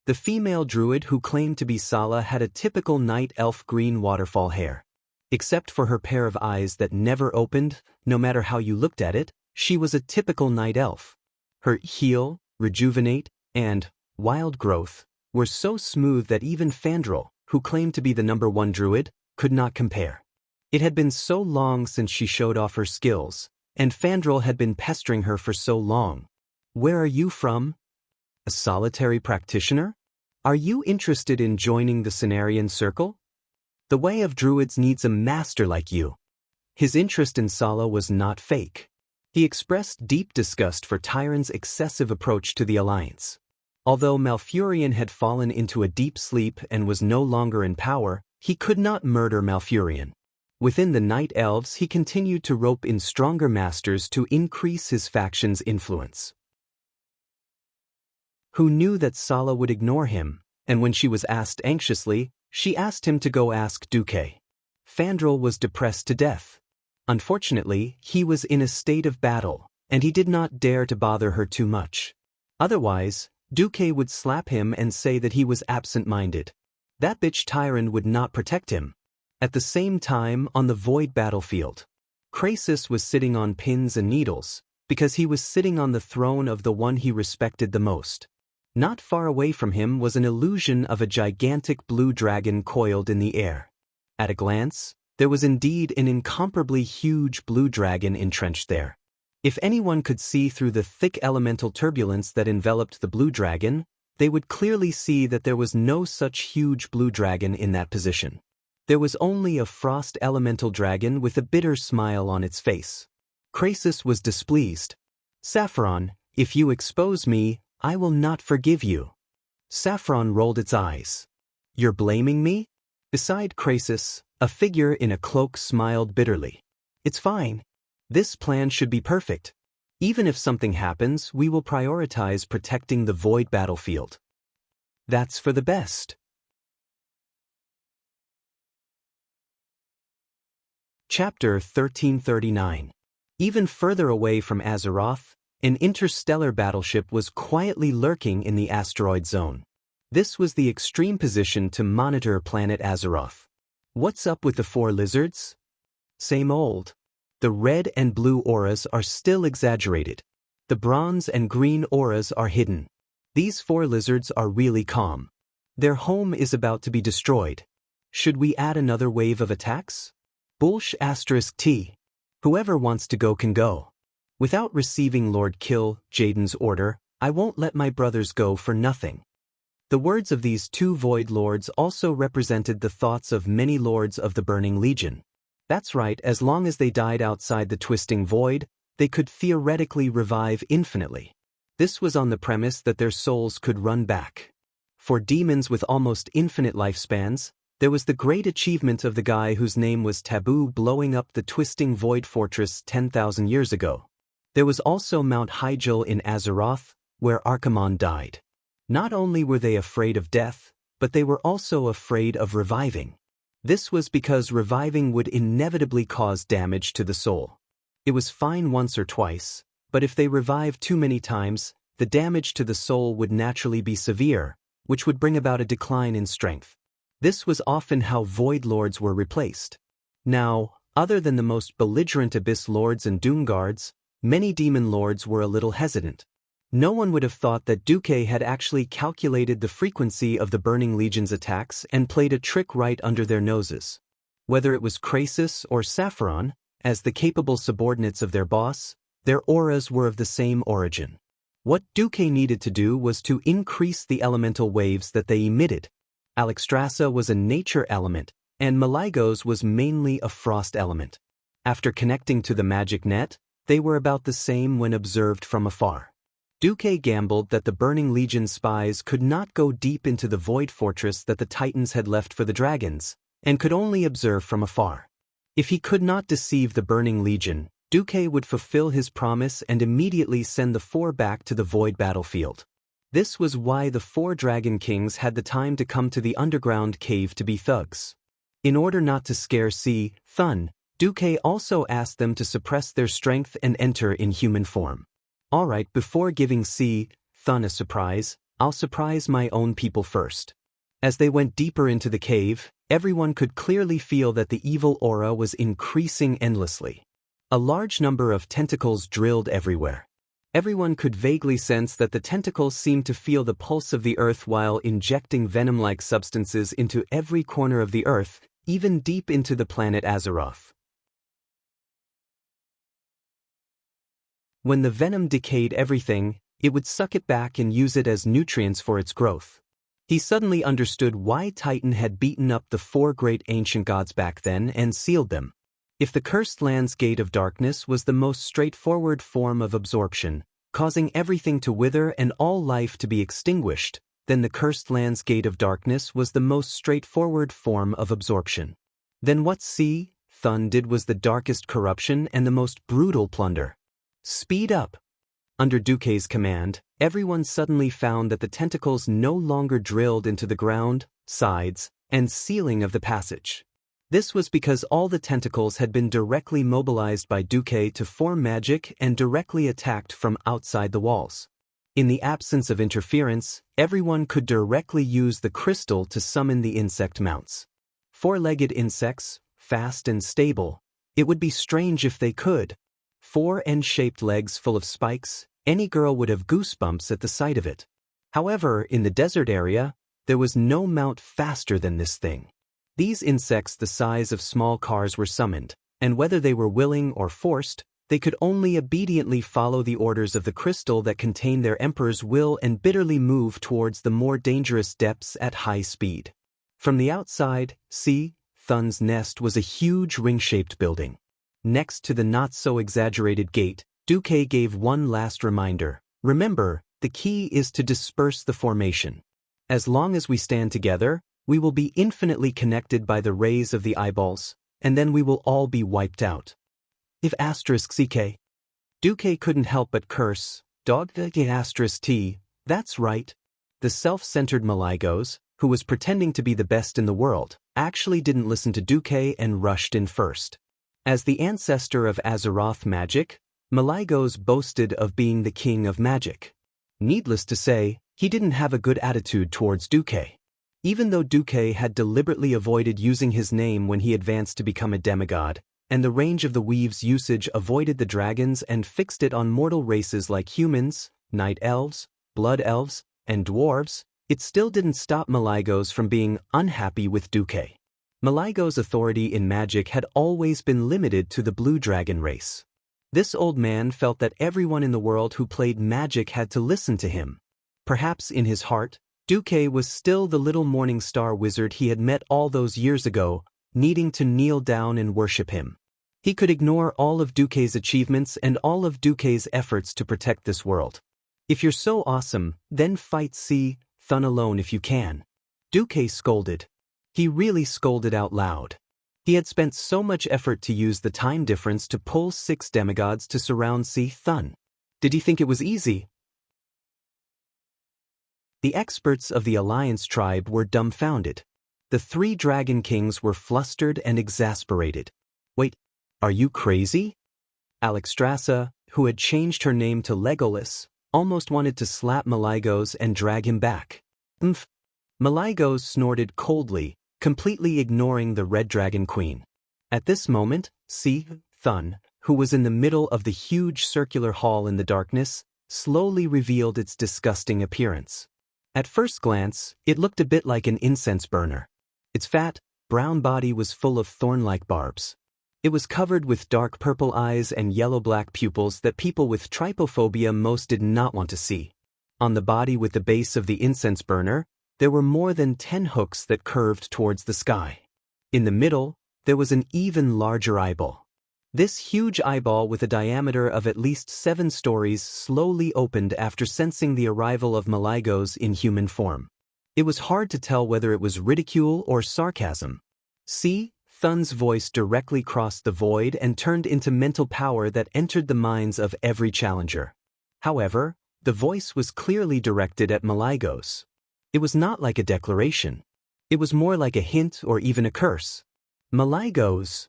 Speaker 1: The female druid who claimed to be Sala had a typical Night Elf green waterfall hair. Except for her pair of eyes that never opened, no matter how you looked at it, she was a typical Night Elf. Her heal, rejuvenate, and wild growth were so smooth that even Fandral, who claimed to be the #1 druid, could not compare. It had been so long since she showed off her skills, and Fandral had been pestering her for so long. Where are you from? A solitary practitioner? Are you interested in joining the Cenarian Circle? The Way of Druids needs a master like you. His interest in Sala was not fake. He expressed deep disgust for Tyron's excessive approach to the Alliance. Although Malfurion had fallen into a deep sleep and was no longer in power, he could not murder Malfurion. Within the Night Elves, he continued to rope in stronger masters to increase his faction's influence. Who knew that Sala would ignore him, and when she was asked anxiously, she asked him to go ask Duque. Fandral was depressed to death. Unfortunately, he was in a state of battle, and he did not dare to bother her too much. Otherwise, Duque would slap him and say that he was absent-minded. That bitch Tyron would not protect him. At the same time, on the void battlefield, Krasus was sitting on pins and needles, because he was sitting on the throne of the one he respected the most. Not far away from him was an illusion of a gigantic blue dragon coiled in the air. At a glance, there was indeed an incomparably huge blue dragon entrenched there. If anyone could see through the thick elemental turbulence that enveloped the blue dragon, they would clearly see that there was no such huge blue dragon in that position. There was only a frost elemental dragon with a bitter smile on its face. Krasus was displeased. Saffron, if you expose me, I will not forgive you. Saffron rolled its eyes. You're blaming me? Beside Krasus, a figure in a cloak smiled bitterly. It's fine. This plan should be perfect. Even if something happens, we will prioritize protecting the void battlefield. That's for the best. Chapter 1339. Even further away from Azeroth, an interstellar battleship was quietly lurking in the asteroid zone. This was the extreme position to monitor planet Azeroth. What's up with the 4 lizards? Same old. The red and blue auras are still exaggerated. The bronze and green auras are hidden. These 4 lizards are really calm. Their home is about to be destroyed. Should we add another wave of attacks? Bullsh *T. Whoever wants to go can go. Without receiving Lord Kill Jaden's order, I won't let my brothers go for nothing. The words of these 2 Void Lords also represented the thoughts of many lords of the Burning Legion. That's right, as long as they died outside the Twisting Void, they could theoretically revive infinitely. This was on the premise that their souls could run back. For demons with almost infinite lifespans, There was the great achievement of the guy whose name was Taboo blowing up the twisting void fortress 10,000 years ago. There was also Mount Hyjal in Azeroth, where Archimonde died. Not only were they afraid of death, but they were also afraid of reviving. This was because reviving would inevitably cause damage to the soul. It was fine once or twice, but if they revived too many times, the damage to the soul would naturally be severe, which would bring about a decline in strength. This was often how Void Lords were replaced. Now, other than the most belligerent Abyss Lords and Doom Guards, many Demon Lords were a little hesitant. No one would have thought that Duque had actually calculated the frequency of the Burning Legion's attacks and played a trick right under their noses. Whether it was Krasis or Sapphiron, as the capable subordinates of their boss, their auras were of the same origin. What Duque needed to do was to increase the elemental waves that they emitted. Alexstrasza was a nature element, and Malygos was mainly a frost element. After connecting to the magic net, they were about the same when observed from afar. Duque gambled that the Burning Legion spies could not go deep into the Void Fortress that the Titans had left for the dragons, and could only observe from afar. If he could not deceive the Burning Legion, Duque would fulfill his promise and immediately send the four back to the Void battlefield. This was why the four Dragon Kings had the time to come to the underground cave to be thugs. In order not to scare Thun, Duque also asked them to suppress their strength and enter in human form. Alright, before giving Thun a surprise, I'll surprise my own people first. As they went deeper into the cave, everyone could clearly feel that the evil aura was increasing endlessly. A large number of tentacles drilled everywhere. Everyone could vaguely sense that the tentacles seemed to feel the pulse of the earth while injecting venom-like substances into every corner of the earth, even deep into the planet Azeroth. When the venom decayed everything, it would suck it back and use it as nutrients for its growth. He suddenly understood why Titan had beaten up the four great ancient gods back then and sealed them. If the Cursed Land's Gate of Darkness was the most straightforward form of absorption, causing everything to wither and all life to be extinguished, then the Cursed Land's Gate of Darkness was the most straightforward form of absorption. Then what Thun did was the darkest corruption and the most brutal plunder. Speed up! Under Duque's command, everyone suddenly found that the tentacles no longer drilled into the ground, sides, and ceiling of the passage. This was because all the tentacles had been directly mobilized by Duque to form magic and directly attacked from outside the walls. In the absence of interference, everyone could directly use the crystal to summon the insect mounts. Four-legged insects, fast and stable, it would be strange if they could. Four N-shaped legs full of spikes, any girl would have goosebumps at the sight of it. However, in the desert area, there was no mount faster than this thing. These insects the size of small cars were summoned, and whether they were willing or forced, they could only obediently follow the orders of the crystal that contained their emperor's will and bitterly move towards the more dangerous depths at high speed. From the outside, Thun's nest was a huge ring-shaped building. Next to the not-so-exaggerated gate, Duque gave one last reminder. Remember, the key is to disperse the formation. As long as we stand together, we will be infinitely connected by the rays of the eyeballs, and then we will all be wiped out. If *CK. Duque couldn't help but curse, dog the *T, that's right. The self-centered Malygos, who was pretending to be the best in the world, actually didn't listen to Duque and rushed in first. As the ancestor of Azeroth magic, Malygos boasted of being the king of magic. Needless to say, he didn't have a good attitude towards Duque. Even though Duque had deliberately avoided using his name when he advanced to become a demigod, and the range of the weave's usage avoided the dragons and fixed it on mortal races like humans, night elves, blood elves, and dwarves, it still didn't stop Malygos from being unhappy with Duque. Malygos' authority in magic had always been limited to the blue dragon race. This old man felt that everyone in the world who played magic had to listen to him. Perhaps in his heart, Duque was still the little morning star wizard he had met all those years ago, needing to kneel down and worship him. He could ignore all of Duque's achievements and all of Duque's efforts to protect this world. If you're so awesome, then fight Thun alone if you can. Duque scolded. He really scolded out loud. He had spent so much effort to use the time difference to pull 6 demigods to surround Si Thun. Did he think it was easy? The experts of the Alliance tribe were dumbfounded. The 3 dragon kings were flustered and exasperated. Wait, are you crazy? Alexstrasza, who had changed her name to Legolas, almost wanted to slap Malygos and drag him back. Malygos snorted coldly, completely ignoring the Red Dragon Queen. At this moment, Si Thun, who was in the middle of the huge circular hall in the darkness, slowly revealed its disgusting appearance. At first glance, it looked a bit like an incense burner. Its fat, brown body was full of thorn-like barbs. It was covered with dark purple eyes and yellow-black pupils that people with trypophobia most did not want to see. On the body with the base of the incense burner, there were more than 10 hooks that curved towards the sky. In the middle, there was an even larger eyeball. This huge eyeball with a diameter of at least 7 stories slowly opened after sensing the arrival of Malygos in human form. It was hard to tell whether it was ridicule or sarcasm. Si Thun's voice directly crossed the void and turned into mental power that entered the minds of every challenger. However, the voice was clearly directed at Malygos. It was not like a declaration. It was more like a hint or even a curse. Malygos,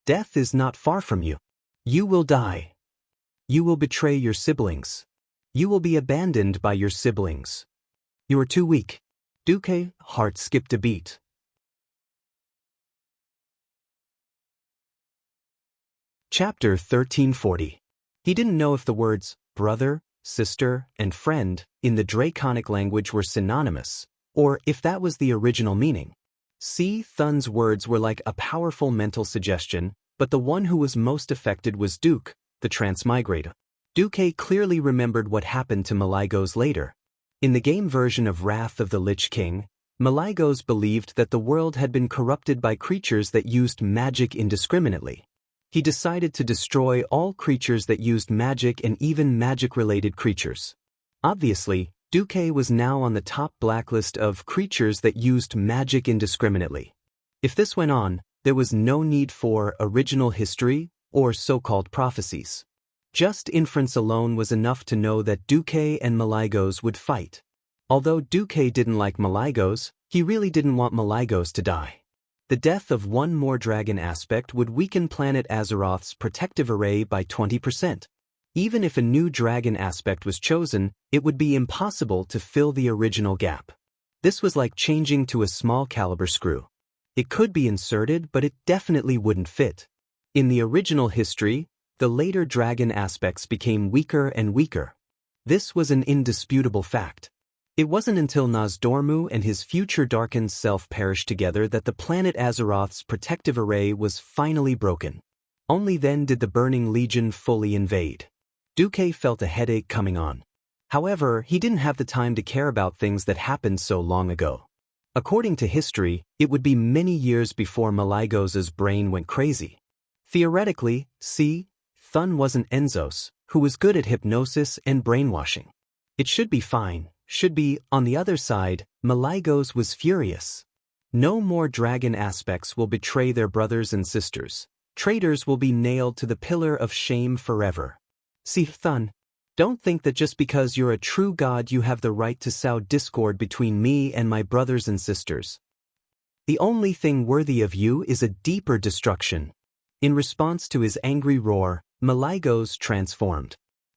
Speaker 1: death is not far from you. You will die. You will betray your siblings. You will be abandoned by your siblings. You are too weak. Duke's heart skipped a beat. Chapter 1340. He didn't know if the words brother, sister, and friend in the Draconic language were synonymous, or if that was the original meaning. Si Thun's words were like a powerful mental suggestion, but the one who was most affected was Duke, the transmigrator. Duke clearly remembered what happened to Malygos later. In the game version of Wrath of the Lich King, Malygos believed that the world had been corrupted by creatures that used magic indiscriminately. He decided to destroy all creatures that used magic and even magic-related creatures. Obviously, Duke was now on the top blacklist of creatures that used magic indiscriminately. If this went on, there was no need for original history or so-called prophecies. Just inference alone was enough to know that Duke and Malygos would fight. Although Duke didn't like Malygos, he really didn't want Malygos to die. The death of one more dragon aspect would weaken planet Azeroth's protective array by 20%. Even if a new dragon aspect was chosen, it would be impossible to fill the original gap. This was like changing to a small caliber screw. It could be inserted, but it definitely wouldn't fit. In the original history, the later dragon aspects became weaker and weaker. This was an indisputable fact. It wasn't until Nozdormu and his future darkened self perished together that the planet Azeroth's protective array was finally broken. Only then did the Burning Legion fully invade. Duque felt a headache coming on. However, he didn't have the time to care about things that happened so long ago. According to history, it would be many years before Malygos's brain went crazy. Theoretically, Si Thun wasn't Enzos, who was good at hypnosis and brainwashing. It should be fine. Should be, on the other side, Malygos was furious. No more dragon aspects will betray their brothers and sisters. Traitors will be nailed to the pillar of shame forever. Si Thun, don't think that just because you're a true god you have the right to sow discord between me and my brothers and sisters. The only thing worthy of you is a deeper destruction. In response to his angry roar, Malygos transformed.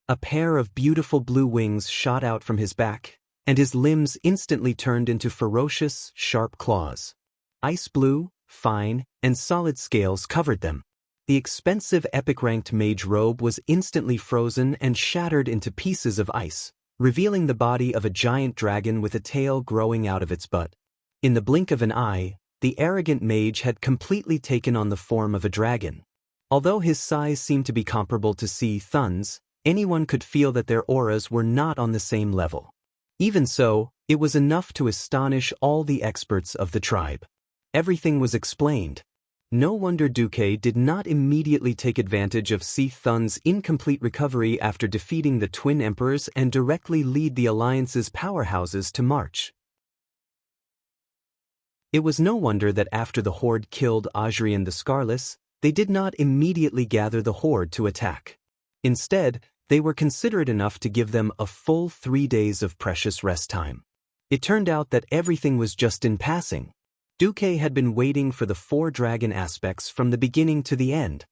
Speaker 1: A pair of beautiful blue wings shot out from his back, and his limbs instantly turned into ferocious, sharp claws. Ice blue, fine, and solid scales covered them. The expensive epic-ranked mage robe was instantly frozen and shattered into pieces of ice, revealing the body of a giant dragon with a tail growing out of its butt. In the blink of an eye, the arrogant mage had completely taken on the form of a dragon. Although his size seemed to be comparable to Si Thun's, anyone could feel that their auras were not on the same level. Even so, it was enough to astonish all the experts of the tribe. Everything was explained. No wonder Duque did not immediately take advantage of Si Thun's incomplete recovery after defeating the Twin Emperors and directly lead the Alliance's powerhouses to march. It was no wonder that after the horde killed Adrian the Scarless, they did not immediately gather the horde to attack. Instead, they were considerate enough to give them a full 3 days of precious rest time. It turned out that everything was just in passing. Duque had been waiting for the 4 dragon aspects from the beginning to the end.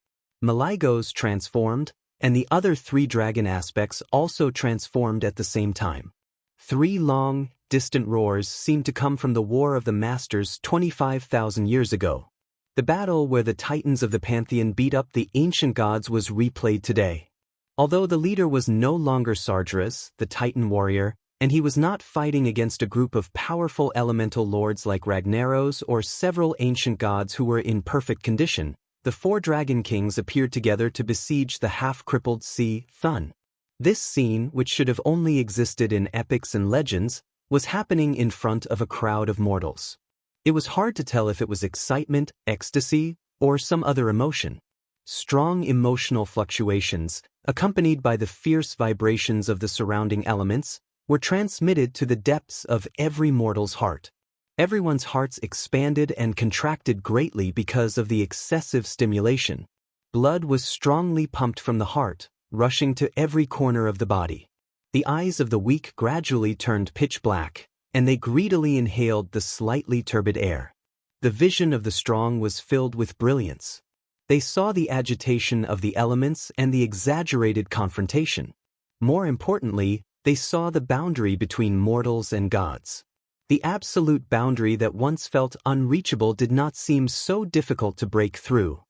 Speaker 1: Maligos transformed, and the other 3 dragon aspects also transformed at the same time. 3 long, distant roars seemed to come from the War of the Masters 25,000 years ago. The battle where the titans of the pantheon beat up the ancient gods was replayed today. Although the leader was no longer Sargeras, the titan warrior, and he was not fighting against a group of powerful elemental lords like Ragnaros or several ancient gods who were in perfect condition, the 4 dragon kings appeared together to besiege the half-crippled sea Thun. This scene, which should have only existed in epics and legends, was happening in front of a crowd of mortals. It was hard to tell if it was excitement, ecstasy, or some other emotion. Strong emotional fluctuations, accompanied by the fierce vibrations of the surrounding elements, were transmitted to the depths of every mortal's heart. Everyone's hearts expanded and contracted greatly because of the excessive stimulation. Blood was strongly pumped from the heart, rushing to every corner of the body. The eyes of the weak gradually turned pitch black, and they greedily inhaled the slightly turbid air. The vision of the strong was filled with brilliance. They saw the agitation of the elements and the exaggerated confrontation. More importantly, they saw the boundary between mortals and gods. The absolute boundary that once felt unreachable did not seem so difficult to break through.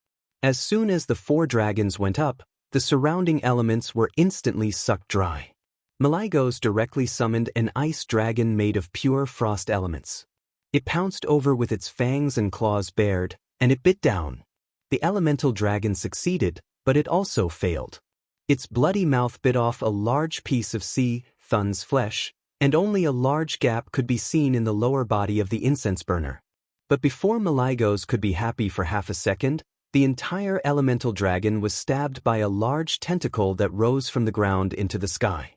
Speaker 1: As soon as the 4 dragons went up, the surrounding elements were instantly sucked dry. Maligos directly summoned an ice dragon made of pure frost elements. It pounced over with its fangs and claws bared, and it bit down. The elemental dragon succeeded, but it also failed. Its bloody mouth bit off a large piece of sea Thun's flesh, and only a large gap could be seen in the lower body of the incense burner. But before Maligos could be happy for half a second, the entire elemental dragon was stabbed by a large tentacle that rose from the ground into the sky.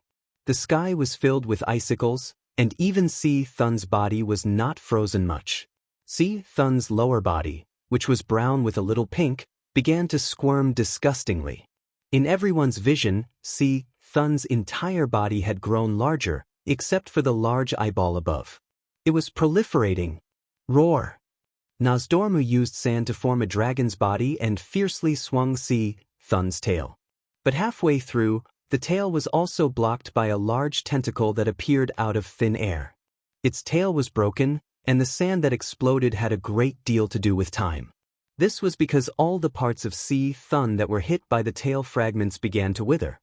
Speaker 1: The sky was filled with icicles, and even Sea Thun's body was not frozen much. Sea Thun's lower body, which was brown with a little pink, began to squirm disgustingly. In everyone's vision, Sea Thun's entire body had grown larger, except for the large eyeball above. It was proliferating. Roar! Nozdormu used sand to form a dragon's body and fiercely swung Sea Thun's tail. But halfway through, the tail was also blocked by a large tentacle that appeared out of thin air. Its tail was broken, and the sand that exploded had a great deal to do with time. This was because all the parts of Sea Thun that were hit by the tail fragments began to wither.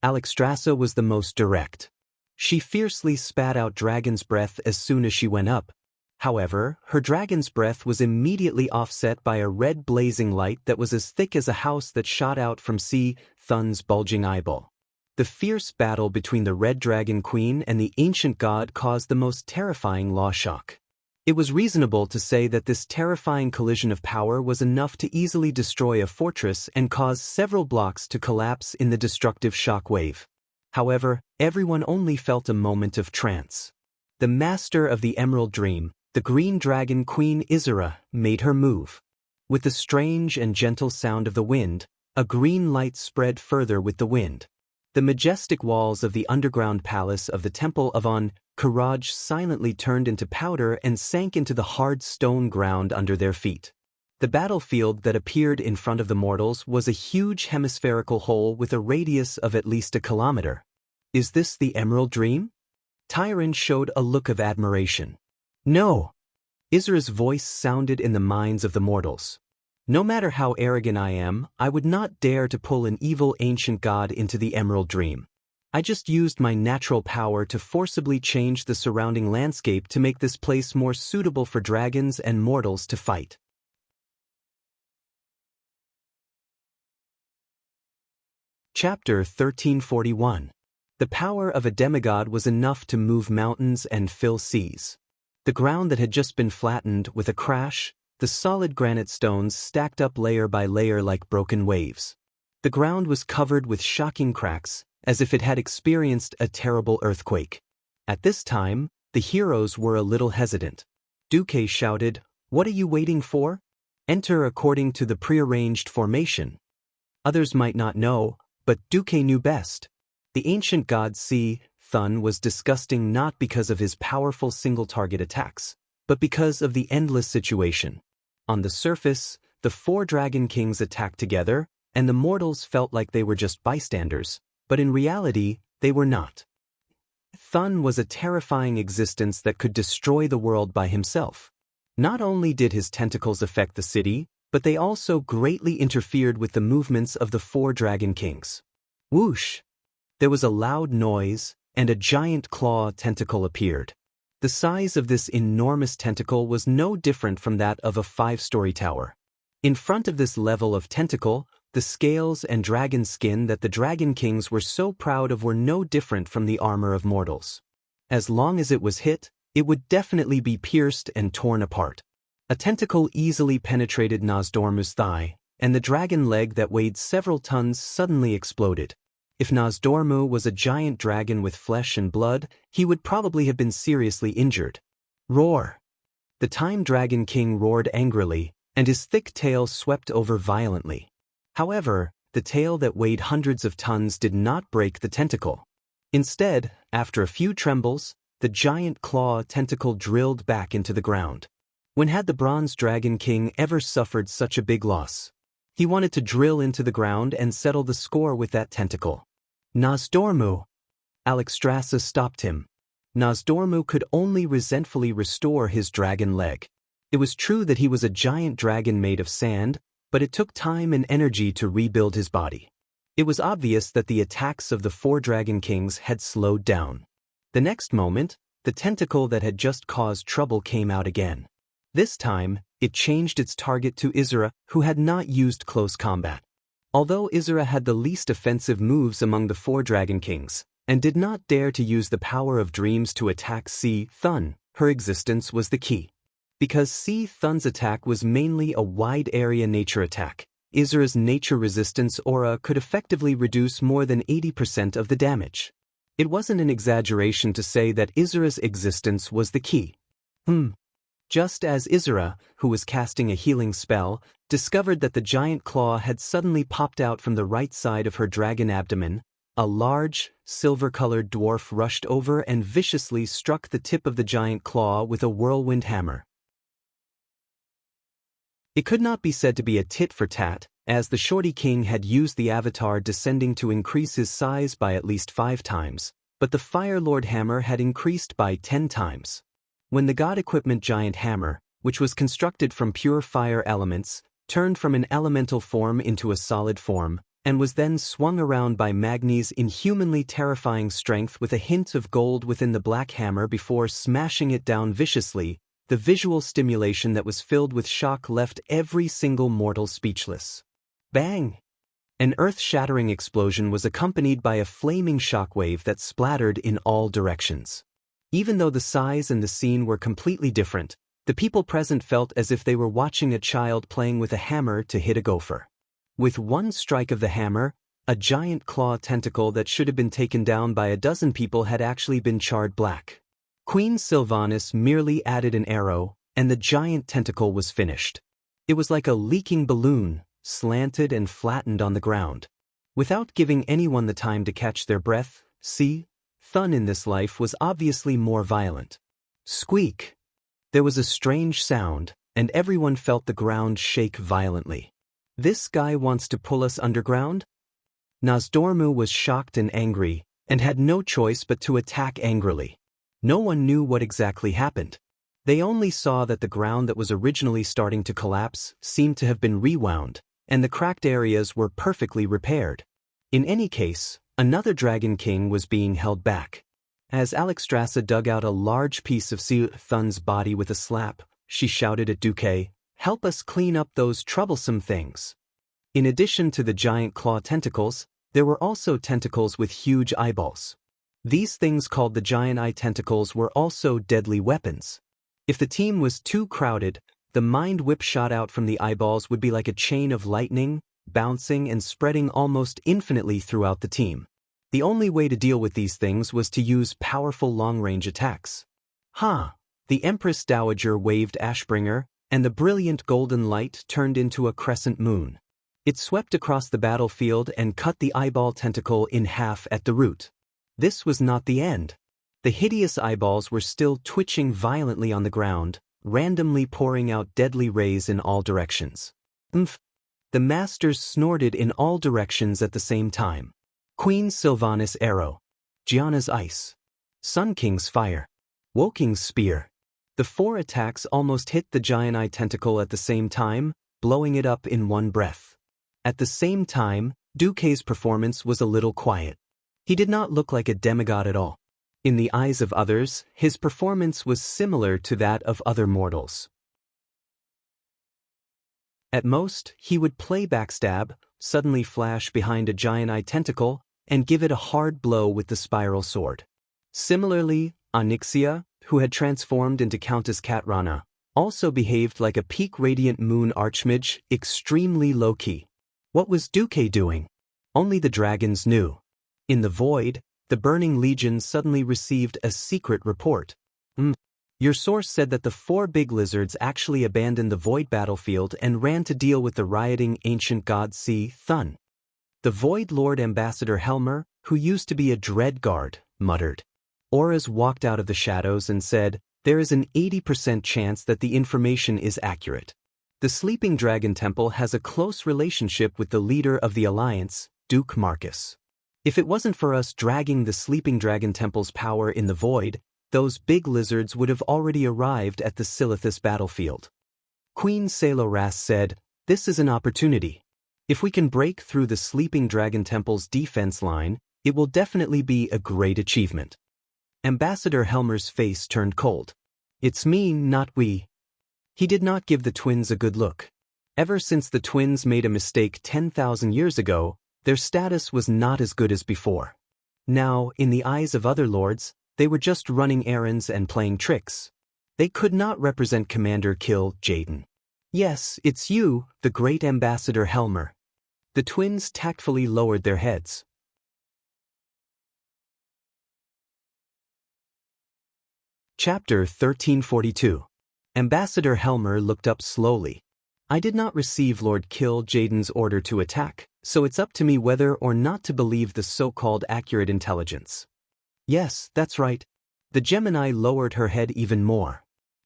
Speaker 1: Alexstrasza was the most direct. She fiercely spat out dragon's breath as soon as she went up. However, her dragon's breath was immediately offset by a red blazing light that was as thick as a house that shot out from Sea Thun's bulging eyeball. The fierce battle between the Red Dragon Queen and the ancient god caused the most terrifying law shock. It was reasonable to say that this terrifying collision of power was enough to easily destroy a fortress and cause several blocks to collapse in the destructive shock wave. However, everyone only felt a moment of trance. The master of the Emerald Dream, the Green Dragon Queen Isera, made her move. With the strange and gentle sound of the wind, a green light spread further with the wind. The majestic walls of the underground palace of the Temple of An-Karaj silently turned into powder and sank into the hard stone ground under their feet. The battlefield that appeared in front of the mortals was a huge hemispherical hole with a radius of at least a kilometer. Is this the Emerald Dream? Tyron showed a look of admiration. No! Isera's voice sounded in the minds of the mortals. No matter how arrogant I am, I would not dare to pull an evil ancient god into the Emerald Dream. I just used my natural power to forcibly change the surrounding landscape to make this place more suitable for dragons and mortals to fight. Chapter 1341. The power of a demigod was enough to move mountains and fill seas. The ground that had just been flattened with a crash, the solid granite stones stacked up layer by layer like broken waves. The ground was covered with shocking cracks, as if it had experienced a terrible earthquake. At this time, The heroes were a little hesitant. Duque shouted, "What are you waiting for? Enter according to the prearranged formation." Others might not know, but Duque knew best. The ancient god Si, Thun, was disgusting not because of his powerful single-target attacks, but because of the endless situation. On the surface, the four dragon kings attacked together, and the mortals felt like they were just bystanders, but in reality, they were not. Thun was a terrifying existence that could destroy the world by himself. Not only did his tentacles affect the city, but they also greatly interfered with the movements of the four dragon kings. Whoosh! There was a loud noise, and a giant claw tentacle appeared. The size of this enormous tentacle was no different from that of a 5-story tower. In front of this level of tentacle, the scales and dragon skin that the dragon kings were so proud of were no different from the armor of mortals. As long as it was hit, it would definitely be pierced and torn apart. A tentacle easily penetrated Nozdormu's thigh, and the dragon leg that weighed several tons suddenly exploded. If Nozdormu was a giant dragon with flesh and blood, he would probably have been seriously injured. Roar! The Time Dragon King roared angrily, and his thick tail swept over violently. However, the tail that weighed hundreds of tons did not break the tentacle. Instead, after a few trembles, the giant claw tentacle drilled back into the ground. When had the Bronze Dragon King ever suffered such a big loss? He wanted to drill into the ground and settle the score with that tentacle. Nozdormu! Alexstrasza stopped him. Nozdormu could only resentfully restore his dragon leg. It was true that he was a giant dragon made of sand, but it took time and energy to rebuild his body. It was obvious that the attacks of the four dragon kings had slowed down. The next moment, the tentacle that had just caused trouble came out again. This time, it changed its target to Isra, who had not used close combat. Although Isra had the least offensive moves among the four dragon kings, and did not dare to use the power of dreams to attack Si Thun, her existence was the key. Because Si Thun's attack was mainly a wide-area nature attack, Isra's nature resistance aura could effectively reduce more than 80% of the damage. It wasn't an exaggeration to say that Isra's existence was the key. Just as Isra, who was casting a healing spell, discovered that the giant claw had suddenly popped out from the right side of her dragon abdomen, a large, silver-colored dwarf rushed over and viciously struck the tip of the giant claw with a whirlwind hammer. It could not be said to be a tit-for-tat, as the Shorty King had used the avatar descending to increase his size by at least 5 times, but the Fire Lord hammer had increased by 10 times. When the God Equipment Giant Hammer, which was constructed from pure fire elements, turned from an elemental form into a solid form, and was then swung around by Magni's inhumanly terrifying strength with a hint of gold within the black hammer before smashing it down viciously, the visual stimulation that was filled with shock left every single mortal speechless. Bang! An earth-shattering explosion was accompanied by a flaming shockwave that splattered in all directions. Even though the size and the scene were completely different, the people present felt as if they were watching a child playing with a hammer to hit a gopher. With one strike of the hammer, a giant claw tentacle that should have been taken down by a dozen people had actually been charred black. Queen Sylvanas merely added an arrow, and the giant tentacle was finished. It was like a leaking balloon, slanted and flattened on the ground. Without giving anyone the time to catch their breath, Si Thun in this life was obviously more violent. Squeak! There was a strange sound, and everyone felt the ground shake violently. This guy wants to pull us underground? Nozdormu was shocked and angry, and had no choice but to attack angrily. No one knew what exactly happened. They only saw that the ground that was originally starting to collapse seemed to have been rewound, and the cracked areas were perfectly repaired. In any case, another Dragon King was being held back. As Alexstrasza dug out a large piece of Si Thun's body with a slap, she shouted at Duque, "Help us clean up those troublesome things." In addition to the giant claw tentacles, there were also tentacles with huge eyeballs. These things called the giant eye tentacles were also deadly weapons. If the team was too crowded, the mind whip shot out from the eyeballs would be like a chain of lightning, bouncing and spreading almost infinitely throughout the team. The only way to deal with these things was to use powerful long-range attacks. Ha! The Empress Dowager waved Ashbringer, and the brilliant golden light turned into a crescent moon. It swept across the battlefield and cut the eyeball tentacle in half at the root. This was not the end. The hideous eyeballs were still twitching violently on the ground, randomly pouring out deadly rays in all directions. Umph! The masters snorted in all directions at the same time. Queen Sylvanas' arrow. Gianna's ice. Sun King's fire. Woking's spear. The 4 attacks almost hit the giant eye tentacle at the same time, blowing it up in one breath. At the same time, Duque's performance was a little quiet. He did not look like a demigod at all. In the eyes of others, his performance was similar to that of other mortals. At most, he would play backstab, suddenly flash behind a giant eye tentacle, and give it a hard blow with the spiral sword. Similarly, Onyxia, who had transformed into Countess Katrana, also behaved like a peak radiant moon archmage, extremely low-key. What was Duque doing? Only the dragons knew. In the void, the Burning Legion suddenly received a secret report. Your source said that the 4 big lizards actually abandoned the void battlefield and ran to deal with the rioting ancient god Thun. The Void Lord Ambassador Helmer, who used to be a dread guard, muttered. Auras walked out of the shadows and said, "There is an 80% chance that the information is accurate. The Sleeping Dragon Temple has a close relationship with the leader of the Alliance, Duke Marcus. If it wasn't for us dragging the Sleeping Dragon Temple's power in the void, those big lizards would have already arrived at the Silithus battlefield." Queen Saloras said, "This is an opportunity. If we can break through the Sleeping Dragon Temple's defense line, it will definitely be a great achievement." Ambassador Helmer's face turned cold. "It's me, not we." He did not give the twins a good look. Ever since the twins made a mistake 10,000 years ago, their status was not as good as before. Now, in the eyes of other lords, they were just running errands and playing tricks. They could not represent Commander Kill Jaden. "Yes, it's you, the great Ambassador Helmer." The twins tactfully lowered their heads. Chapter 1342. Ambassador Helmer looked up slowly. "I did not receive Lord Kill Jaden's order to attack, so it's up to me whether or not to believe the so-called accurate intelligence." "Yes, that's right." The Gemini lowered her head even more.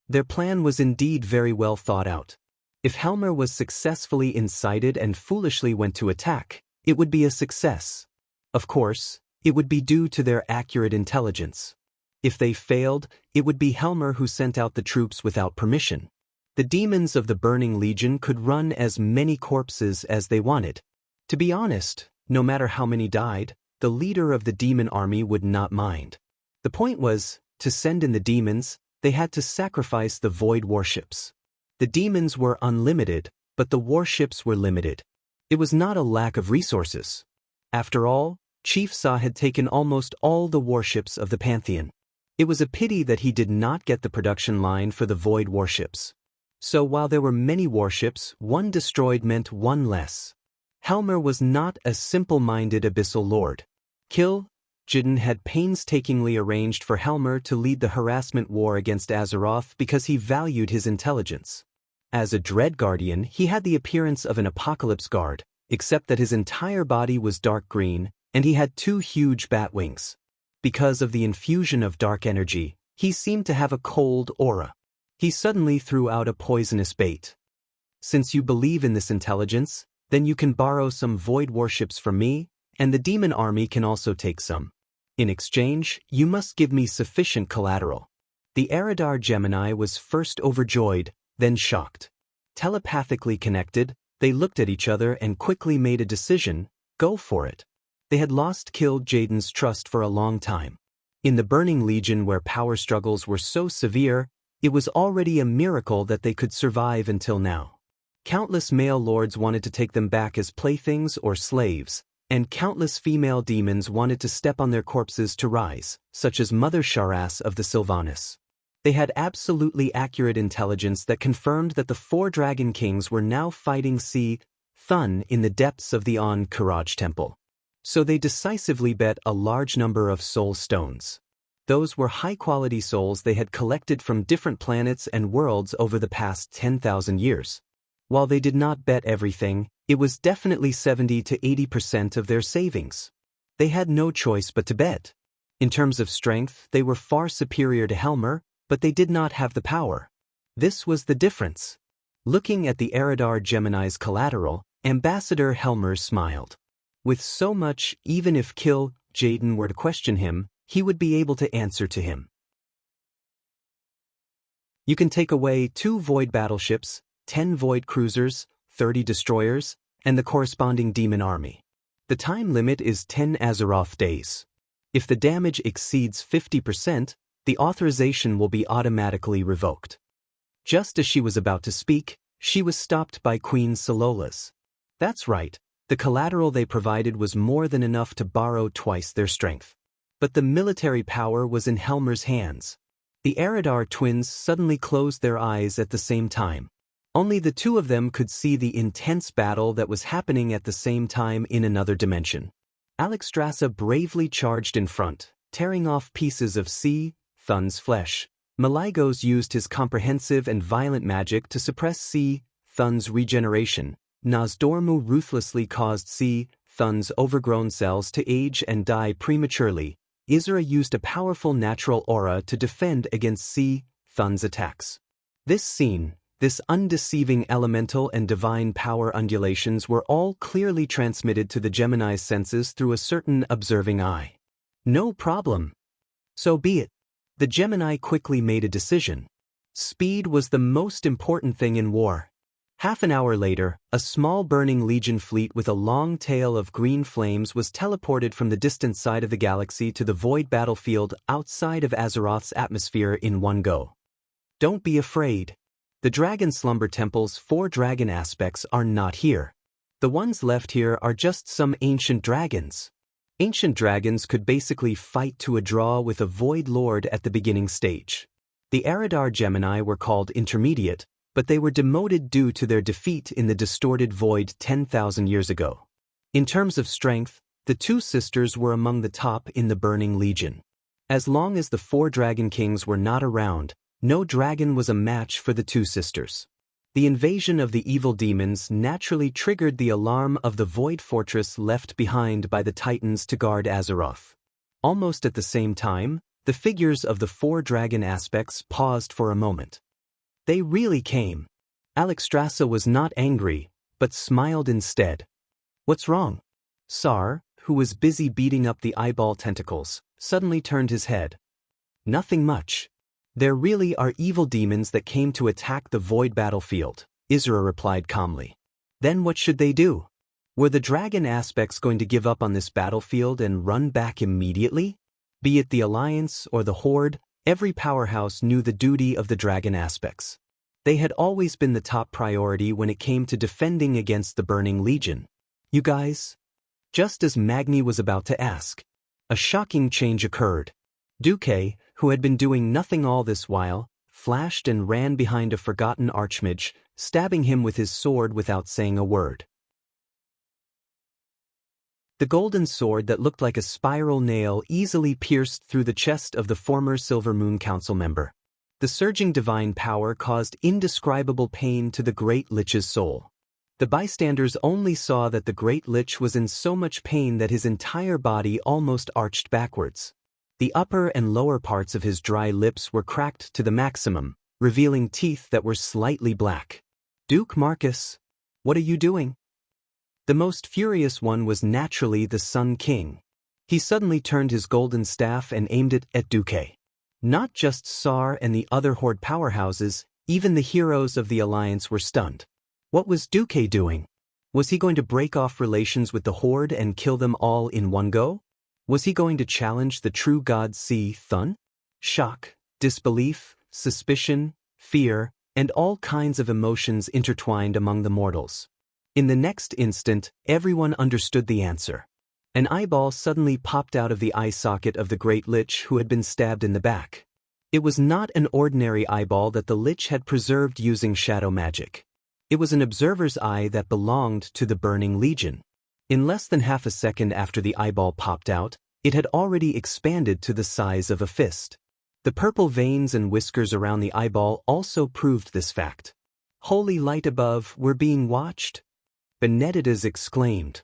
Speaker 1: Their plan was indeed very well thought out. If Helmer was successfully incited and foolishly went to attack, it would be a success. Of course, it would be due to their accurate intelligence. If they failed, it would be Helmer who sent out the troops without permission. The demons of the Burning Legion could run as many corpses as they wanted. To be honest, no matter how many died, the leader of the demon army would not mind. The point was, to send in the demons, they had to sacrifice the void warships. The demons were unlimited, but the warships were limited. It was not a lack of resources. After all, Chief Sa had taken almost all the warships of the Pantheon. It was a pity that he did not get the production line for the void warships. So while there were many warships, one destroyed meant one less. Helmer was not a simple-minded abyssal lord. Kill Jaden had painstakingly arranged for Helmer to lead the harassment war against Azeroth because he valued his intelligence. As a Dread Guardian, he had the appearance of an Apocalypse Guard, except that his entire body was dark green, and he had 2 huge bat wings. Because of the infusion of dark energy, he seemed to have a cold aura. He suddenly threw out a poisonous bait. "Since you believe in this intelligence, then you can borrow some void warships from me, and the demon army can also take some. In exchange, you must give me sufficient collateral." The Eridar Gemini was first overjoyed, then shocked. Telepathically connected, they looked at each other and quickly made a decision: go for it. They had lost Kill Jaden's trust for a long time. In the Burning Legion, where power struggles were so severe, it was already a miracle that they could survive until now. Countless male lords wanted to take them back as playthings or slaves, and countless female demons wanted to step on their corpses to rise, such as Mother Sharas of the Sylvanas. They had absolutely accurate intelligence that confirmed that the 4 Dragon Kings were now fighting Thun in the depths of the Karaj Temple. So they decisively bet a large number of soul stones. Those were high-quality souls they had collected from different planets and worlds over the past 10,000 years. While they did not bet everything, it was definitely 70 to 80% of their savings. They had no choice but to bet. In terms of strength, they were far superior to Helmer, but they did not have the power. This was the difference. Looking at the Eridar Gemini's collateral, Ambassador Helmer smiled. With so much, even if Jaden were to question him, he would be able to answer to him. You can take away 2 void battleships, 10 void cruisers, 30 destroyers, and the corresponding demon army. The time limit is 10 Azeroth days. If the damage exceeds 50%, the authorization will be automatically revoked. Just as she was about to speak, she was stopped by Queen Sololas. That's right, the collateral they provided was more than enough to borrow twice their strength. But the military power was in Helmer's hands. The Eridar twins suddenly closed their eyes at the same time. Only the 2 of them could see the intense battle that was happening at the same time in another dimension. Alexstrasza bravely charged in front, tearing off pieces of Thun's flesh. Maligos used his comprehensive and violent magic to suppress Thun's regeneration. Nozdormu ruthlessly caused Thun's overgrown cells to age and die prematurely. Isra used a powerful natural aura to defend against Thun's attacks. This scene, this undeceiving elemental and divine power undulations were all clearly transmitted to the Gemini's senses through a certain observing eye. No problem. So be it. The Gemini quickly made a decision. Speed was the most important thing in war. Half an hour later, a small burning Legion fleet with a long tail of green flames was teleported from the distant side of the galaxy to the void battlefield outside of Azeroth's atmosphere in one go. Don't be afraid. The Dragon Slumber Temple's 4 dragon aspects are not here. The ones left here are just some ancient dragons. Ancient dragons could basically fight to a draw with a Void Lord at the beginning stage. The Eridar Gemini were called intermediate, but they were demoted due to their defeat in the distorted void 10,000 years ago. In terms of strength, the 2 sisters were among the top in the Burning Legion. As long as the 4 Dragon Kings were not around, no dragon was a match for the 2 sisters. The invasion of the evil demons naturally triggered the alarm of the Void Fortress left behind by the Titans to guard Azeroth. Almost at the same time, the figures of the 4 dragon aspects paused for a moment. They really came. Alexstrasza was not angry, but smiled instead. What's wrong? Sar, who was busy beating up the eyeball tentacles, suddenly turned his head. Nothing much. There really are evil demons that came to attack the void battlefield, Isra replied calmly. Then what should they do? Were the dragon aspects going to give up on this battlefield and run back immediately? Be it the Alliance or the Horde, every powerhouse knew the duty of the dragon aspects. They had always been the top priority when it came to defending against the Burning Legion. You guys? Just as Magni was about to ask, a shocking change occurred. Duque, who had been doing nothing all this while, flashed and ran behind a forgotten archmage, stabbing him with his sword without saying a word. The golden sword that looked like a spiral nail easily pierced through the chest of the former Silver Moon Council member. The surging divine power caused indescribable pain to the Great Lich's soul. The bystanders only saw that the Great Lich was in so much pain that his entire body almost arched backwards. The upper and lower parts of his dry lips were cracked to the maximum, revealing teeth that were slightly black. Duke Marcus, what are you doing? The most furious one was naturally the Sun King. He suddenly turned his golden staff and aimed it at Duque. Not just Sar and the other Horde powerhouses, even the heroes of the Alliance were stunned. What was Duque doing? Was he going to break off relations with the Horde and kill them all in one go? Was he going to challenge the true god Thun? Shock, disbelief, suspicion, fear, and all kinds of emotions intertwined among the mortals. In the next instant, everyone understood the answer. An eyeball suddenly popped out of the eye socket of the Great Lich who had been stabbed in the back. It was not an ordinary eyeball that the Lich had preserved using shadow magic. It was an observer's eye that belonged to the Burning Legion. In less than half a second after the eyeball popped out, It had already expanded to the size of a fist. The purple veins and whiskers around the eyeball also proved this fact. Holy light above, we're being watched? Benedictus exclaimed.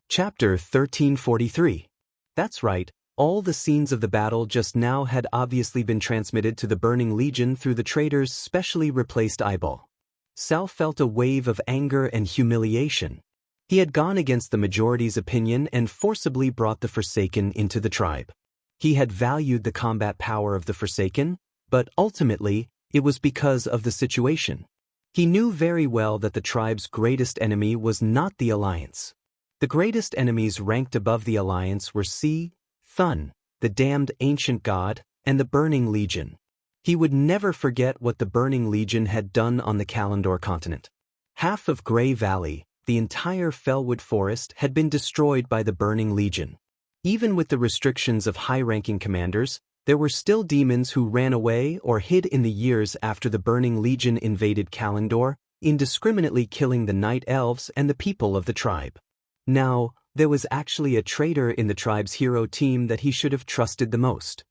Speaker 1: Chapter 1343. That's right, all the scenes of the battle just now had obviously been transmitted to the Burning Legion through the traitor's specially replaced eyeball. Sal felt a wave of anger and humiliation. He had gone against the majority's opinion and forcibly brought the Forsaken into the tribe. He had valued the combat power of the Forsaken, but ultimately, it was because of the situation. He knew very well that the tribe's greatest enemy was not the Alliance. The greatest enemies ranked above the Alliance were Thun, the damned ancient god, and the Burning Legion. He would never forget what the Burning Legion had done on the Kalandor continent. Half of Grey Valley, the entire Fellwood Forest, had been destroyed by the Burning Legion. Even with the restrictions of high-ranking commanders, there were still demons who ran away or hid in the years after the Burning Legion invaded Kalandor, indiscriminately killing the Night Elves and the people of the tribe. Now, there was actually a traitor in the tribe's hero team that he should have trusted the most.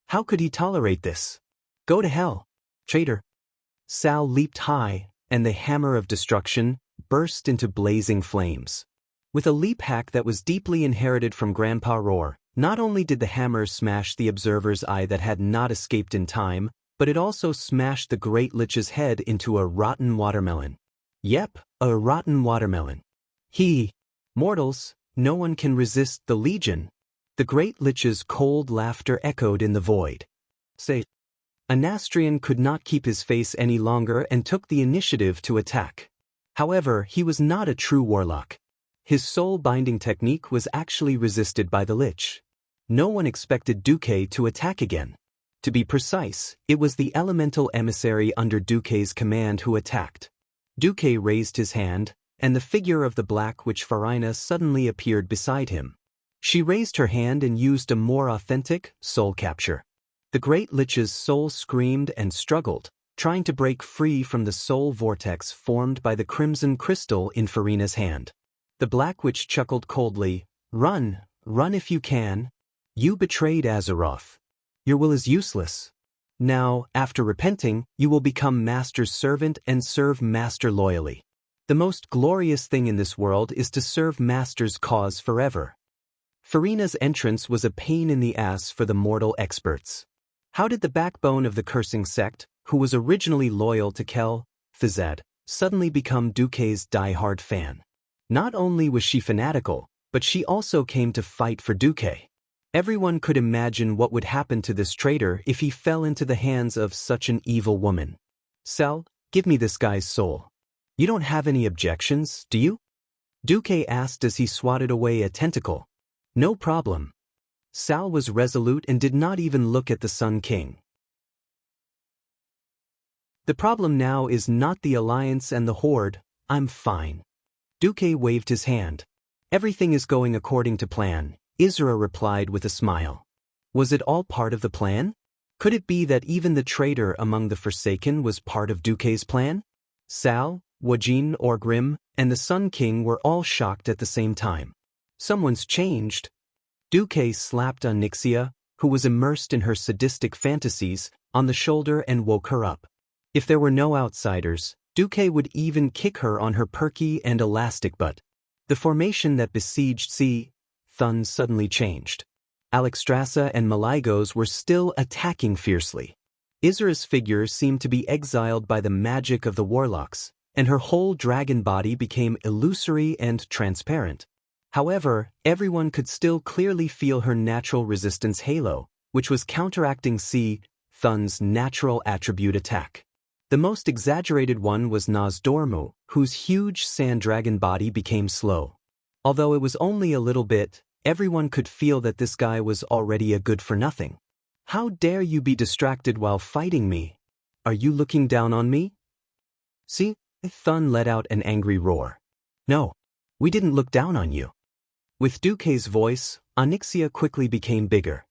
Speaker 1: How could he tolerate this? Go to hell, traitor. Sal leaped high, and the hammer of destruction burst into blazing flames. With a leap hack that was deeply inherited from Grandpa Roar, not only did the hammer smash the observer's eye that had not escaped in time, but it also smashed the Great Lich's head into a rotten watermelon. Yep, a rotten watermelon. Mortals, no one can resist the Legion. The Great Lich's cold laughter echoed in the void. Anastrian could not keep his face any longer and took the initiative to attack. However, he was not a true warlock. His soul-binding technique was actually resisted by the Lich. No one expected Duque to attack again. To be precise, it was the elemental emissary under Duque's command who attacked. Duque raised his hand, and the figure of the Black Witch Farina suddenly appeared beside him. She raised her hand and used a more authentic soul capture. The Great Lich's soul screamed and struggled, trying to break free from the soul vortex formed by the crimson crystal in Farina's hand. The Black Witch chuckled coldly. Run if you can. You betrayed Azeroth. Your will is useless. Now, after repenting, you will become Master's servant and serve Master loyally. The most glorious thing in this world is to serve Master's cause forever. Farina's entrance was a pain in the ass for the mortal experts. How did the backbone of the cursing sect, who was originally loyal to Kel, Fizad, suddenly become Duque's die-hard fan? Not only was she fanatical, but she also came to fight for Duque. Everyone could imagine what would happen to this traitor if he fell into the hands of such an evil woman. Sal, give me this guy's soul. You don't have any objections, do you? Duque asked as he swatted away a tentacle. No problem. Sal was resolute and did not even look at the Sun King. The problem now is not the Alliance and the Horde. I'm fine. Duque waved his hand. Everything is going according to plan, Isra replied with a smile. Was it all part of the plan? Could it be that even the traitor among the Forsaken was part of Duque's plan? Sal, Wajin Orgrim, and the Sun King were all shocked at the same time. Someone's changed. Duque slapped Onyxia, who was immersed in her sadistic fantasies, on the shoulder and woke her up. If there were no outsiders, Duque would even kick her on her perky and elastic butt. The formation that besieged Thun suddenly changed. Alexstrasza and Maligos were still attacking fiercely. Isra's figure seemed to be exiled by the magic of the warlocks, and her whole dragon body became illusory and transparent. However, everyone could still clearly feel her natural resistance halo, which was counteracting Thun's natural attribute attack. The most exaggerated one was Nozdormu, whose huge sand dragon body became slow. Although it was only a little bit, everyone could feel that this guy was already a good-for-nothing. How dare you be distracted while fighting me? Are you looking down on me? Thun let out an angry roar. No, we didn't look down on you. With Duque's voice, Onyxia quickly became bigger.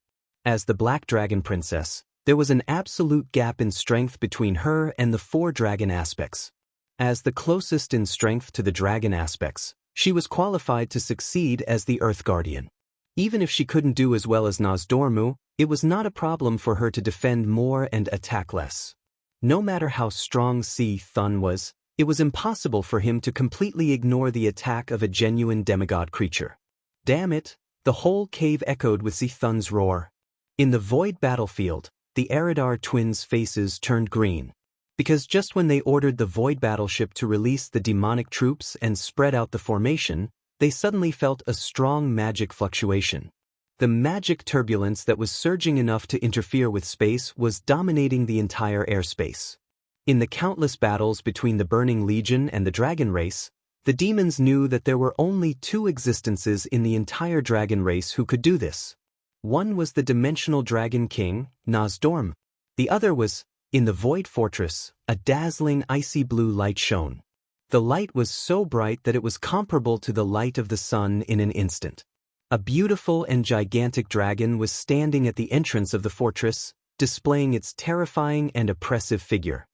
Speaker 1: As the Black Dragon Princess, there was an absolute gap in strength between her and the 4 dragon aspects. As the closest in strength to the dragon aspects, she was qualified to succeed as the Earth Guardian. Even if she couldn't do as well as Nozdormu, it was not a problem for her to defend more and attack less. No matter how strong Si Thun was, it was impossible for him to completely ignore the attack of a genuine demigod creature. Damn it, the whole cave echoed with Si Thun's roar. In the void battlefield, the Eridar twins' faces turned green. Because just when they ordered the void battleship to release the demonic troops and spread out the formation, they suddenly felt a strong magic fluctuation. The magic turbulence that was surging enough to interfere with space was dominating the entire airspace. In the countless battles between the Burning Legion and the dragon race, the demons knew that there were only two existences in the entire dragon race who could do this. One was the dimensional dragon king, Nozdorm. The other was, in the Void Fortress, a dazzling icy blue light shone. The light was so bright that it was comparable to the light of the sun in an instant. A beautiful and gigantic dragon was standing at the entrance of the fortress, displaying its terrifying and oppressive figure.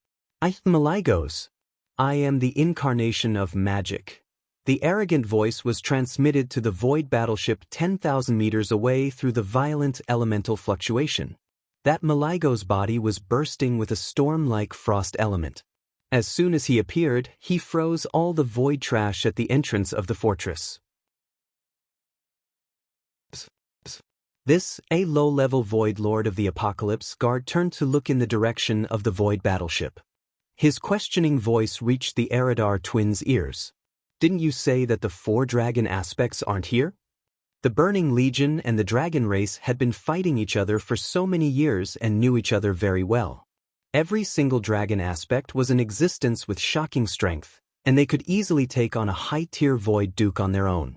Speaker 1: Maligos. I am the incarnation of magic. The arrogant voice was transmitted to the void battleship 10,000 meters away through the violent elemental fluctuation. That Maligos body was bursting with a storm-like frost element. As soon as he appeared, he froze all the void trash at the entrance of the fortress. This, a low-level Void Lord of the Apocalypse Guard, turned to look in the direction of the void battleship. His questioning voice reached the Eridar twins' ears. Didn't you say that the 4 dragon aspects aren't here? The Burning Legion and the dragon race had been fighting each other for so many years and knew each other very well. Every single dragon aspect was in existence with shocking strength, and they could easily take on a high-tier Void Duke on their own.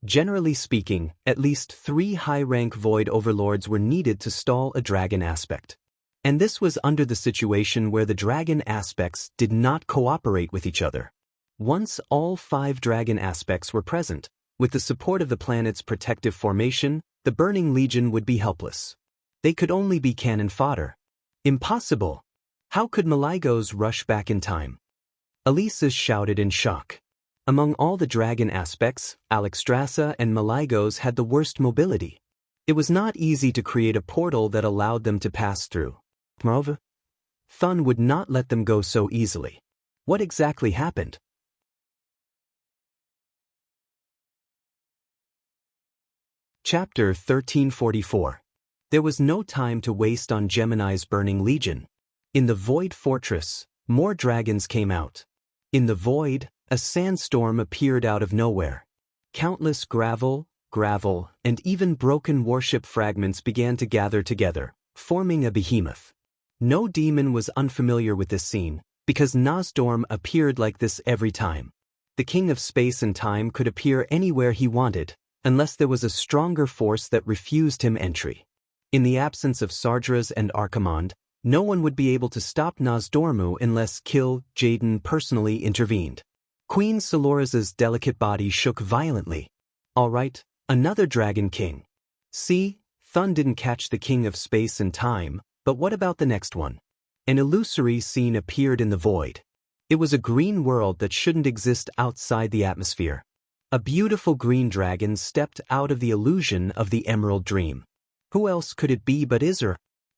Speaker 1: Generally speaking, at least 3 high-rank Void Overlords were needed to stall a dragon aspect. And this was under the situation where the dragon aspects did not cooperate with each other. Once all 5 dragon aspects were present, with the support of the planet's protective formation, the Burning Legion would be helpless. They could only be cannon fodder. Impossible! How could Maligos rush back in time? Elises shouted in shock. Among all the dragon aspects, Alexstrasza and Maligos had the worst mobility. It was not easy to create a portal that allowed them to pass through. Moreover, Thun would not let them go so easily. What exactly happened? Chapter 1344. There was no time to waste on Gemini's Burning Legion. In the Void Fortress, more dragons came out. In the void, a sandstorm appeared out of nowhere. Countless gravel, and even broken warship fragments began to gather together, forming a behemoth. No demon was unfamiliar with this scene, because Nozdorm appeared like this every time. The King of Space and Time could appear anywhere he wanted, unless there was a stronger force that refused him entry. In the absence of Sardras and Archimonde, no one would be able to stop Nozdormu unless Kil Jaden personally intervened. Queen Solora's delicate body shook violently. All right, another Dragon King. See, Thun didn't catch the King of Space and Time, but what about the next one? An illusory scene appeared in the void. It was a green world that shouldn't exist outside the atmosphere. A beautiful green dragon stepped out of the illusion of the Emerald Dream. Who else could it be but Isra?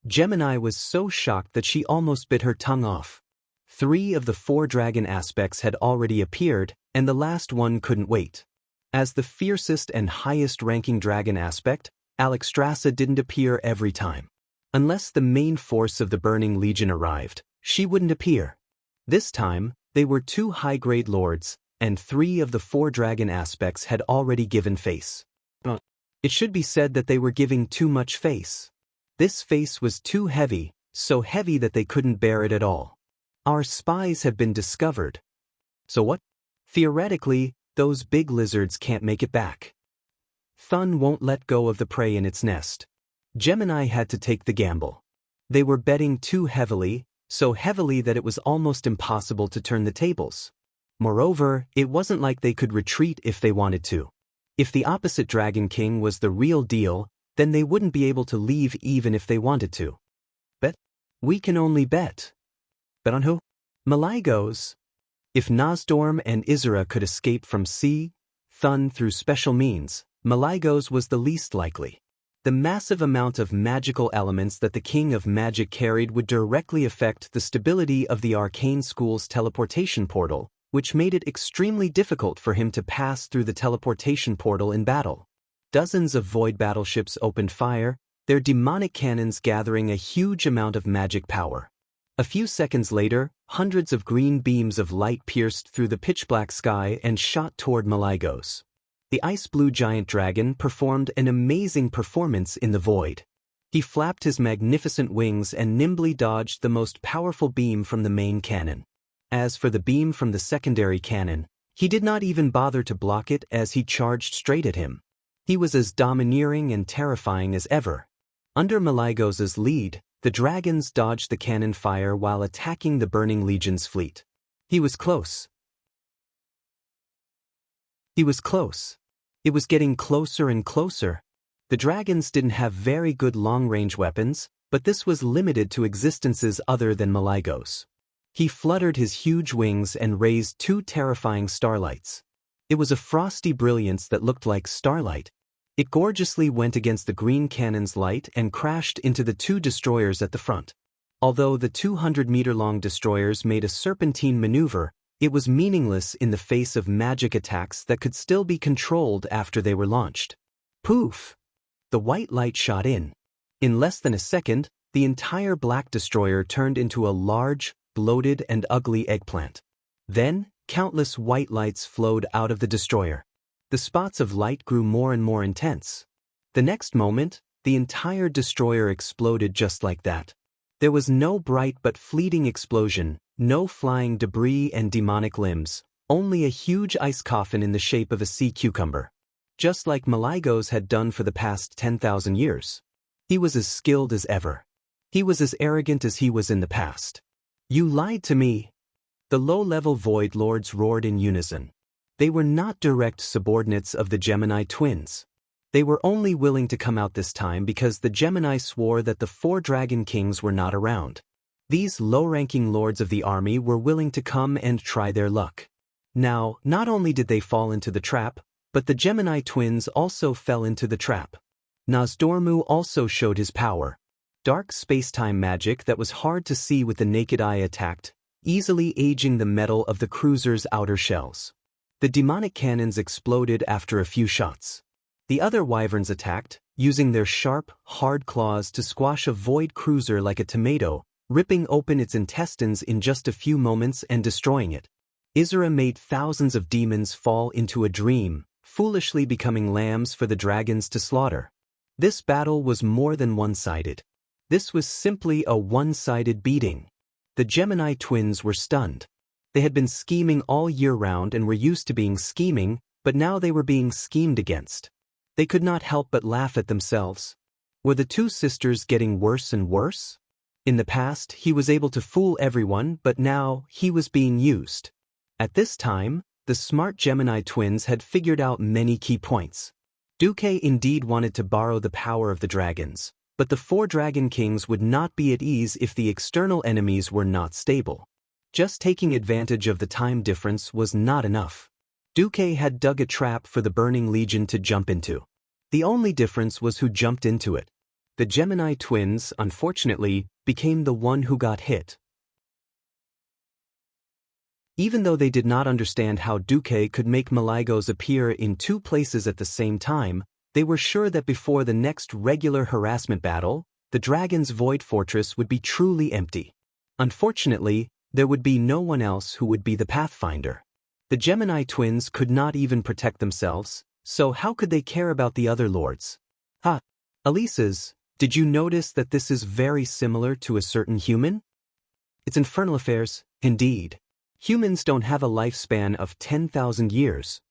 Speaker 1: Gemini was so shocked that she almost bit her tongue off. 3 of the 4 dragon aspects had already appeared, and the last one couldn't wait. As the fiercest and highest-ranking dragon aspect, Alexstrasza didn't appear every time. Unless the main force of the Burning Legion arrived, she wouldn't appear. This time, they were 2 high-grade lords, and 3 of the 4 dragon aspects had already given face. But it should be said that they were giving too much face. This face was too heavy, so heavy that they couldn't bear it at all. Our spies have been discovered. So what? Theoretically, those big lizards can't make it back. Thun won't let go of the prey in its nest. Gemini had to take the gamble. They were betting too heavily, so heavily that it was almost impossible to turn the tables. Moreover, it wasn't like they could retreat if they wanted to. If the opposite Dragon King was the real deal, then they wouldn't be able to leave even if they wanted to. Bet? We can only bet. Bet on who? Maligos. If Nosdorm and Isra could escape from sea, Thun through special means, Malygos was the least likely. The massive amount of magical elements that the King of Magic carried would directly affect the stability of the Arcane School's teleportation portal, which made it extremely difficult for him to pass through the teleportation portal in battle. Dozens of void battleships opened fire, their demonic cannons gathering a huge amount of magic power. A few seconds later, hundreds of green beams of light pierced through the pitch-black sky and shot toward Malygos. The ice-blue giant dragon performed an amazing performance in the void. He flapped his magnificent wings and nimbly dodged the most powerful beam from the main cannon. As for the beam from the secondary cannon, he did not even bother to block it as he charged straight at him. He was as domineering and terrifying as ever. Under Malygos's lead, the dragons dodged the cannon fire while attacking the Burning Legion's fleet. He was close. He was close. It was getting closer and closer. The dragons didn't have very good long-range weapons, but this was limited to existences other than Malygos. He fluttered his huge wings and raised two terrifying starlights. It was a frosty brilliance that looked like starlight. It gorgeously went against the green cannon's light and crashed into the two destroyers at the front. Although the 200-meter-long destroyers made a serpentine maneuver, it was meaningless in the face of magic attacks that could still be controlled after they were launched. Poof! The white light shot in. In less than a second, the entire black destroyer turned into a large, bloated and ugly eggplant. Then, countless white lights flowed out of the destroyer. The spots of light grew more and more intense. The next moment, the entire destroyer exploded just like that. There was no bright but fleeting explosion, no flying debris and demonic limbs, only a huge ice coffin in the shape of a sea cucumber. Just like Malygos had done for the past 10,000 years. He was as skilled as ever. He was as arrogant as he was in the past. You lied to me. The low-level Void Lords roared in unison. They were not direct subordinates of the Gemini twins. They were only willing to come out this time because the Gemini swore that the 4 Dragon Kings were not around. These low-ranking lords of the army were willing to come and try their luck. Now, not only did they fall into the trap, but the Gemini twins also fell into the trap. Nosdormu also showed his power. Dark space-time magic that was hard to see with the naked eye attacked, easily aging the metal of the cruiser's outer shells. The demonic cannons exploded after a few shots. The other wyverns attacked, using their sharp, hard claws to squash a void cruiser like a tomato, ripping open its intestines in just a few moments and destroying it. Isra made thousands of demons fall into a dream, foolishly becoming lambs for the dragons to slaughter. This battle was more than one-sided. This was simply a one-sided beating. The Gemini twins were stunned. They had been scheming all year round and were used to being scheming, but now they were being schemed against. They could not help but laugh at themselves. Were the two sisters getting worse and worse? In the past, he was able to fool everyone, but now he was being used. At this time, the smart Gemini twins had figured out many key points. Deity indeed wanted to borrow the power of the dragons, but the 4 Dragon Kings would not be at ease if the external enemies were not stable. Just taking advantage of the time difference was not enough. Deity had dug a trap for the Burning Legion to jump into. The only difference was who jumped into it. The Gemini twins, unfortunately, became the one who got hit. Even though they did not understand how Deity could make Malygos appear in 2 places at the same time, they were sure that before the next regular harassment battle, the dragon's void fortress would be truly empty. Unfortunately, there would be no one else who would be the Pathfinder. The Gemini twins could not even protect themselves, so how could they care about the other lords? Elises, did you notice that this is very similar to a certain human? It's infernal affairs, indeed. Humans don't have a lifespan of 10,000 years.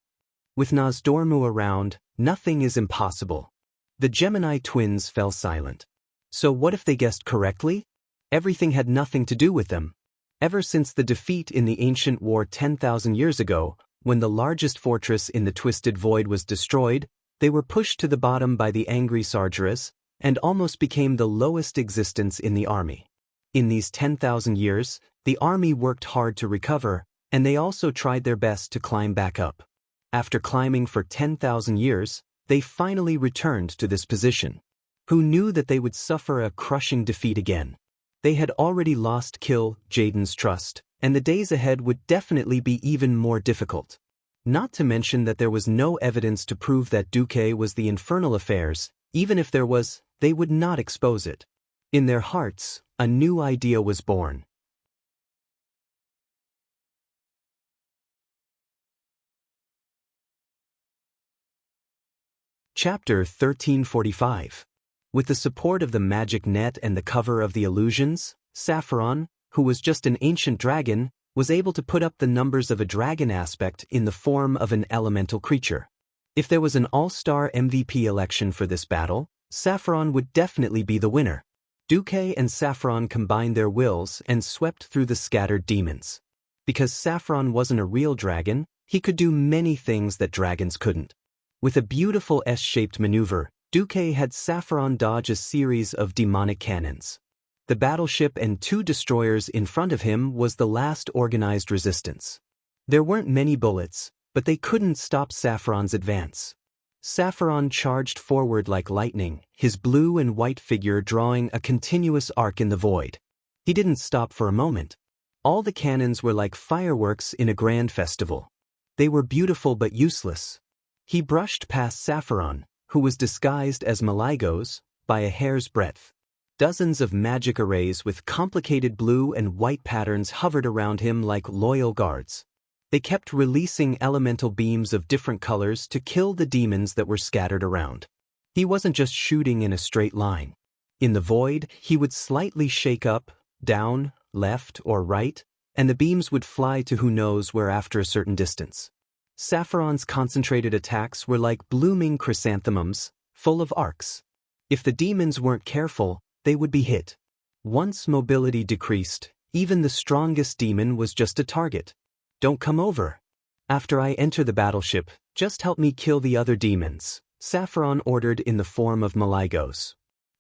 Speaker 1: With Nosdormu around, nothing is impossible. The Gemini twins fell silent. So what if they guessed correctly? Everything had nothing to do with them. Ever since the defeat in the ancient war 10,000 years ago, when the largest fortress in the Twisted Void was destroyed, they were pushed to the bottom by the angry Sargeras, and almost became the lowest existence in the army. In these 10,000 years, the army worked hard to recover, and they also tried their best to climb back up. After climbing for 10,000 years, they finally returned to this position. Who knew that they would suffer a crushing defeat again? They had already lost Jaden's trust, and the days ahead would definitely be even more difficult. Not to mention that there was no evidence to prove that Duque was the infernal affairs. Even if there was, they would not expose it. In their hearts, a new idea was born. Chapter 1345. With the support of the magic net and the cover of the illusions, Sapphiron, who was just an ancient dragon, was able to put up the numbers of a dragon aspect in the form of an elemental creature. If there was an all-star MVP election for this battle, Sapphiron would definitely be the winner. Duque and Sapphiron combined their wills and swept through the scattered demons. Because Sapphiron wasn't a real dragon, he could do many things that dragons couldn't. With a beautiful S-shaped maneuver, Duque had Sapphiron dodge a series of demonic cannons. The battleship and 2 destroyers in front of him was the last organized resistance. There weren't many bullets, but they couldn't stop Sapphiron's advance. Sapphiron charged forward like lightning, his blue and white figure drawing a continuous arc in the void. He didn't stop for a moment. All the cannons were like fireworks in a grand festival. They were beautiful but useless. He brushed past Sapphiron, who was disguised as Malygos, by a hair's breadth. Dozens of magic arrays with complicated blue and white patterns hovered around him like loyal guards. They kept releasing elemental beams of different colors to kill the demons that were scattered around. He wasn't just shooting in a straight line. In the void, he would slightly shake up, down, left, or right, and the beams would fly to who knows where after a certain distance. Sapphiron's concentrated attacks were like blooming chrysanthemums, full of arcs. If the demons weren't careful, they would be hit. Once mobility decreased, even the strongest demon was just a target. Don't come over. After I enter the battleship, just help me kill the other demons, Sapphiron ordered in the form of Malygos.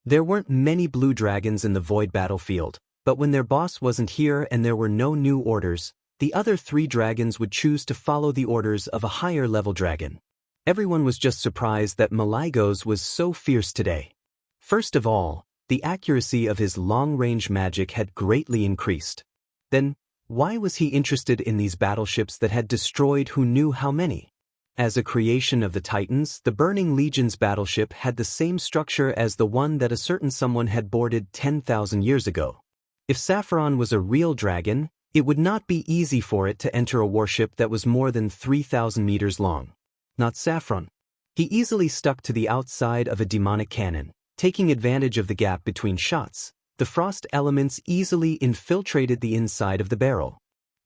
Speaker 1: There weren't many blue dragons in the void battlefield, but when their boss wasn't here and there were no new orders, the other 3 dragons would choose to follow the orders of a higher-level dragon. Everyone was just surprised that Malygos was so fierce today. First of all, the accuracy of his long-range magic had greatly increased. Then, why was he interested in these battleships that had destroyed who knew how many? As a creation of the Titans, the Burning Legion's battleship had the same structure as the one that a certain someone had boarded 10,000 years ago. If Sapphiron was a real dragon, it would not be easy for it to enter a warship that was more than 3,000 meters long. Not Sapphiron. He easily stuck to the outside of a demonic cannon, taking advantage of the gap between shots. The frost elements easily infiltrated the inside of the barrel.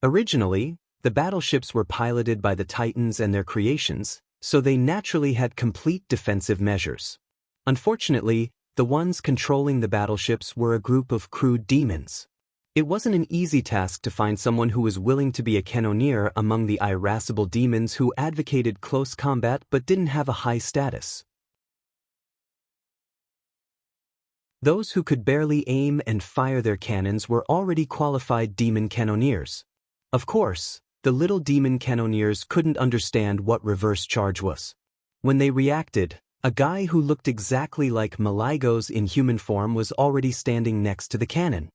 Speaker 1: Originally, the battleships were piloted by the Titans and their creations, so they naturally had complete defensive measures. Unfortunately, the ones controlling the battleships were a group of crude demons. It wasn't an easy task to find someone who was willing to be a cannoneer among the irascible demons who advocated close combat but didn't have a high status. Those who could barely aim and fire their cannons were already qualified demon cannoneers. Of course, the little demon cannoneers couldn't understand what reverse charge was. When they reacted, a guy who looked exactly like Malygos in human form was already standing next to the cannon.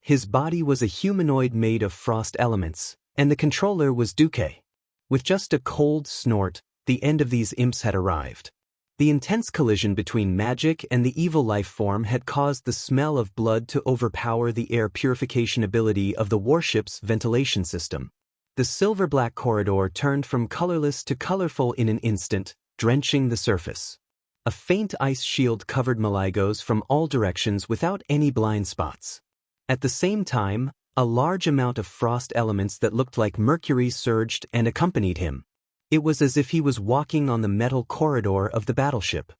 Speaker 1: His body was a humanoid made of frost elements, and the controller was Duque. With just a cold snort, the end of these imps had arrived. The intense collision between magic and the evil life form had caused the smell of blood to overpower the air purification ability of the warship's ventilation system. The silver-black corridor turned from colorless to colorful in an instant, drenching the surface. A faint ice shield covered Malygos from all directions without any blind spots. At the same time, a large amount of frost elements that looked like mercury surged and accompanied him. It was as if he was walking on the metal corridor of the battleship.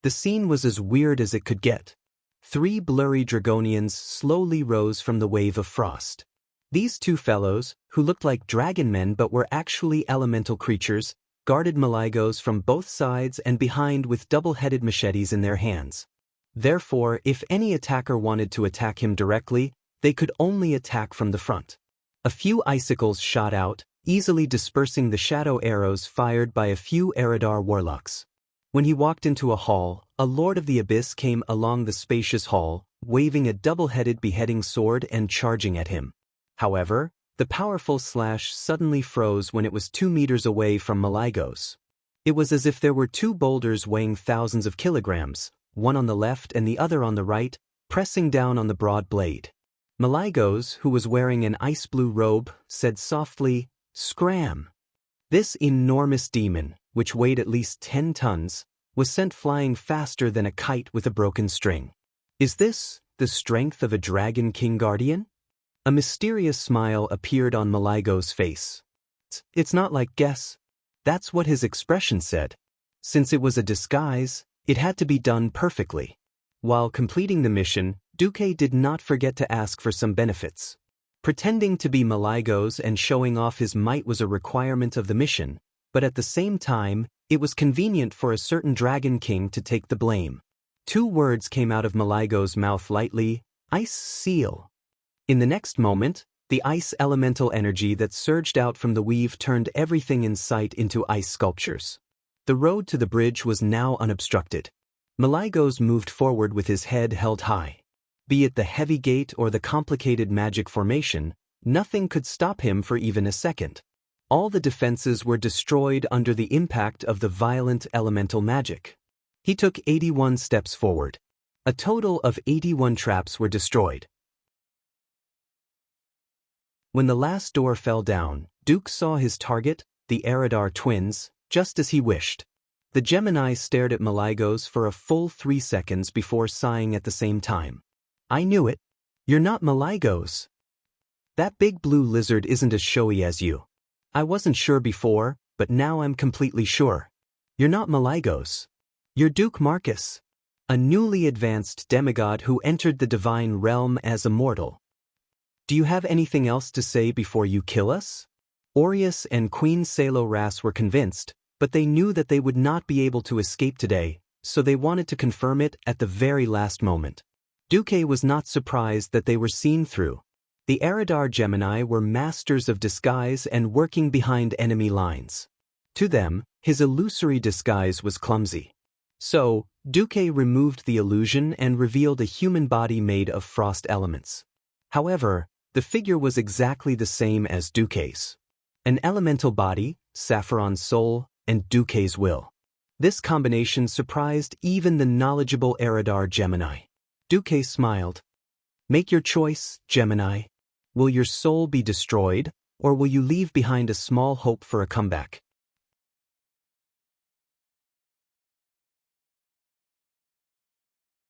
Speaker 1: The scene was as weird as it could get. 3 blurry dragonians slowly rose from the wave of frost. These 2 fellows, who looked like dragon men but were actually elemental creatures, guarded Malygos from both sides and behind with double-headed machetes in their hands. Therefore, if any attacker wanted to attack him directly, they could only attack from the front. A few icicles shot out, easily dispersing the shadow arrows fired by a few Eridar warlocks. When he walked into a hall, a Lord of the Abyss came along the spacious hall, waving a double-headed beheading sword and charging at him. However, the powerful slash suddenly froze when it was 2 meters away from Malygos. It was as if there were two boulders weighing thousands of kilograms, one on the left and the other on the right, pressing down on the broad blade. Malygos, who was wearing an ice-blue robe, said softly, "Scram!" This enormous demon, which weighed at least 10 tons, was sent flying faster than a kite with a broken string. Is this the strength of a Dragon King Guardian? A mysterious smile appeared on Malygos' face. It's not like guess. That's what his expression said. Since it was a disguise, it had to be done perfectly. While completing the mission, Duque did not forget to ask for some benefits. Pretending to be Malygos and showing off his might was a requirement of the mission, but at the same time, it was convenient for a certain Dragon King to take the blame. 2 words came out of Malygos' mouth lightly: "Ice seal." In the next moment, the ice elemental energy that surged out from the weave turned everything in sight into ice sculptures. The road to the bridge was now unobstructed. Malygos moved forward with his head held high. Be it the heavy gate or the complicated magic formation, nothing could stop him for even a second. All the defenses were destroyed under the impact of the violent elemental magic. He took 81 steps forward. A total of 81 traps were destroyed. When the last door fell down, Duke saw his target, the Eridar twins, just as he wished. The Gemini stared at Malygos for a full 3 seconds before sighing at the same time. "I knew it. You're not Malygos. That big blue lizard isn't as showy as you. I wasn't sure before, but now I'm completely sure. You're not Malygos. You're Duke Marcus, a newly advanced demigod who entered the divine realm as a mortal. Do you have anything else to say before you kill us?" Aureus and Queen Saloras were convinced, but they knew that they would not be able to escape today, so they wanted to confirm it at the very last moment. Duque was not surprised that they were seen through. The Eridar Gemini were masters of disguise and working behind enemy lines. To them, his illusory disguise was clumsy. So, Duque removed the illusion and revealed a human body made of frost elements. However, the figure was exactly the same as Duque's. An elemental body, Sapphiron's soul, and Duque's will. This combination surprised even the knowledgeable Eridar Gemini. Duque smiled. "Make your choice, Gemini. Will your soul be destroyed, or will you leave behind a small hope for a comeback?"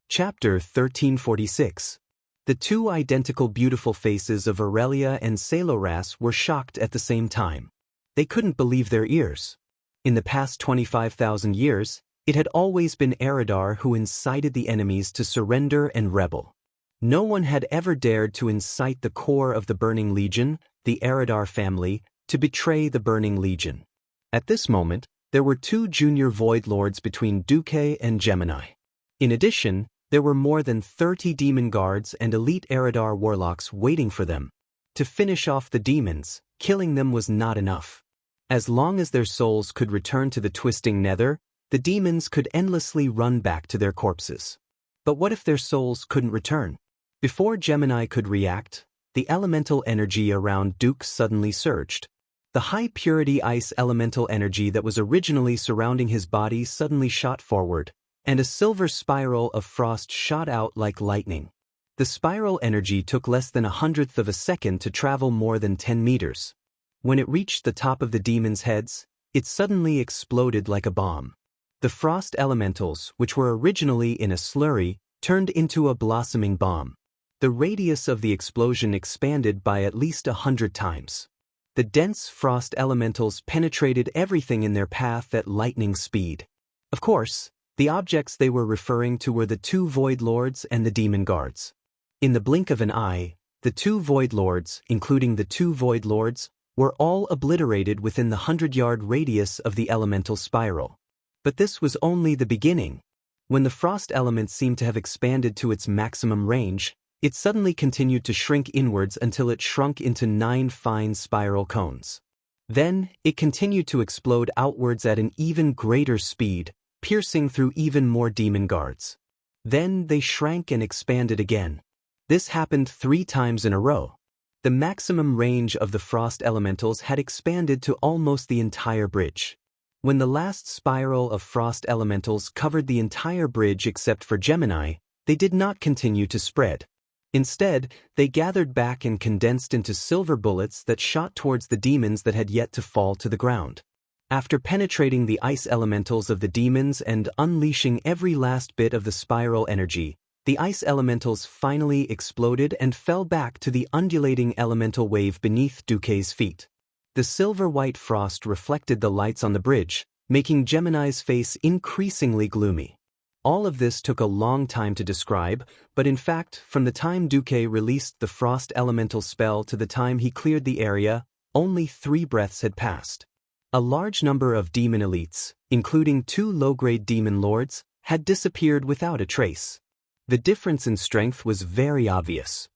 Speaker 1: Chapter 1346. The 2 identical beautiful faces of Aurelia and Saloras were shocked at the same time. They couldn't believe their ears. In the past 25,000 years, it had always been Eridar who incited the enemies to surrender and rebel. No one had ever dared to incite the core of the Burning Legion, the Eridar family, to betray the Burning Legion. At this moment, there were 2 junior Void Lords between Duque and Gemini. In addition, there were more than 30 demon guards and elite Eridar warlocks waiting for them. To finish off the demons, killing them was not enough. As long as their souls could return to the twisting nether, the demons could endlessly run back to their corpses. But what if their souls couldn't return? Before Gemini could react, the elemental energy around Duke suddenly surged. The high-purity ice elemental energy that was originally surrounding his body suddenly shot forward, and a silver spiral of frost shot out like lightning. The spiral energy took less than 1/100th of a second to travel more than 10 meters. When it reached the top of the demons' heads, it suddenly exploded like a bomb. The frost elementals, which were originally in a slurry, turned into a blossoming bomb. The radius of the explosion expanded by at least 100 times. The dense frost elementals penetrated everything in their path at lightning speed. Of course, the objects they were referring to were the 2 Void Lords and the Demon Guards. In the blink of an eye, the 2 Void Lords, including the 2 Void Lords, were all obliterated within the 100-yard radius of the elemental spiral. But this was only the beginning. When the frost element seemed to have expanded to its maximum range, It suddenly continued to shrink inwards until it shrunk into 9 fine spiral cones. Then, it continued to explode outwards at an even greater speed, piercing through even more demon guards. Then they shrank and expanded again. This happened 3 times in a row. The maximum range of the frost elementals had expanded to almost the entire bridge. When the last spiral of frost elementals covered the entire bridge except for Gemini, they did not continue to spread. Instead, they gathered back and condensed into silver bullets that shot towards the demons that had yet to fall to the ground. After penetrating the ice elementals of the demons and unleashing every last bit of the spiral energy, the ice elementals finally exploded and fell back to the undulating elemental wave beneath Duque's feet. The silver-white frost reflected the lights on the bridge, making Gemini's face increasingly gloomy. All of this took a long time to describe, but in fact, from the time Duque released the frost elemental spell to the time he cleared the area, only 3 breaths had passed. A large number of demon elites, including 2 low-grade demon lords, had disappeared without a trace. The difference in strength was very obvious.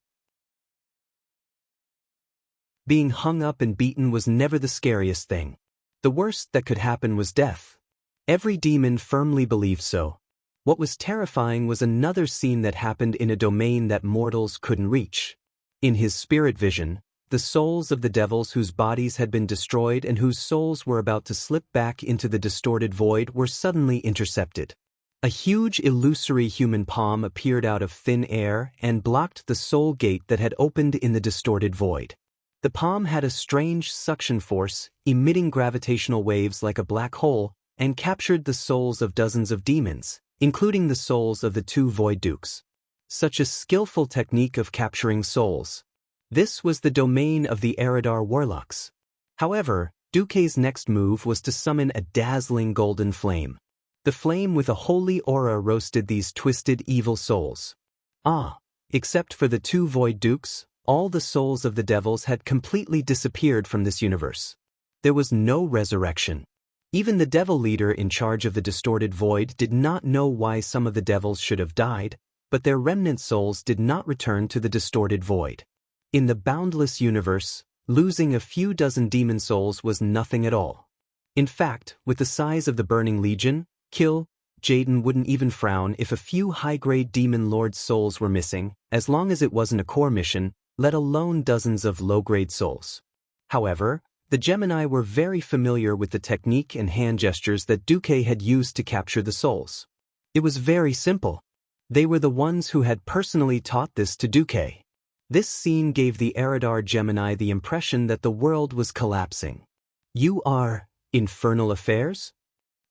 Speaker 1: Being hung up and beaten was never the scariest thing. The worst that could happen was death. Every demon firmly believed so. What was terrifying was another scene that happened in a domain that mortals couldn't reach. In his spirit vision, the souls of the devils whose bodies had been destroyed and whose souls were about to slip back into the distorted void were suddenly intercepted. A huge illusory human palm appeared out of thin air and blocked the soul gate that had opened in the distorted void. The palm had a strange suction force, emitting gravitational waves like a black hole, and captured the souls of dozens of demons, including the souls of the 2 Void Dukes. Such a skillful technique of capturing souls. This was the domain of the Eridar warlocks. However, Duque's next move was to summon a dazzling golden flame. The flame with a holy aura roasted these twisted evil souls. Except for the 2 Void Dukes, all the souls of the devils had completely disappeared from this universe. There was no resurrection. Even the devil leader in charge of the distorted void did not know why some of the devils should have died, but their remnant souls did not return to the distorted void. In the boundless universe, losing a few dozen demon souls was nothing at all. In fact, with the size of the Burning Legion, Jaden wouldn't even frown if a few high-grade demon lord souls were missing, as long as it wasn't a core mission, let alone dozens of low-grade souls. However, the Gemini were very familiar with the technique and hand gestures that Duque had used to capture the souls. It was very simple. They were the ones who had personally taught this to Duque. This scene gave the Eridar Gemini the impression that the world was collapsing. You are Infernal Affairs?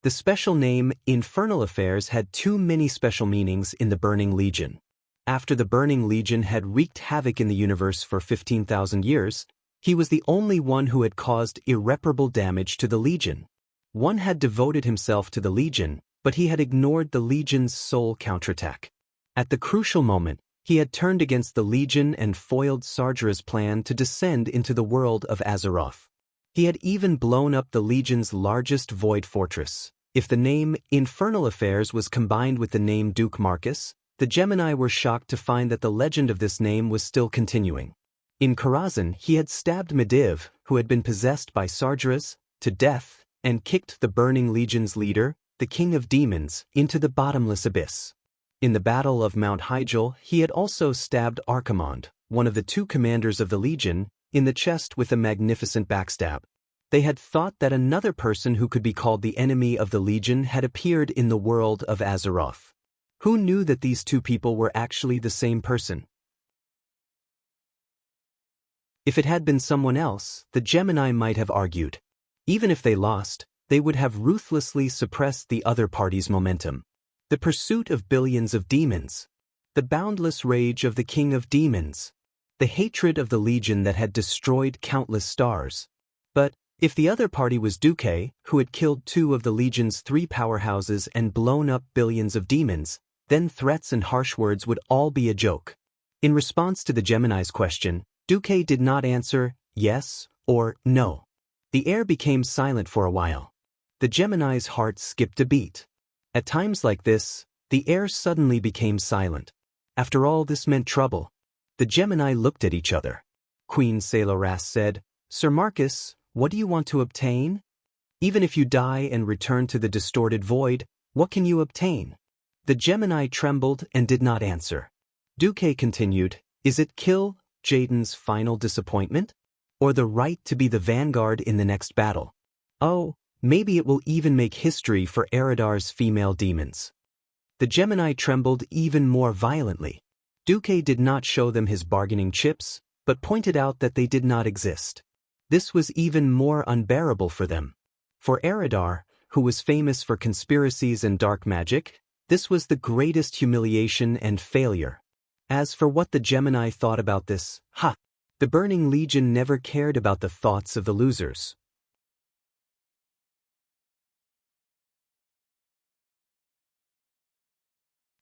Speaker 1: The special name Infernal Affairs had too many special meanings in the Burning Legion. After the Burning Legion had wreaked havoc in the universe for 15,000 years, he was the only one who had caused irreparable damage to the Legion. One had devoted himself to the Legion, but he had ignored the Legion's soul counterattack. At the crucial moment, he had turned against the Legion and foiled Sargera's plan to descend into the world of Azeroth. He had even blown up the Legion's largest void fortress. If the name Infernal Affairs was combined with the name Duke Marcus, the Gemini were shocked to find that the legend of this name was still continuing. In Karazhan, he had stabbed Medivh, who had been possessed by Sargeras, to death, and kicked the Burning Legion's leader, the King of Demons, into the bottomless abyss. In the Battle of Mount Hyjal, he had also stabbed Archimonde, one of the 2 commanders of the Legion, in the chest with a magnificent backstab. They had thought that another person who could be called the enemy of the Legion had appeared in the world of Azeroth. Who knew that these 2 people were actually the same person? If it had been someone else, the Gemini might have argued. Even if they lost, they would have ruthlessly suppressed the other party's momentum. The pursuit of billions of demons. The boundless rage of the King of Demons. The hatred of the Legion that had destroyed countless stars. But, if the other party was Duque, who had killed 2 of the Legion's 3 powerhouses and blown up billions of demons, then threats and harsh words would all be a joke. In response to the Gemini's question, Duque did not answer yes or no. The air became silent for a while. The Gemini's heart skipped a beat. At times like this, the air suddenly became silent. After all, this meant trouble. The Gemini looked at each other. Queen Saloras said, "Sir Marcus, what do you want to obtain? Even if you die and return to the distorted void, what can you obtain?" The Gemini trembled and did not answer. Duque continued, "Is it kill Jaden's final disappointment? Or the right to be the vanguard in the next battle? Oh, maybe it will even make history for Eridar's female demons." The Gemini trembled even more violently. Duque did not show them his bargaining chips, but pointed out that they did not exist. This was even more unbearable for them. For Eridar, who was famous for conspiracies and dark magic, this was the greatest humiliation and failure. As for what the Gemini thought about this, the Burning Legion never cared about the thoughts of the losers.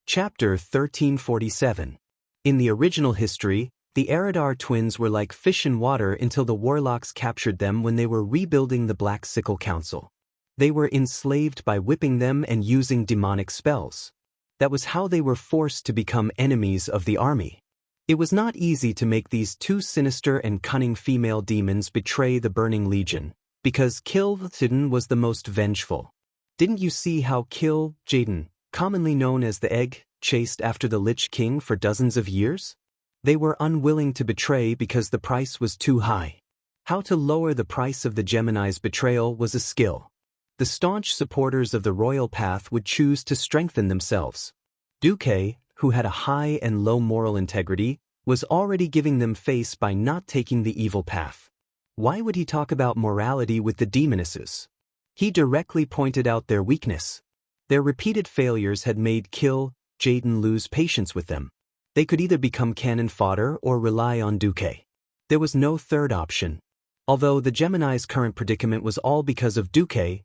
Speaker 1: Chapter 1347. In the original history, the Eridar twins were like fish in water until the warlocks captured them when they were rebuilding the Black Sickle Council. They were enslaved by whipping them and using demonic spells. That was how they were forced to become enemies of the army. It was not easy to make these two sinister and cunning female demons betray the Burning Legion, because Kil'jaeden was the most vengeful. Didn't you see how Kil'jaeden, commonly known as the Egg, chased after the Lich King for dozens of years? They were unwilling to betray because the price was too high. How to lower the price of the Gemini's betrayal was a skill. The staunch supporters of the royal path would choose to strengthen themselves. Duque, who had a high and low moral integrity, was already giving them face by not taking the evil path. Why would he talk about morality with the demonesses? He directly pointed out their weakness. Their repeated failures had made Kil'jaeden lose patience with them. They could either become cannon fodder or rely on Duque. There was no third option. Although the Gemini's current predicament was all because of Duque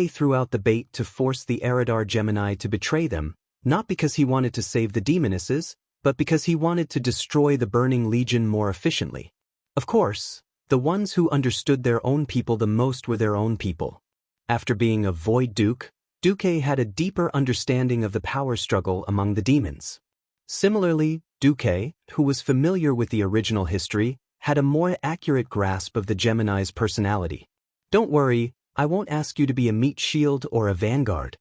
Speaker 1: threw out the bait to force the Eridar Gemini to betray them, not because he wanted to save the demonesses, but because he wanted to destroy the Burning Legion more efficiently. Of course, the ones who understood their own people the most were their own people. After being a Void Duke, Duque had a deeper understanding of the power struggle among the demons. Similarly, Duque, who was familiar with the original history, had a more accurate grasp of the Gemini's personality. "Don't worry, I won't ask you to be a meat shield or a vanguard."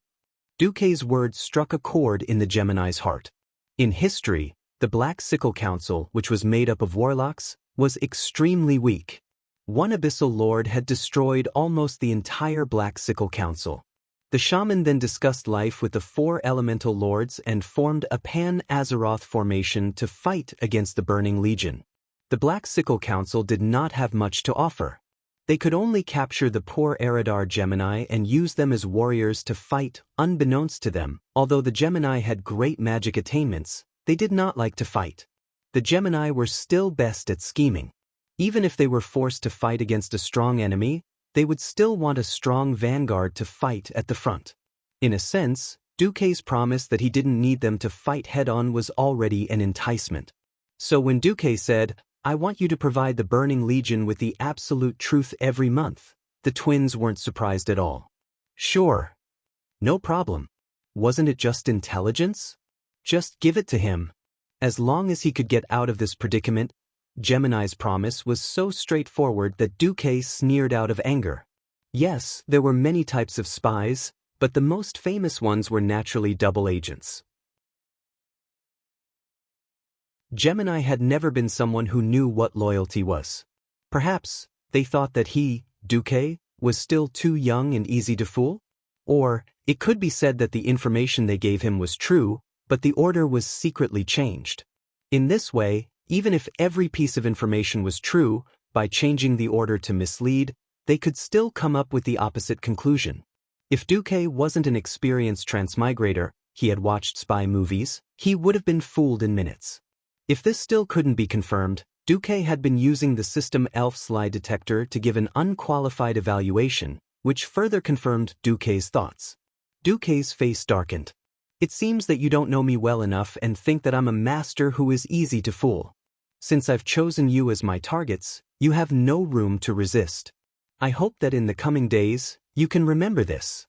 Speaker 1: Duque's words struck a chord in the Gemini's heart. In history, the Black Sickle Council, which was made up of warlocks, was extremely weak. One abyssal lord had destroyed almost the entire Black Sickle Council. The shaman then discussed life with the 4 elemental lords and formed a Pan-Azeroth formation to fight against the Burning Legion. The Black Sickle Council did not have much to offer. They could only capture the poor Eridar Gemini and use them as warriors to fight. Unbeknownst to them, although the Gemini had great magic attainments, they did not like to fight. The Gemini were still best at scheming. Even if they were forced to fight against a strong enemy, they would still want a strong vanguard to fight at the front. In a sense, Duque's promise that he didn't need them to fight head-on was already an enticement. So when Duque said, "I want you to provide the Burning Legion with the absolute truth every month," the twins weren't surprised at all. "Sure. No problem. Wasn't it just intelligence? Just give it to him." As long as he could get out of this predicament, Gemini's promise was so straightforward that Duque sneered out of anger. Yes, there were many types of spies, but the most famous ones were naturally double agents. Gemini had never been someone who knew what loyalty was. Perhaps they thought that he, Duque, was still too young and easy to fool? Or it could be said that the information they gave him was true, but the order was secretly changed. In this way, even if every piece of information was true, by changing the order to mislead, they could still come up with the opposite conclusion. If Duque wasn't an experienced transmigrator, he had watched spy movies, he would have been fooled in minutes. If this still couldn't be confirmed, Duque had been using the system Elf's lie detector to give an unqualified evaluation, which further confirmed Duque's thoughts. Duque's face darkened. "It seems that you don't know me well enough and think that I'm a master who is easy to fool. Since I've chosen you as my targets, you have no room to resist. I hope that in the coming days, you can remember this."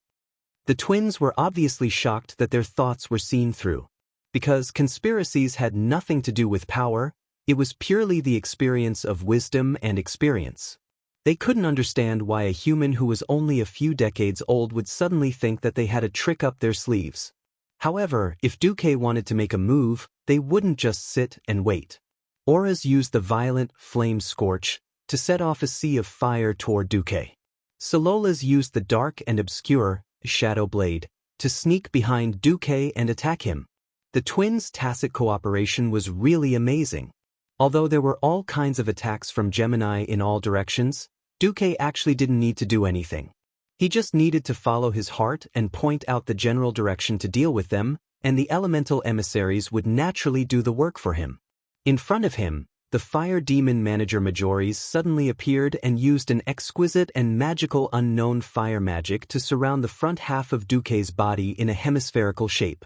Speaker 1: The twins were obviously shocked that their thoughts were seen through. Because conspiracies had nothing to do with power, It was purely the experience of wisdom and experience. They couldn't understand why a human who was only a few decades old would suddenly think that they had a trick up their sleeves. However, if Duque wanted to make a move, they wouldn't just sit and wait. Auras used the violent flame scorch to set off a sea of fire toward Duque. Sololas used the dark and obscure shadow blade to sneak behind Duque and attack him. The twins' tacit cooperation was really amazing. Although there were all kinds of attacks from Gemini in all directions, Duque actually didn't need to do anything. He just needed to follow his heart and point out the general direction to deal with them, and the elemental emissaries would naturally do the work for him. In front of him, the fire demon manager Majoris suddenly appeared and used an exquisite and magical unknown fire magic to surround the front half of Duque's body in a hemispherical shape.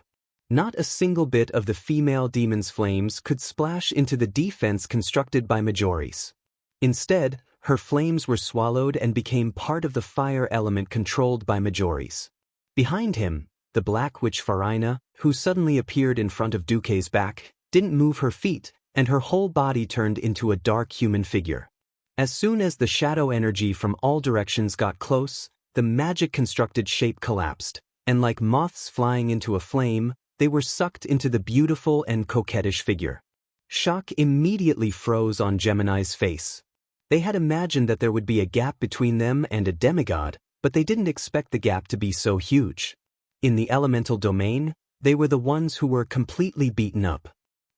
Speaker 1: Not a single bit of the female demon's flames could splash into the defense constructed by Majoris. Instead, her flames were swallowed and became part of the fire element controlled by Majoris. Behind him, the Black Witch Farina, who suddenly appeared in front of Duque's back, didn't move her feet, and her whole body turned into a dark human figure. As soon as the shadow energy from all directions got close, the magic-constructed shape collapsed, and like moths flying into a flame, they were sucked into the beautiful and coquettish figure. Shock immediately froze on Gemini's face. They had imagined that there would be a gap between them and a demigod, but they didn't expect the gap to be so huge. In the elemental domain, they were the ones who were completely beaten up.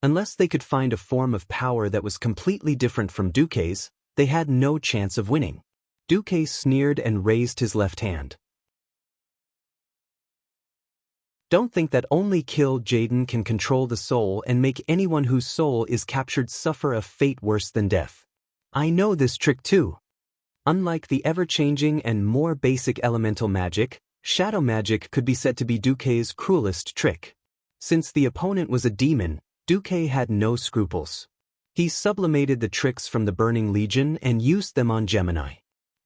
Speaker 1: Unless they could find a form of power that was completely different from Duque's, they had no chance of winning. Duque sneered and raised his left hand. Don't think that only killed Jaden can control the soul and make anyone whose soul is captured suffer a fate worse than death. I know this trick too. Unlike the ever-changing and more basic elemental magic, shadow magic could be said to be Duque's cruelest trick. Since the opponent was a demon, Duque had no scruples. He sublimated the tricks from the Burning Legion and used them on Gemini.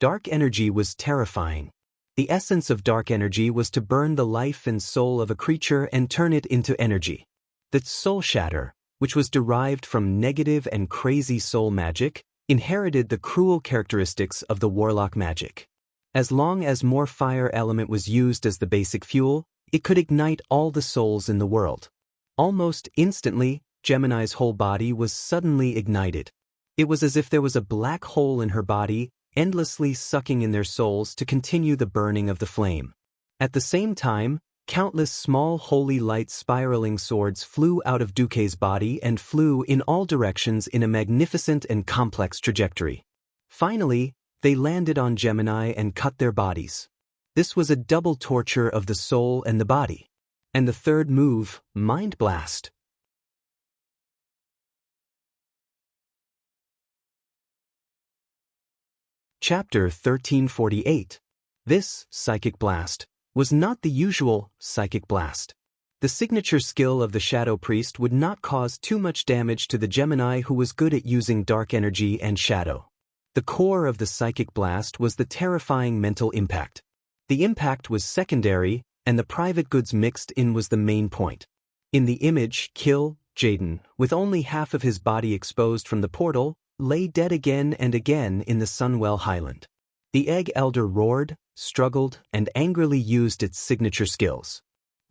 Speaker 1: Dark energy was terrifying. The essence of dark energy was to burn the life and soul of a creature and turn it into energy. The soul shatter, which was derived from negative and crazy soul magic, inherited the cruel characteristics of the warlock magic. As long as more fire element was used as the basic fuel, it could ignite all the souls in the world. Almost instantly, Gemini's whole body was suddenly ignited. It was as if there was a black hole in her body, endlessly sucking in their souls to continue the burning of the flame. At the same time, countless small holy light spiraling swords flew out of Duque's body and flew in all directions in a magnificent and complex trajectory. Finally, they landed on Gemini and cut their bodies. This was a double torture of the soul and the body. And the third move, Mind Blast. Chapter 1348. This psychic blast was not the usual psychic blast. The signature skill of the Shadow Priest would not cause too much damage to the Gemini who was good at using dark energy and shadow. The core of the psychic blast was the terrifying mental impact. The impact was secondary, and the private goods mixed in was the main point. In the image, Kill Jaden, with only half of his body exposed from the portal, lay dead again and again in the Sunwell Highland. The Egg Elder roared, struggled, and angrily used its signature skills.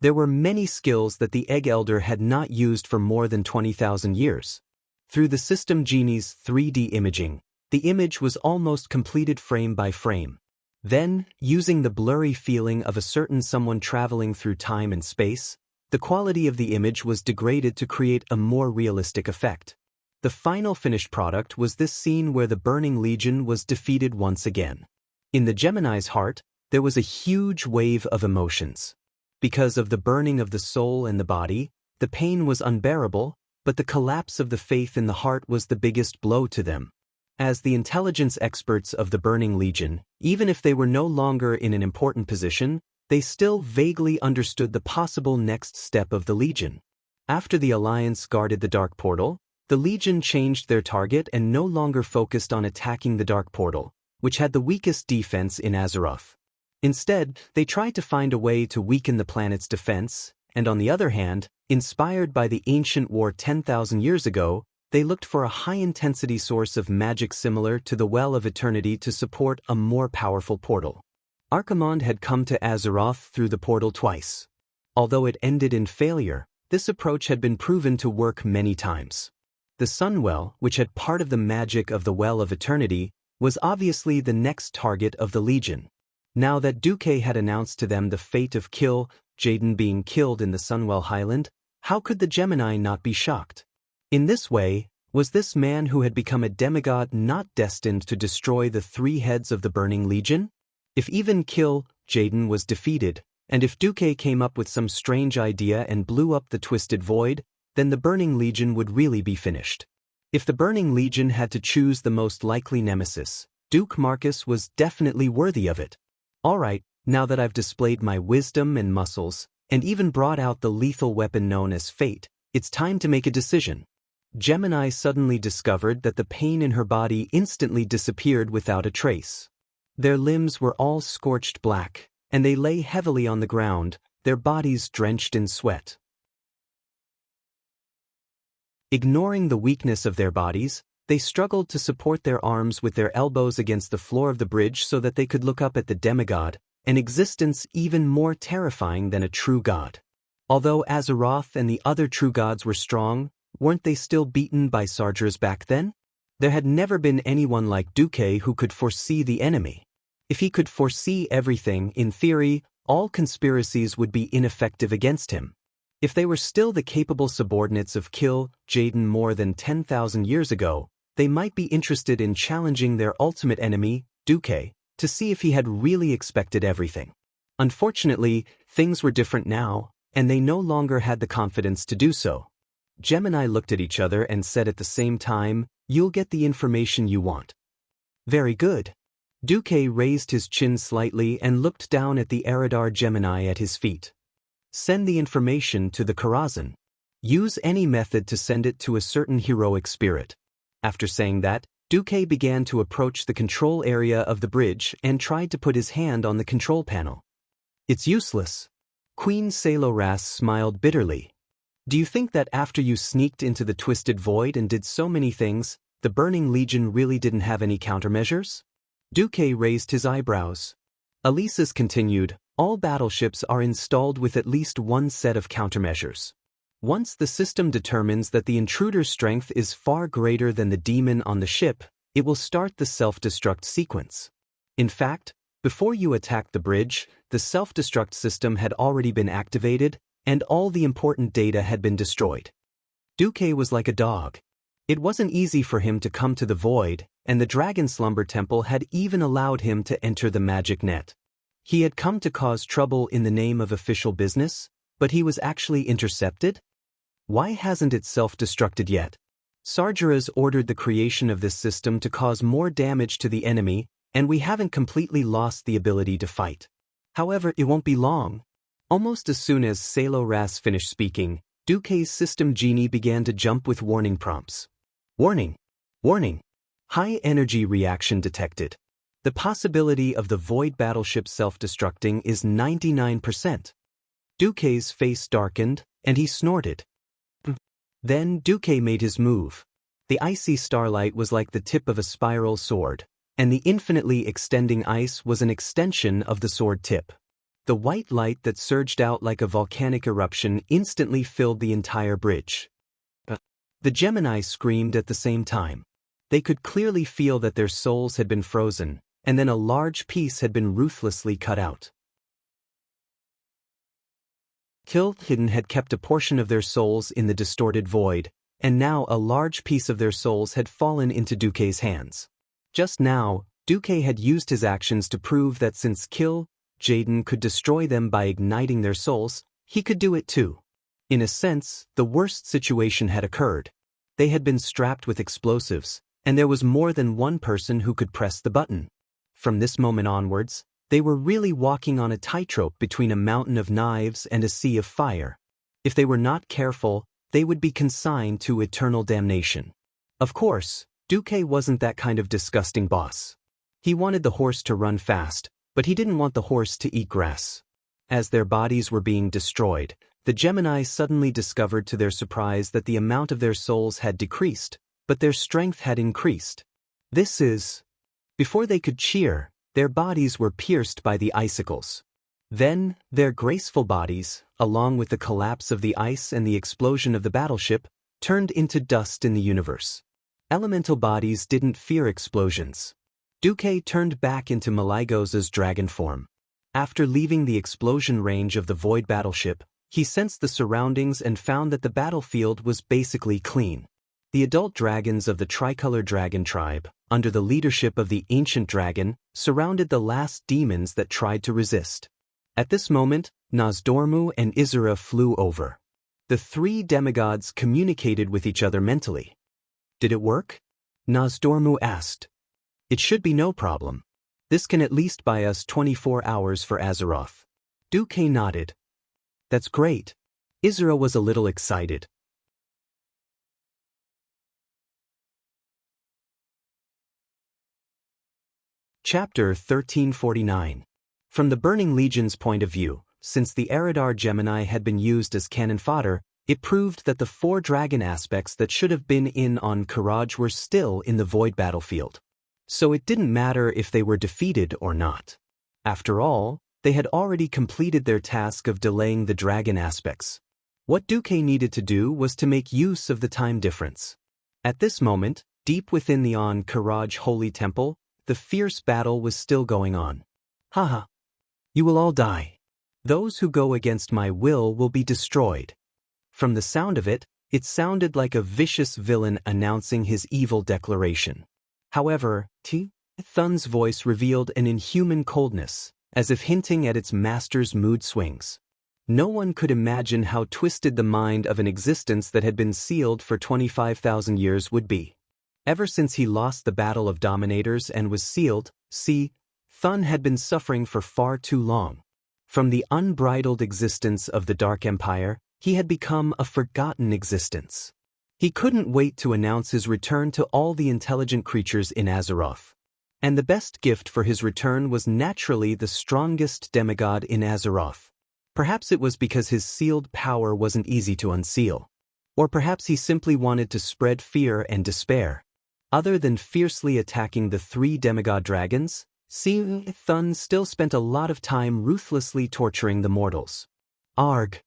Speaker 1: There were many skills that the Egg Elder had not used for more than 20,000 years. Through the System Genie's 3D imaging, the image was almost completed frame by frame. Then, using the blurry feeling of a certain someone traveling through time and space, the quality of the image was degraded to create a more realistic effect. The final finished product was this scene where the Burning Legion was defeated once again. In the Gemini's heart, there was a huge wave of emotions. Because of the burning of the soul and the body, the pain was unbearable, but the collapse of the faith in the heart was the biggest blow to them. As the intelligence experts of the Burning Legion, even if they were no longer in an important position, they still vaguely understood the possible next step of the Legion. After the Alliance guarded the Dark Portal, the Legion changed their target and no longer focused on attacking the Dark Portal, which had the weakest defense in Azeroth. Instead, they tried to find a way to weaken the planet's defense, and on the other hand, inspired by the ancient war 10,000 years ago, they looked for a high-intensity source of magic similar to the Well of Eternity to support a more powerful portal. Archimonde had come to Azeroth through the portal twice. Although it ended in failure, this approach had been proven to work many times. The Sunwell, which had part of the magic of the Well of Eternity, was obviously the next target of the Legion. Now that Duque had announced to them the fate of Jaden being killed in the Sunwell Highland, how could the Gemini not be shocked? In this way, was this man who had become a demigod not destined to destroy the three heads of the Burning Legion? If even Jaden was defeated, and if Duque came up with some strange idea and blew up the Twisted Void, then the Burning Legion would really be finished. If the Burning Legion had to choose the most likely nemesis, Duke Marcus was definitely worthy of it. Alright, now that I've displayed my wisdom and muscles, and even brought out the lethal weapon known as Fate, it's time to make a decision. Gemini suddenly discovered that the pain in her body instantly disappeared without a trace. Their limbs were all scorched black, and they lay heavily on the ground, their bodies drenched in sweat. Ignoring the weakness of their bodies, they struggled to support their arms with their elbows against the floor of the bridge so that they could look up at the demigod, an existence even more terrifying than a true god. Although Azeroth and the other true gods were strong, weren't they still beaten by Sargeras back then? There had never been anyone like Duque who could foresee the enemy. If he could foresee everything, in theory, all conspiracies would be ineffective against him. If they were still the capable subordinates of Jaden more than 10,000 years ago, they might be interested in challenging their ultimate enemy, Duque, to see if he had really expected everything. Unfortunately, things were different now, and they no longer had the confidence to do so. Gemini looked at each other and said at the same time, "You'll get the information you want." Very good. Duque raised his chin slightly and looked down at the Eridar Gemini at his feet. Send the information to the Karazhan. Use any method to send it to a certain heroic spirit. After saying that, Duque began to approach the control area of the bridge and tried to put his hand on the control panel. It's useless. Queen Saloras smiled bitterly. Do you think that after you sneaked into the Twisted Void and did so many things, the Burning Legion really didn't have any countermeasures? Duque raised his eyebrows. Alesis continued, all battleships are installed with at least one set of countermeasures. Once the system determines that the intruder's strength is far greater than the demon on the ship, it will start the self-destruct sequence. In fact, before you attacked the bridge, the self-destruct system had already been activated, and all the important data had been destroyed. Duque was like a dog. It wasn't easy for him to come to the void, and the Dragon Slumber Temple had even allowed him to enter the magic net. He had come to cause trouble in the name of official business, but he was actually intercepted? Why hasn't it self-destructed yet? Sargeras ordered the creation of this system to cause more damage to the enemy, and we haven't completely lost the ability to fight. However, it won't be long. Almost as soon as Saloras finished speaking, Duque's system genie began to jump with warning prompts. Warning! Warning! High energy reaction detected. The possibility of the Void battleship self-destructing is 99%. Duque's face darkened, and he snorted. Then Duque made his move. The icy starlight was like the tip of a spiral sword, and the infinitely extending ice was an extension of the sword tip. The white light that surged out like a volcanic eruption instantly filled the entire bridge. The Gemini screamed at the same time. They could clearly feel that their souls had been frozen, and then a large piece had been ruthlessly cut out. Hidden had kept a portion of their souls in the distorted void, and now a large piece of their souls had fallen into Duque's hands. Just now, Duque had used his actions to prove that since Jaden could destroy them by igniting their souls, he could do it too. In a sense, the worst situation had occurred. They had been strapped with explosives, and there was more than one person who could press the button. From this moment onwards, they were really walking on a tightrope between a mountain of knives and a sea of fire. If they were not careful, they would be consigned to eternal damnation. Of course, Duque wasn't that kind of disgusting boss. He wanted the horse to run fast, but he didn't want the horse to eat grass. As their bodies were being destroyed, the Gemini suddenly discovered to their surprise that the amount of their souls had decreased, but their strength had increased. Before they could cheer, their bodies were pierced by the icicles. Then, their graceful bodies, along with the collapse of the ice and the explosion of the battleship, turned into dust in the universe. Elemental bodies didn't fear explosions. Duque turned back into Malygos's dragon form. After leaving the explosion range of the void battleship, he sensed the surroundings and found that the battlefield was basically clean. The adult dragons of the tricolor dragon tribe, under the leadership of the ancient dragon, surrounded the last demons that tried to resist. At this moment, Nozdormu and Isra flew over. The three demigods communicated with each other mentally. Did it work? Nozdormu asked. It should be no problem. This can at least buy us 24 hours for Azeroth. Duque nodded. That's great. Isra was a little excited. Chapter 1349. From the Burning Legion's point of view, since the Eridar Gemini had been used as cannon fodder, it proved that the 4 dragon aspects that should have been in on Karaj were still in the void battlefield. So it didn't matter if they were defeated or not. After all, they had already completed their task of delaying the dragon aspects. What Duque needed to do was to make use of the time difference. At this moment, deep within the Karaj Holy Temple, the fierce battle was still going on. Haha. You will all die. Those who go against my will be destroyed. From the sound of it, it sounded like a vicious villain announcing his evil declaration. However, Thun's voice revealed an inhuman coldness, as if hinting at its master's mood swings. No one could imagine how twisted the mind of an existence that had been sealed for 25,000 years would be. Ever since he lost the Battle of Dominators and was sealed, Thun had been suffering for far too long. From the unbridled existence of the Dark Empire, he had become a forgotten existence. He couldn't wait to announce his return to all the intelligent creatures in Azeroth. And the best gift for his return was naturally the strongest demigod in Azeroth. Perhaps it was because his sealed power wasn't easy to unseal. Or perhaps he simply wanted to spread fear and despair. Other than fiercely attacking the 3 demigod dragons, Thun still spent a lot of time ruthlessly torturing the mortals. Arg.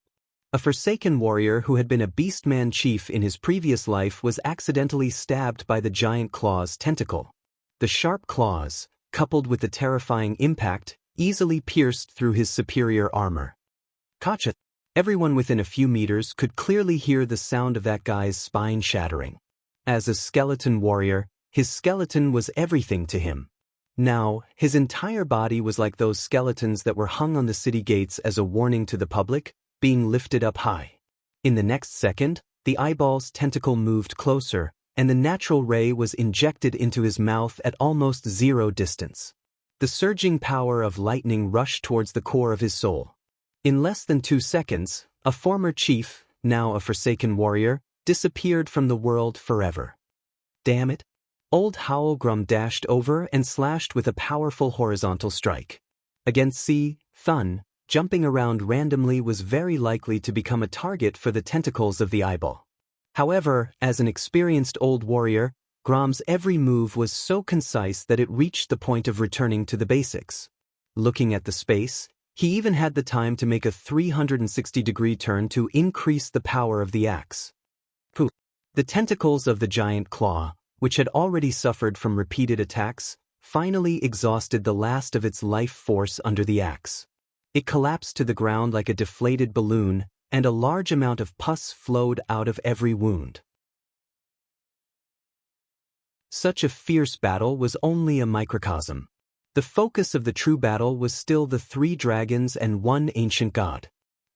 Speaker 1: A Forsaken warrior who had been a Beastman chief in his previous life was accidentally stabbed by the giant claw's tentacle. The sharp claws, coupled with the terrifying impact, easily pierced through his superior armor. Gotcha. Everyone within a few meters could clearly hear the sound of that guy's spine shattering. As a skeleton warrior, his skeleton was everything to him. Now, his entire body was like those skeletons that were hung on the city gates as a warning to the public, being lifted up high. In the next second, the eyeball's tentacle moved closer, and the natural ray was injected into his mouth at almost 0 distance. The surging power of lightning rushed towards the core of his soul. In less than 2 seconds, a former chief, now a Forsaken warrior, disappeared from the world forever. Damn it. Old Howlgrum dashed over and slashed with a powerful horizontal strike. Against Thun, jumping around randomly was very likely to become a target for the tentacles of the eyeball. However, as an experienced old warrior, Grom's every move was so concise that it reached the point of returning to the basics. Looking at the space, he even had the time to make a 360-degree turn to increase the power of the axe. Poof! The tentacles of the giant claw, which had already suffered from repeated attacks, finally exhausted the last of its life force under the axe. It collapsed to the ground like a deflated balloon, and a large amount of pus flowed out of every wound. Such a fierce battle was only a microcosm. The focus of the true battle was still the 3 dragons and 1 ancient god.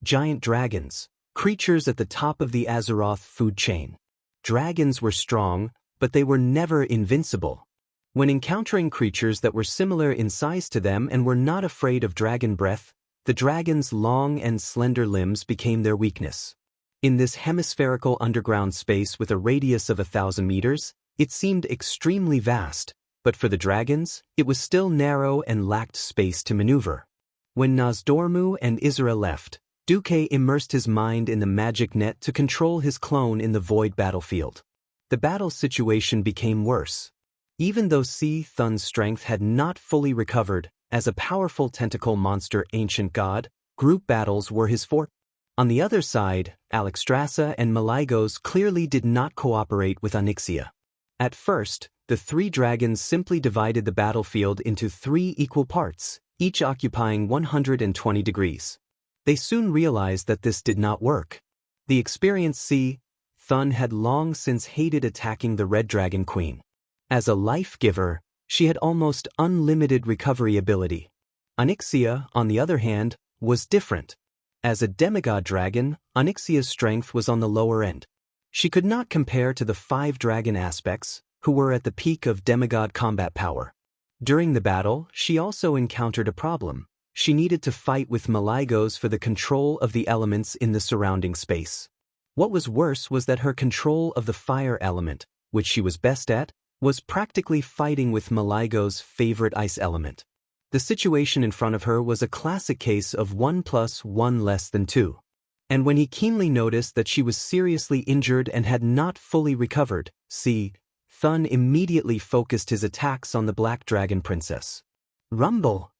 Speaker 1: Giant dragons, creatures at the top of the Azeroth food chain. Dragons were strong, but they were never invincible. When encountering creatures that were similar in size to them and were not afraid of dragon breath, the dragon's long and slender limbs became their weakness. In this hemispherical underground space with a radius of 1,000 meters, it seemed extremely vast, but for the dragons, it was still narrow and lacked space to maneuver. When Nozdormu and Isra left, Duque immersed his mind in the magic net to control his clone in the void battlefield. the battle situation became worse. Even though sea Thun's strength had not fully recovered, as a powerful tentacle monster ancient god, group battles were his forte. On the other side, Alexstrasza and Malygos clearly did not cooperate with Onyxia. At first, the three dragons simply divided the battlefield into 3 equal parts, each occupying 120 degrees. They soon realized that this did not work. The experienced sea Thun had long since hated attacking the Red Dragon Queen. As a life-giver, she had almost unlimited recovery ability. Onyxia, on the other hand, was different. As a demigod dragon, Onyxia's strength was on the lower end. She could not compare to the 5 dragon aspects, who were at the peak of demigod combat power. During the battle, she also encountered a problem. She needed to fight with Malygos for the control of the elements in the surrounding space. What was worse was that her control of the fire element, which she was best at, was practically fighting with Malygos' favorite ice element. The situation in front of her was a classic case of 1 + 1 = 2. And when he keenly noticed that she was seriously injured and had not fully recovered, Thun immediately focused his attacks on the Black Dragon Princess. Rumble!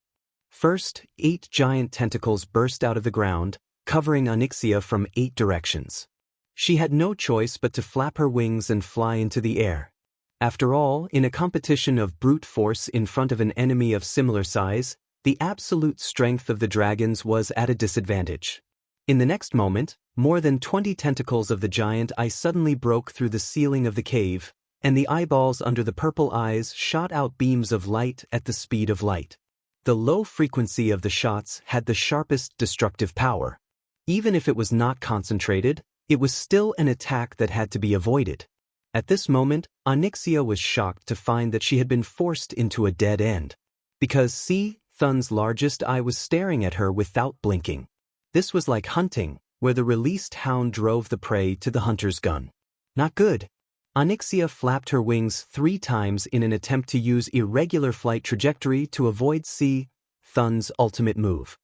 Speaker 1: First, 8 giant tentacles burst out of the ground, covering Onyxia from 8 directions. She had no choice but to flap her wings and fly into the air. After all, in a competition of brute force in front of an enemy of similar size, the absolute strength of the dragons was at a disadvantage. In the next moment, more than 20 tentacles of the giant eye suddenly broke through the ceiling of the cave, and the eyeballs under the purple eyes shot out beams of light at the speed of light. The low frequency of the shots had the sharpest destructive power. Even if it was not concentrated, it was still an attack that had to be avoided. At this moment, Onyxia was shocked to find that she had been forced into a dead end. Because Thun's largest eye was staring at her without blinking. This was like hunting, where the released hound drove the prey to the hunter's gun. Not good. Onyxia flapped her wings 3 times in an attempt to use irregular flight trajectory to avoid Thun's ultimate move.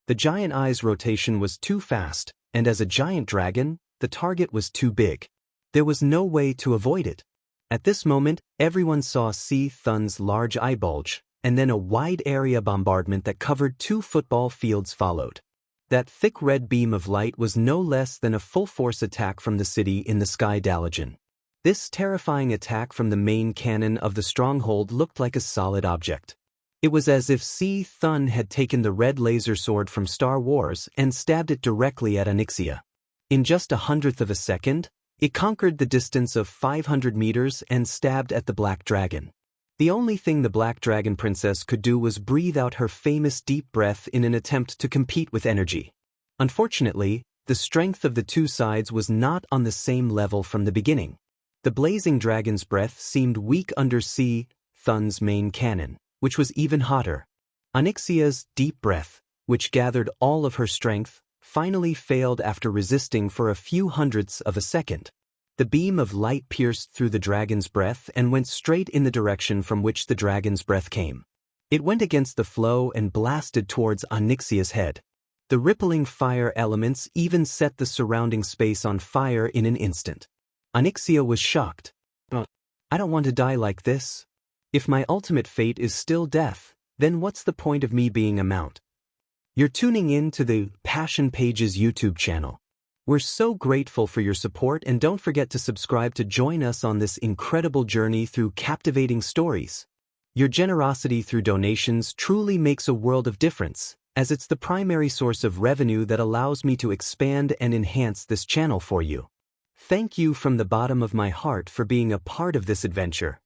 Speaker 1: The giant eye's rotation was too fast, and as a giant dragon, the target was too big. There was no way to avoid it. At this moment, everyone saw Thun's large eye bulge, and then a wide area bombardment that covered 2 football fields followed. That thick red beam of light was no less than a full-force attack from the city in the Sky Dalagen. This terrifying attack from the main cannon of the stronghold looked like a solid object. It was as if Thun had taken the red laser sword from Star Wars and stabbed it directly at Onyxia. In just 1/100th of a second, it conquered the distance of 500 meters and stabbed at the Black Dragon. The only thing the Black Dragon Princess could do was breathe out her famous deep breath in an attempt to compete with energy. Unfortunately, the strength of the 2 sides was not on the same level from the beginning. The blazing dragon's breath seemed weak under Thun's main cannon, which was even hotter. Onyxia's deep breath, which gathered all of her strength, finally failed after resisting for a few hundredths of a second. The beam of light pierced through the dragon's breath and went straight in the direction from which the dragon's breath came. It went against the flow and blasted towards Onyxia's head. The rippling fire elements even set the surrounding space on fire in an instant. Onyxia was shocked. I don't want to die like this. If my ultimate fate is still death, then what's the point of me being a mount? You're tuning in to the Passion Pages YouTube channel. We're so grateful for your support, and don't forget to subscribe to join us on this incredible journey through captivating stories. Your generosity through donations truly makes a world of difference, as it's the primary source of revenue that allows me to expand and enhance this channel for you. Thank you from the bottom of my heart for being a part of this adventure.